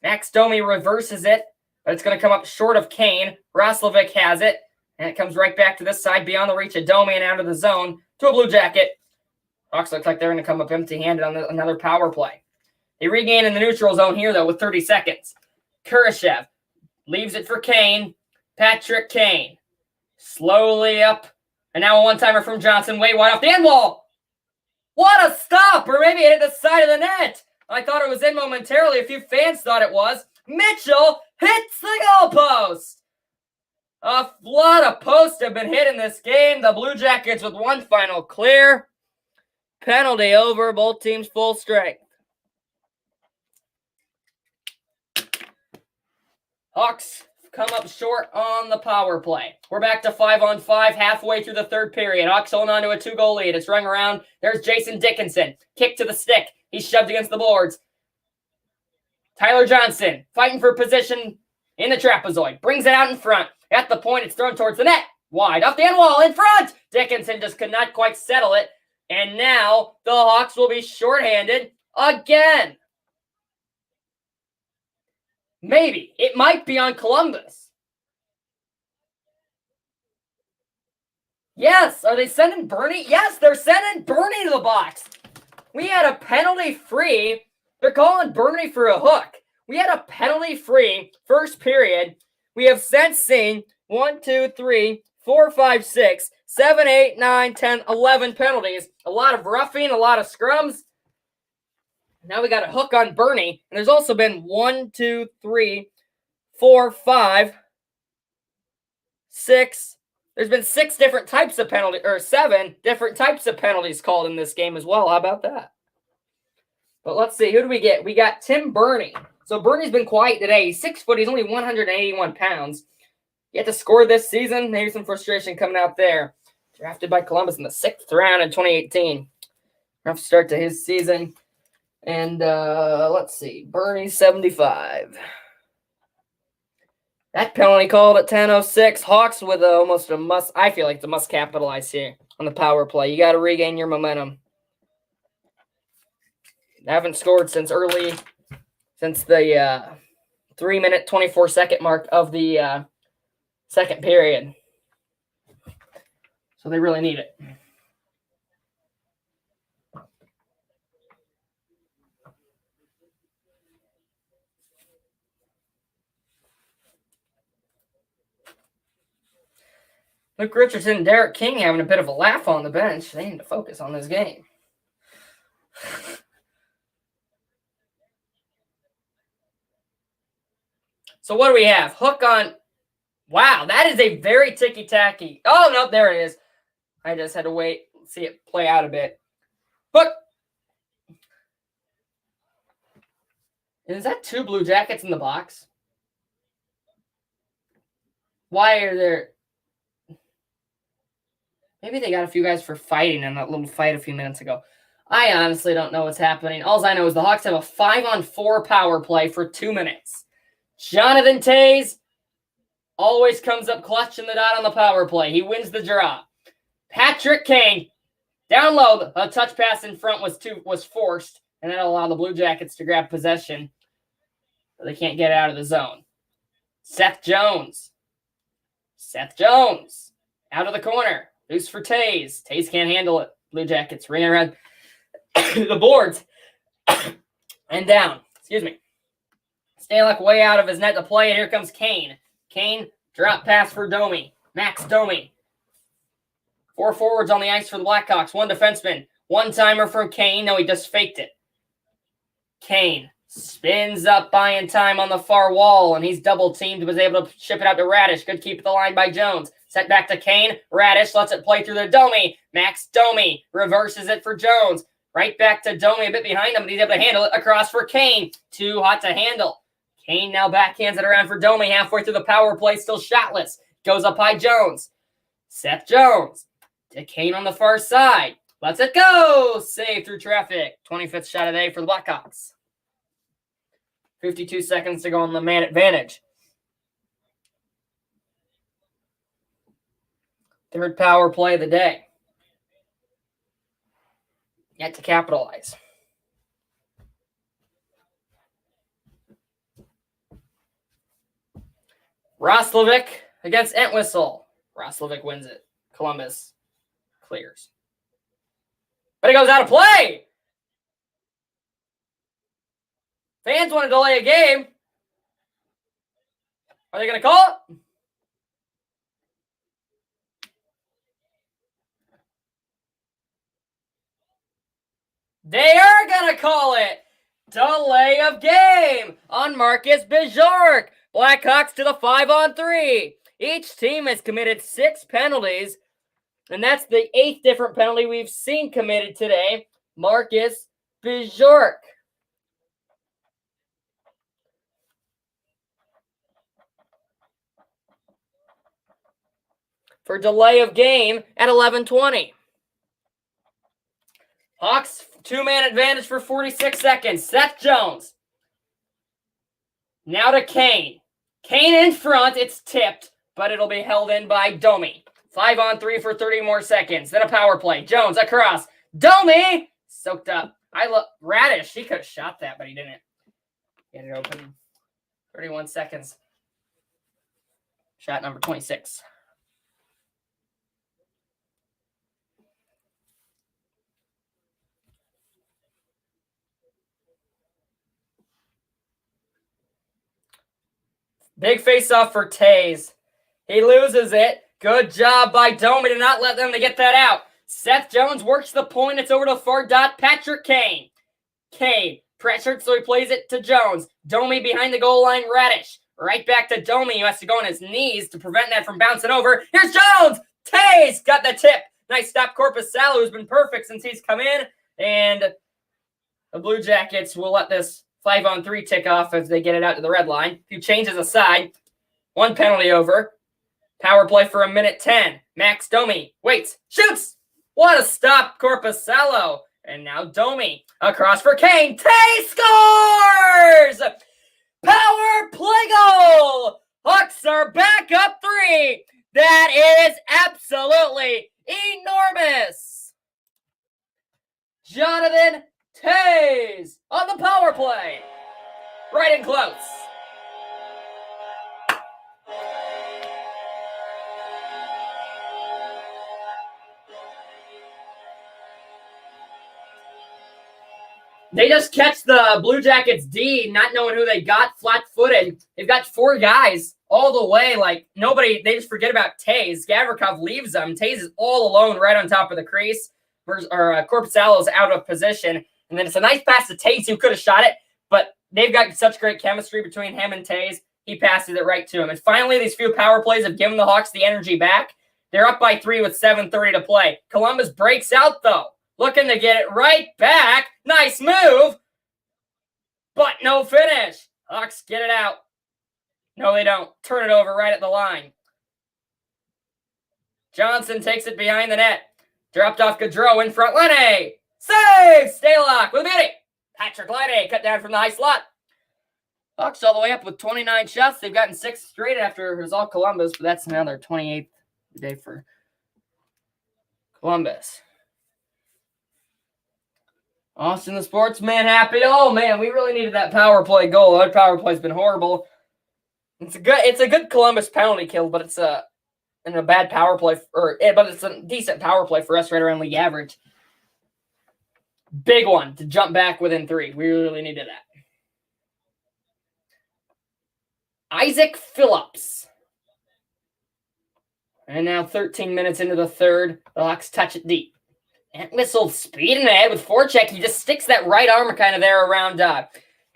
Max Domi reverses it, but it's going to come up short of Kane. Roslovic has it, and it comes right back to this side beyond the reach of Domi and out of the zone to a Blue Jacket. Hawks look like they're going to come up empty-handed on another power play. They regain in the neutral zone here, though, with 30 seconds. Kurashev leaves it for Kane. Patrick Kane slowly up. And now a one-timer from Johnson, way wide off the end wall. What a stop! Or maybe it hit the side of the net. I thought it was in momentarily. A few fans thought it was. Mitchell hits the goalpost. A lot of posts have been hit in this game. The Blue Jackets with one final clear. Penalty over. Both teams full strength. Hawks come up short on the power play. We're back to 5-on-5 halfway through the third period. Hawks holding on to a 2-goal lead. It's rung around. There's Jason Dickinson. Kick to the stick. He's shoved against the boards. Tyler Johnson fighting for position in the trapezoid. Brings it out in front. At the point, it's thrown towards the net. Wide off the end wall in front. Dickinson just could not quite settle it. And now the Hawks will be shorthanded again. Maybe. It might be on Columbus. Yes. Are they sending Bernie? Yes, they're sending Bernie to the box. We had a penalty-free. They're calling Bernie for a hook. We had a penalty-free first period. We have since seen 1, 2, 3, 4, 5, 6, 7, 8, 9, 10, 11 penalties. A lot of roughing, a lot of scrums. Now we got a hook on Bernie. And there's also been 1, 2, 3, 4, 5, 6. There's been 6 different types of penalty, or 7 different types of penalties called in this game as well. How about that? But let's see. Who do we get? We got Tim Bernie. So Bernie's been quiet today. He's 6 foot. He's only 181 pounds. Yet to score this season. Maybe some frustration coming out there. Drafted by Columbus in the 6th round in 2018. Rough start to his season. And let's see. Bernie's 75. That penalty called at 10:06. Hawks with almost a must. I feel like it's a must capitalize here on the power play. You got to regain your momentum. They haven't scored since the 3-minute, 24-second mark of the second period. So they really need it. Luke Richardson and Derek King having a bit of a laugh on the bench. They need to focus on this game. So what do we have? Hook on. Wow, that is a very ticky-tacky. Oh, no, there it is. I just had to wait, see it play out a bit. Hook. Is that 2 Blue Jackets in the box? Why are there... Maybe they got a few guys for fighting in that little fight a few minutes ago. I honestly don't know what's happening. All I know is the Hawks have a 5-on-4 power play for 2 minutes. Jonathan Toews always comes up clutch in the dot on the power play. He wins the draw. Patrick Kane, down low. A touch pass in front was forced, and that'll allow the Blue Jackets to grab possession. But they can't get out of the zone. Seth Jones. Out of the corner. Loose for Toews. Toews can't handle it. Blue Jackets ring around the boards. And down. Excuse me. Stalock way out of his net to play, and here comes Kane. Kane, drop pass for Domi. Max Domi. 4 forwards on the ice for the Blackhawks. 1 defenseman. One-timer from Kane. No, he just faked it. Kane spins up, buying time on the far wall, and he's double-teamed, was able to ship it out to Radish. Good keep at the line by Jones. Set back to Kane. Radish lets it play through the Domi. Max Domi reverses it for Jones. Right back to Domi, a bit behind him, but he's able to handle it across for Kane. Too hot to handle. Kane now backhands it around for Domi halfway through the power play, still shotless. Goes up high Jones. Seth Jones to Kane on the far side. Lets it go. Save through traffic. 25th shot of the day for the Blackhawks. 52 seconds to go on the man advantage. Third power play of the day. Yet to capitalize. Roslovic against Entwistle. Roslovic wins it. Columbus clears. But it goes out of play. Fans want to delay a game. Are they going to call it? They are going to call it. Delay of game on Marcus Bajork. Blackhawks to the 5-on-3. Each team has committed 6 penalties, and that's the 8th different penalty we've seen committed today. Marcus Bajork. For delay of game at 11:20. Hawks, 2-man advantage for 46 seconds. Seth Jones. Now to Kane. Kane in front. It's tipped, but it'll be held in by Domi. 5-on-3 for 30 more seconds. Then a power play. Jones across. Domi! Soaked up. Radish. He could have shot that, but he didn't. Get it open. 31 seconds. Shot number 26. Big face-off for Taze. He loses it. Good job by Domi to not let them to get that out. Seth Jones works the point. It's over to far dot. Patrick Kane. Kane pressured, so he plays it to Jones. Domi behind the goal line. Radish. Right back to Domi, who has to go on his knees to prevent that from bouncing over. Here's Jones. Taze got the tip. Nice stop, Korpisalo, who's been perfect since he's come in. And the Blue Jackets will let this 5-on-3 tick off as they get it out to the red line. A few changes aside. 1 penalty over. Power play for 1:10. Max Domi waits, shoots. What a stop, Korpisalo. And now Domi across for Kane. Tay scores! Power play goal! Hawks are back up 3. That is absolutely enormous. Jonathan Taze on the power play. Right and close. They just catch the Blue Jackets D, not knowing who they got, flat-footed. They've got 4 guys all the way. Like, nobody, they just forget about Taze. Gavrikov leaves them. Taze is all alone right on top of the crease. Korpisalo's out of position. And then it's a nice pass to Taze, who could have shot it, but they've got such great chemistry between him and Taze. He passes it right to him. And finally, these few power plays have given the Hawks the energy back. They're up by 3 with 7:30 to play. Columbus breaks out, though. Looking to get it right back. Nice move. But no finish. Hawks get it out. No, they don't. Turn it over right at the line. Johnson takes it behind the net. Dropped off Gaudreau in front. Lene. Save! Stalock with a beauty. Patrick Lene cut down from the high slot. Hawks all the way up with 29 shots. They've gotten 6 straight after it was all Columbus, but that's now their 28th day for Columbus. Austin the Sportsman happy. Oh man, we really needed that power play goal. That power play's been horrible. It's a good Columbus penalty kill, but it's a bad power play but it's a decent power play for us right around league average. Big one to jump back within 3. We really needed that. Isaac Phillips. And now 13 minutes into the third, the Hawks touch it deep. Missile speeding ahead with forecheck. He just sticks that right arm kind of there around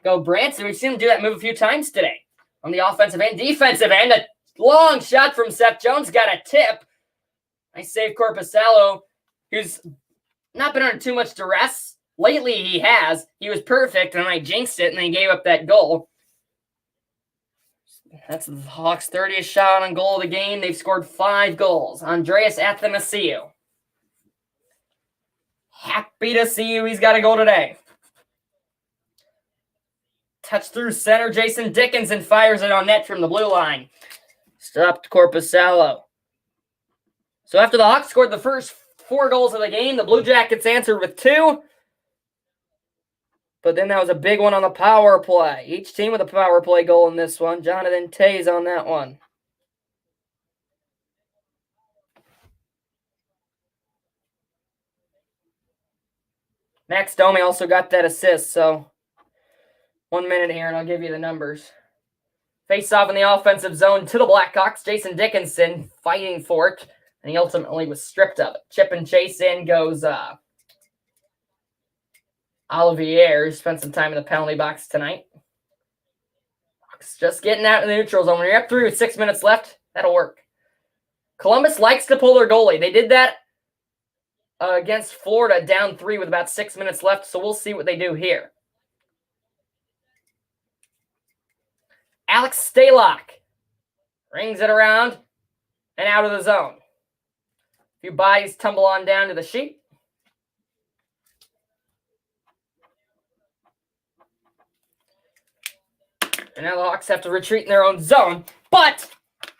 Go Branson. We've seen him do that move a few times today. On the offensive and defensive end, a long shot from Seth Jones got a tip. Nice save, Korpisalo, who's not been under too much duress. Lately, he has. He was perfect, and I jinxed it, and they gave up that goal. That's the Hawks' 30th shot on goal of the game. They've scored 5 goals. Andreas Athanasiou. Happy to see you. He's got a goal today. Touch through center. Jason Dickinson fires it on net from the blue line. Stopped Korpisalo. So after the Hawks scored the first 4 goals of the game, the Blue Jackets answered with 2. But then that was a big one on the power play. Each team with a power play goal in this one. Jonathan Toews on that one. Max Domi also got that assist, so 1 minute here and I'll give you the numbers. Face off in the offensive zone to the Blackhawks. Jason Dickinson fighting for it, and he ultimately was stripped of it. Chip and chase in goes Olivier, who spent some time in the penalty box tonight. Hawks just getting out in the neutral zone. When you're up 3 with 6 minutes left, that'll work. Columbus likes to pull their goalie. They did that against Florida, down 3 with about 6 minutes left, so we'll see what they do here. Alex Stalock rings it around and out of the zone. A few bodies tumble on down to the sheet. And now the Hawks have to retreat in their own zone. But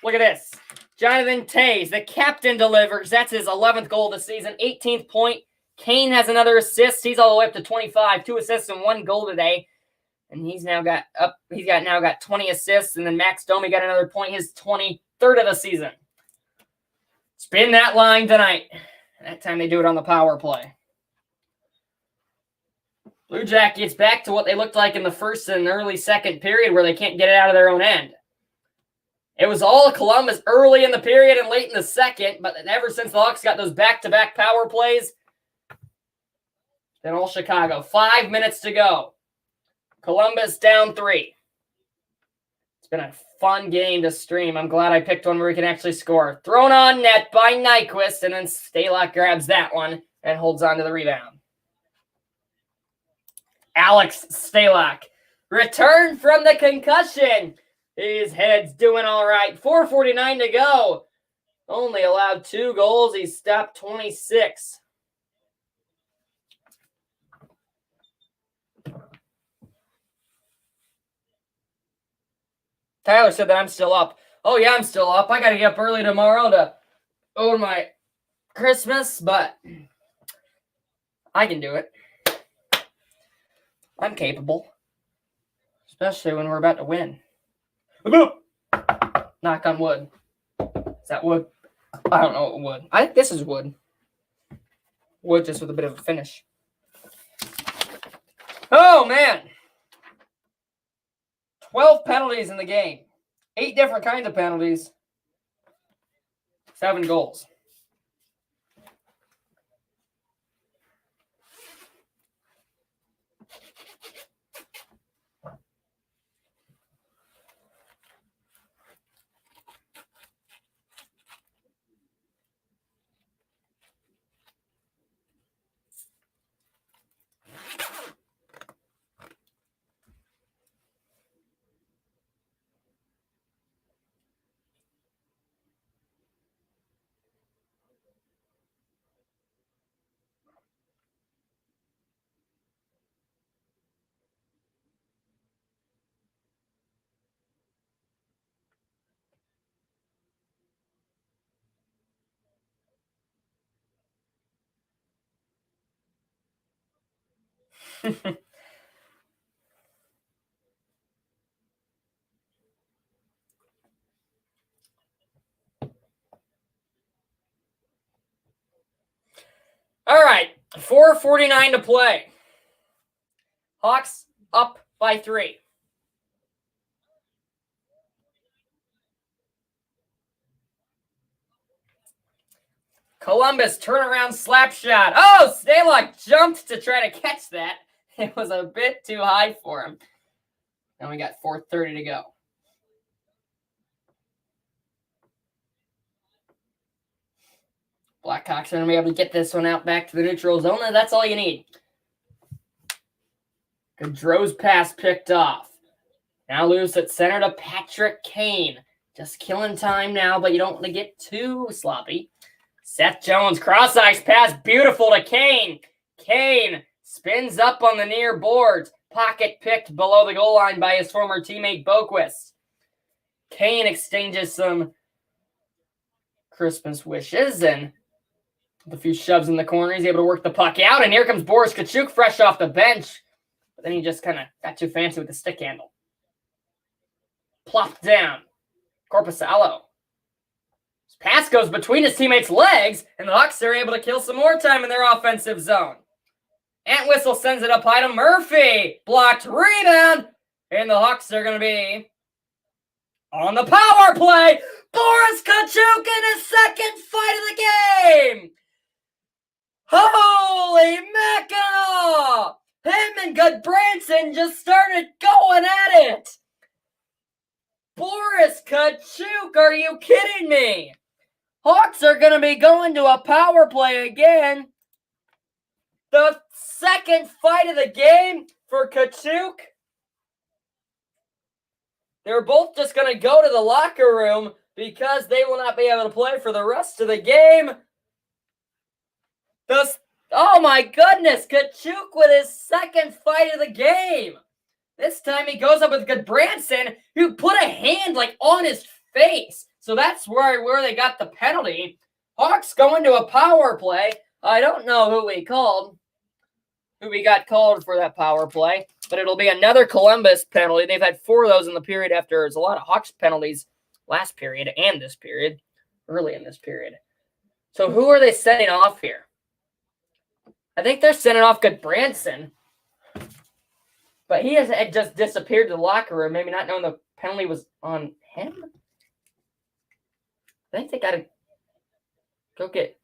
look at this. Jonathan Toews, the captain, delivers. That's his 11th goal of the season, 18th point. Kane has another assist. He's all the way up to 25, 2 assists and 1 goal today. And he's now got 20 assists. And then Max Domi got another point, his 23rd of the season. Spin that line tonight. That time they do it on the power play. Blue Jackets back to what they looked like in the first and early second period, where they can't get it out of their own end. It was all Columbus early in the period and late in the second, but ever since the Hawks got those back-to-back power plays, then all Chicago. 5 minutes to go. Columbus down 3. It's been a fun game to stream. I'm glad I picked one where we can actually score. Thrown on net by Nyquist, and then Stalock grabs that one and holds on to the rebound. Alex Stalock. Return from the concussion. His head's doing all right. 4:49 to go. Only allowed 2 goals. He stopped 26. Tyler said that I'm still up. Oh, yeah, I'm still up. I got to get up early tomorrow to go to my Christmas, but I can do it. I'm capable. Especially when we're about to win. Knock on wood. Is that wood? I don't know what wood. I think this is wood. Wood just with a bit of a finish. Oh, man. 12 penalties in the game. 8 different kinds of penalties. 7 goals. All right, 4:49 to play. Hawks up by 3. Columbus turnaround slap shot. Oh, Stalock jumped to try to catch that. It was a bit too high for him. Now we got 4:30 to go. Blackhawks are going to be able to get this one out back to the neutral zone, and that's all you need. Gaudreau's pass picked off. Now loose at center to Patrick Kane. Just killing time now, but you don't want to get too sloppy. Seth Jones, cross-ice pass, beautiful to Kane. Kane spins up on the near boards. Pocket picked below the goal line by his former teammate Boquist. Kane exchanges some Christmas wishes, and with a few shoves in the corner, he's able to work the puck out, and here comes Boris Tkachuk fresh off the bench. But then he just kind of got too fancy with the stick handle. Plopped down. Korpisalo. His pass goes between his teammates' legs, and the Hawks are able to kill some more time in their offensive zone. Entwistle sends it up high to Murphy. Blocked rebound, and the Hawks are going to be on the power play. Boris Tkachuk in his second fight of the game. Holy mackerel! Him and Goodbranson just started going at it. Boris Tkachuk, are you kidding me? Hawks are going to be going to a power play again. The second fight of the game for Tkachuk. They're both just going to go to the locker room because they will not be able to play for the rest of the game. Oh my goodness, Tkachuk with his second fight of the game. This time he goes up with Goodbranson, who put a hand on his face. So that's where they got the penalty. Hawks going to a power play. I don't know who we got called for that power play, but it'll be another Columbus penalty. They've had 4 of those in the period after there's a lot of Hawks penalties last period and this period, early in this period. So who are they sending off here? I think they're sending off Goodbranson. But he had just disappeared to the locker room, maybe not knowing the penalty was on him. I think they got to go get...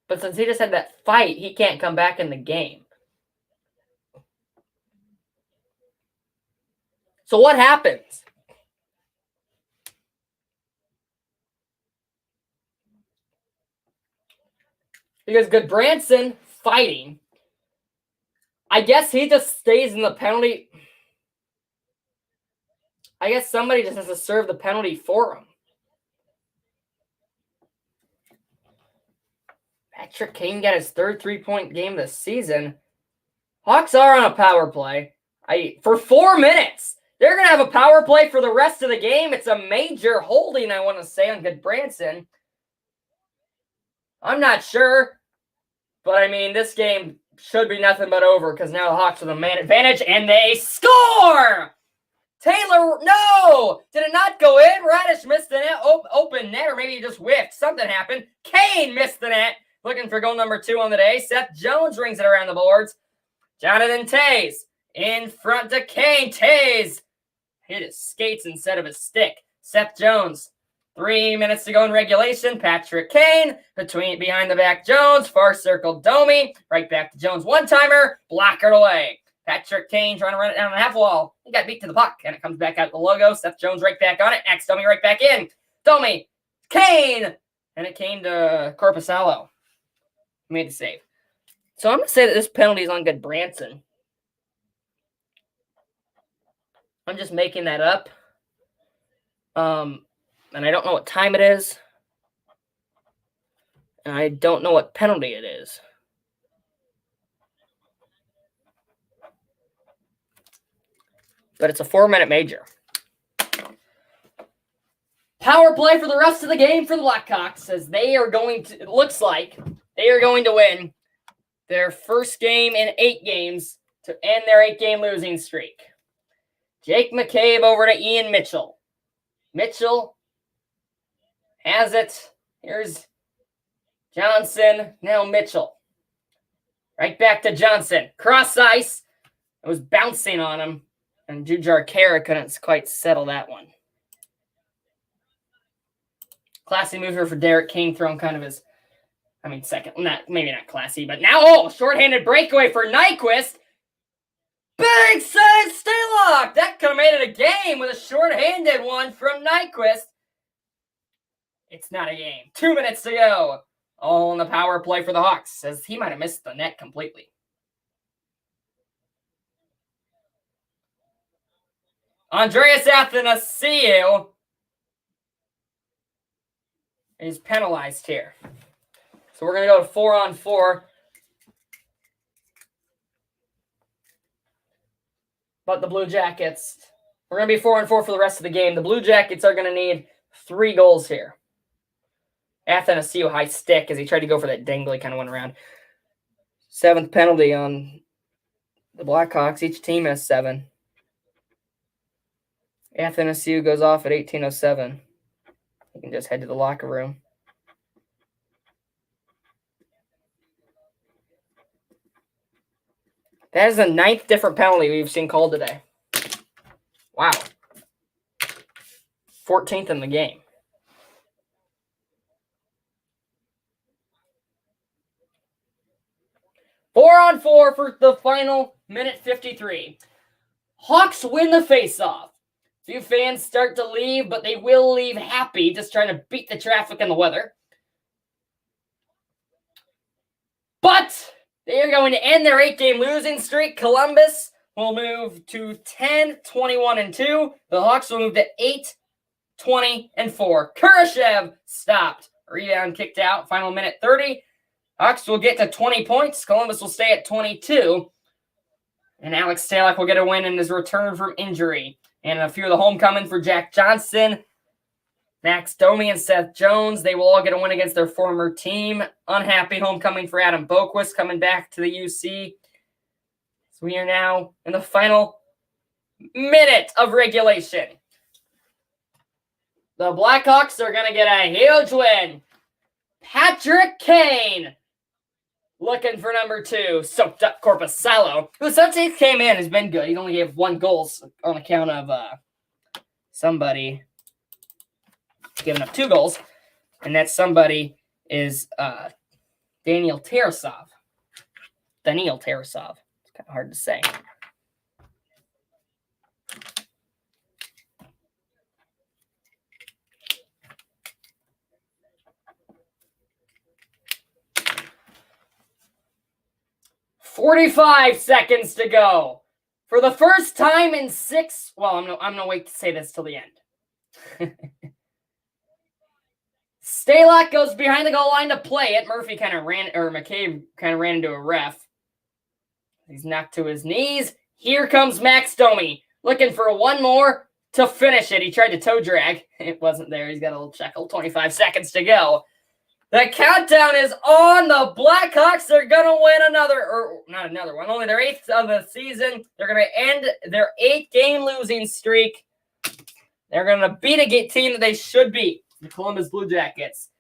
But since he just had that fight, he can't come back in the game. So what happens? Because Goodbranson fighting... I guess he just stays in the penalty. I guess somebody just has to serve the penalty for him. Patrick Kane got his third 3-point game this season. Hawks are on a power play. For 4 minutes. They're going to have a power play for the rest of the game. It's a major holding, I want to say, on Goodbranson. I'm not sure. But, I mean, this game should be nothing but over because now the Hawks have the man advantage, and they score! Taylor, no! Did it not go in? Radish missed the net, open net, or maybe he just whiffed. Something happened. Kane missed the net, looking for goal number 2 on the day. Seth Jones rings it around the boards. Jonathan Toews in front to Kane. Toews hit his skates instead of his stick. Seth Jones. 3 minutes to go in regulation. Patrick Kane behind the back Jones. Far circle Domi. Right back to Jones. One-timer. Blockered away. Patrick Kane trying to run it down the half wall. He got beat to the puck. And it comes back out the logo. Seth Jones right back on it. Next Domi right back in. Domi. Kane. And it came to Korpisalo. He made the save. So I'm going to say that this penalty is on Goodbranson. I'm just making that up. And I don't know what time it is. And I don't know what penalty it is. But it's a 4-minute major. Power play for the rest of the game for the Blackhawks as they are going to, it looks like, they are going to win their first game in 8 games to end their 8-game losing streak. Jake McCabe over to Ian Mitchell. Mitchell has it. Here's Johnson. Now Mitchell. Right back to Johnson. Cross ice. It was bouncing on him. And Jujhar Khaira couldn't quite settle that one. Classy mover for Derek King, throwing kind of his I mean, second, maybe not classy, but now, shorthanded breakaway for Nyquist. Big save, Stalock! That could have made it a game with a shorthanded one from Nyquist. It's not a game. 2 minutes to go. All in the power play for the Hawks. Says he might have missed the net completely. Andreas Athanasiou is penalized here. So we're going to go to 4-on-4. But the Blue Jackets, we're going to be 4-on-4 for the rest of the game. The Blue Jackets are going to need 3 goals here. Athanasiou high stick as he tried to go for that dangly kind of went around. 7th penalty on the Blackhawks. Each team has 7. Athanasiou goes off at 18:07. You can just head to the locker room. That is the 9th different penalty we've seen called today. Wow. 14th in the game. Four on four for the final minute 53. Hawks win the faceoff. Few fans start to leave, but they will leave happy, just trying to beat the traffic and the weather. But they are going to end their 8-game losing streak. Columbus will move to 10-21-2. The Hawks will move to 8-20-4. Kurashev stopped. Rebound kicked out. Final minute 30. Hawks will get to 20 points. Columbus will stay at 22. And Alex Stalock will get a win in his return from injury. And a few of the homecoming for Jack Johnson, Max Domi, and Seth Jones. They will all get a win against their former team. Unhappy homecoming for Adam Boquist coming back to the UC. So we are now in the final minute of regulation. The Blackhawks are going to get a huge win. Patrick Kane looking for number 2, soaked up Korpisalo, who since he came in has been good. He only gave 1 goal on account of somebody giving up 2 goals, and that somebody is Daniil Tarasov. It's kind of hard to say. "45 seconds to go. For the first time in 6... Well, I'm gonna wait to say this till the end. Stalock goes behind the goal line to play it. McCabe kind of ran into a ref. He's knocked to his knees. Here comes Max Domi, looking for one more to finish it. He tried to toe drag. It wasn't there. He's got a little checkle. 25 seconds to go. The countdown is on. The Blackhawks are going to win not another one, only their 8th of the season. They're going to end their 8-game losing streak. They're going to beat a team that they should beat, the Columbus Blue Jackets.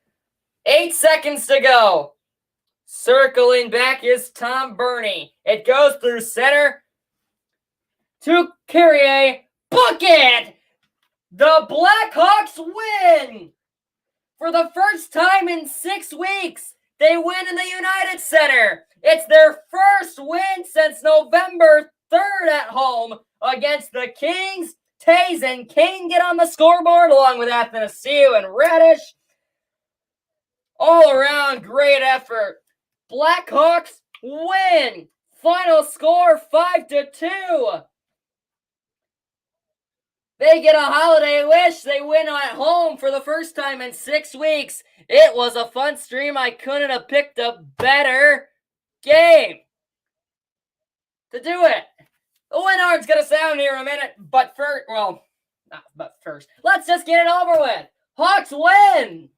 8 seconds to go. Circling back is Tom Burney. It goes through center to Carrier. Bucket! The Blackhawks win! For the first time in 6 weeks, they win in the United Center. It's their first win since November 3rd at home against the Kings. Tays and Kane get on the scoreboard along with Athanasiou and Radish. All around, great effort. Blackhawks win. Final score 5-2. They get a holiday wish. They win at home for the first time in 6 weeks. It was a fun stream. I couldn't have picked a better game to do it. The Winard's going to sound here in a minute, but first, let's just get it over with. Hawks win.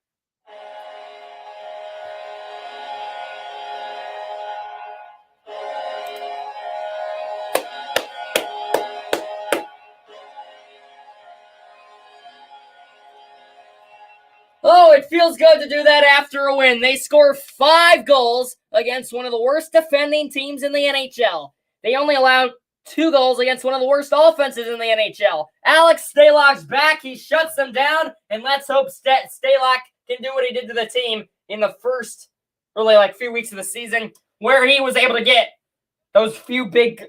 Oh, it feels good to do that after a win. They score 5 goals against one of the worst defending teams in the NHL. They only allowed 2 goals against one of the worst offenses in the NHL. Alex Stalock's back. He shuts them down, and let's hope Stalock can do what he did to the team in the first early few weeks of the season where he was able to get those few big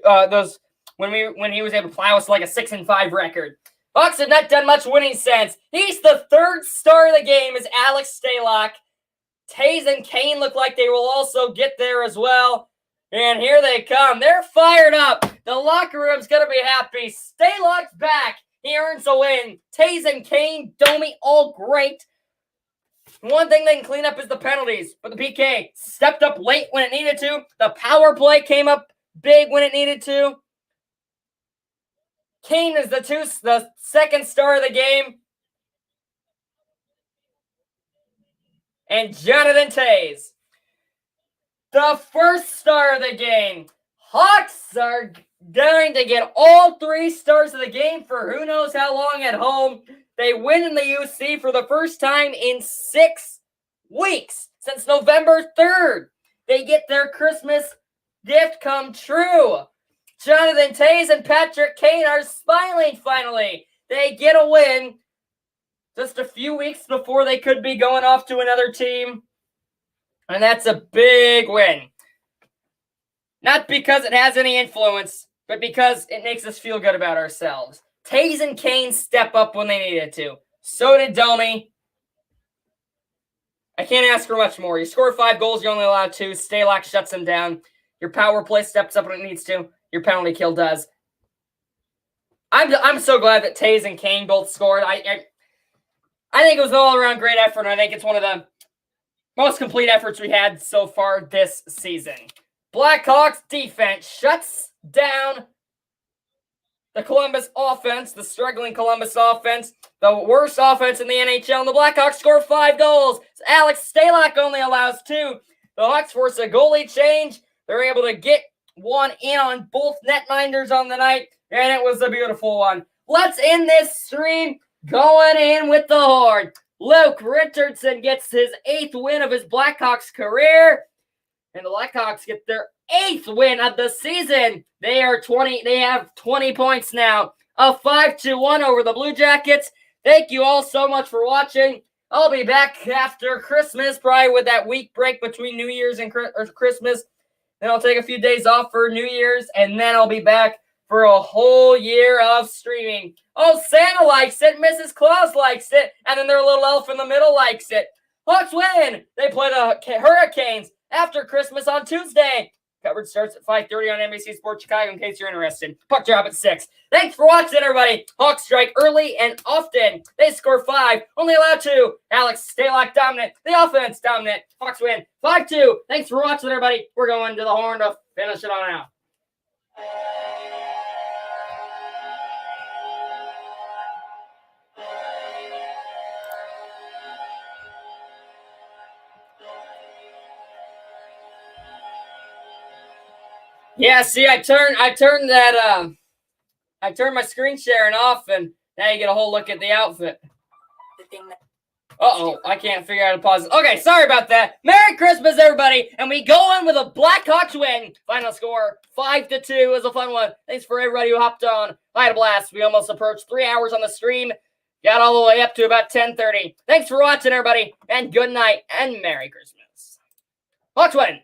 when he was able to plow us like a 6-5 record. Hawks have not done much winning since. He's the third star of the game is Alex Stalock. Taze and Kane look like they will also get there as well. And here they come. They're fired up. The locker room's going to be happy. Stalock's back. He earns a win. Taze and Kane, Domi, all great. One thing they can clean up is the penalties. But the PK stepped up late when it needed to. The power play came up big when it needed to. Kane is the second star of the game. And Jonathan Taze, the first star of the game. Hawks are going to get all 3 stars of the game for who knows how long at home. They win in the UC for the first time in 6 weeks since November 3rd. They get their Christmas gift come true. Jonathan Taze and Patrick Kane are smiling finally. They get a win just a few weeks before they could be going off to another team. And that's a big win. Not because it has any influence, but because it makes us feel good about ourselves. Taze and Kane step up when they needed to. So did Domi. I can't ask for much more. You score 5 goals, you only allow 2. Stalock shuts them down. Your power play steps up when it needs to. Your penalty kill does. I'm so glad that Taze and Kane both scored. I think it was an all-around great effort, and I think it's one of the most complete efforts we had so far this season. Blackhawks defense shuts down the Columbus offense, the struggling Columbus offense, the worst offense in the NHL, and the Blackhawks score 5 goals. Alex Stalock only allows 2. The Hawks force a goalie change. They're able to get one in on both netminders on the night, and it was a beautiful one. Let's end this stream going in with the Horde. Luke Richardson gets his 8th win of his Blackhawks career, and the Blackhawks get their 8th win of the season. They have 20 points now. A 5-1 over the Blue Jackets. Thank you all so much for watching. I'll be back after Christmas, probably with that week break between New Year's and Christmas. Then I'll take a few days off for New Year's, and then I'll be back for a whole year of streaming. Oh, Santa likes it, Mrs. Claus likes it, and then their little elf in the middle likes it. Hawks win! They play the Hurricanes after Christmas on Tuesday. Coverage starts at 5:30 on NBC Sports Chicago in case you're interested. Puck drop at 6. Thanks for watching, everybody. Hawks strike early and often. They score 5, only allow 2. Alex Stalock dominant. The offense dominant. Hawks win 5-2. Thanks for watching, everybody. We're going to the Horn to finish it on out. Yeah, see, I turned my screen sharing off, and now you get a whole look at the outfit. Uh-oh, I can't figure out how to pause it. Okay, sorry about that. Merry Christmas, everybody, and we go in with a Blackhawks win. Final score, 5-2. It was a fun one. Thanks for everybody who hopped on. I had a blast. We almost approached 3 hours on the stream. Got all the way up to about 10:30. Thanks for watching, everybody, and good night, and Merry Christmas. Hawks win.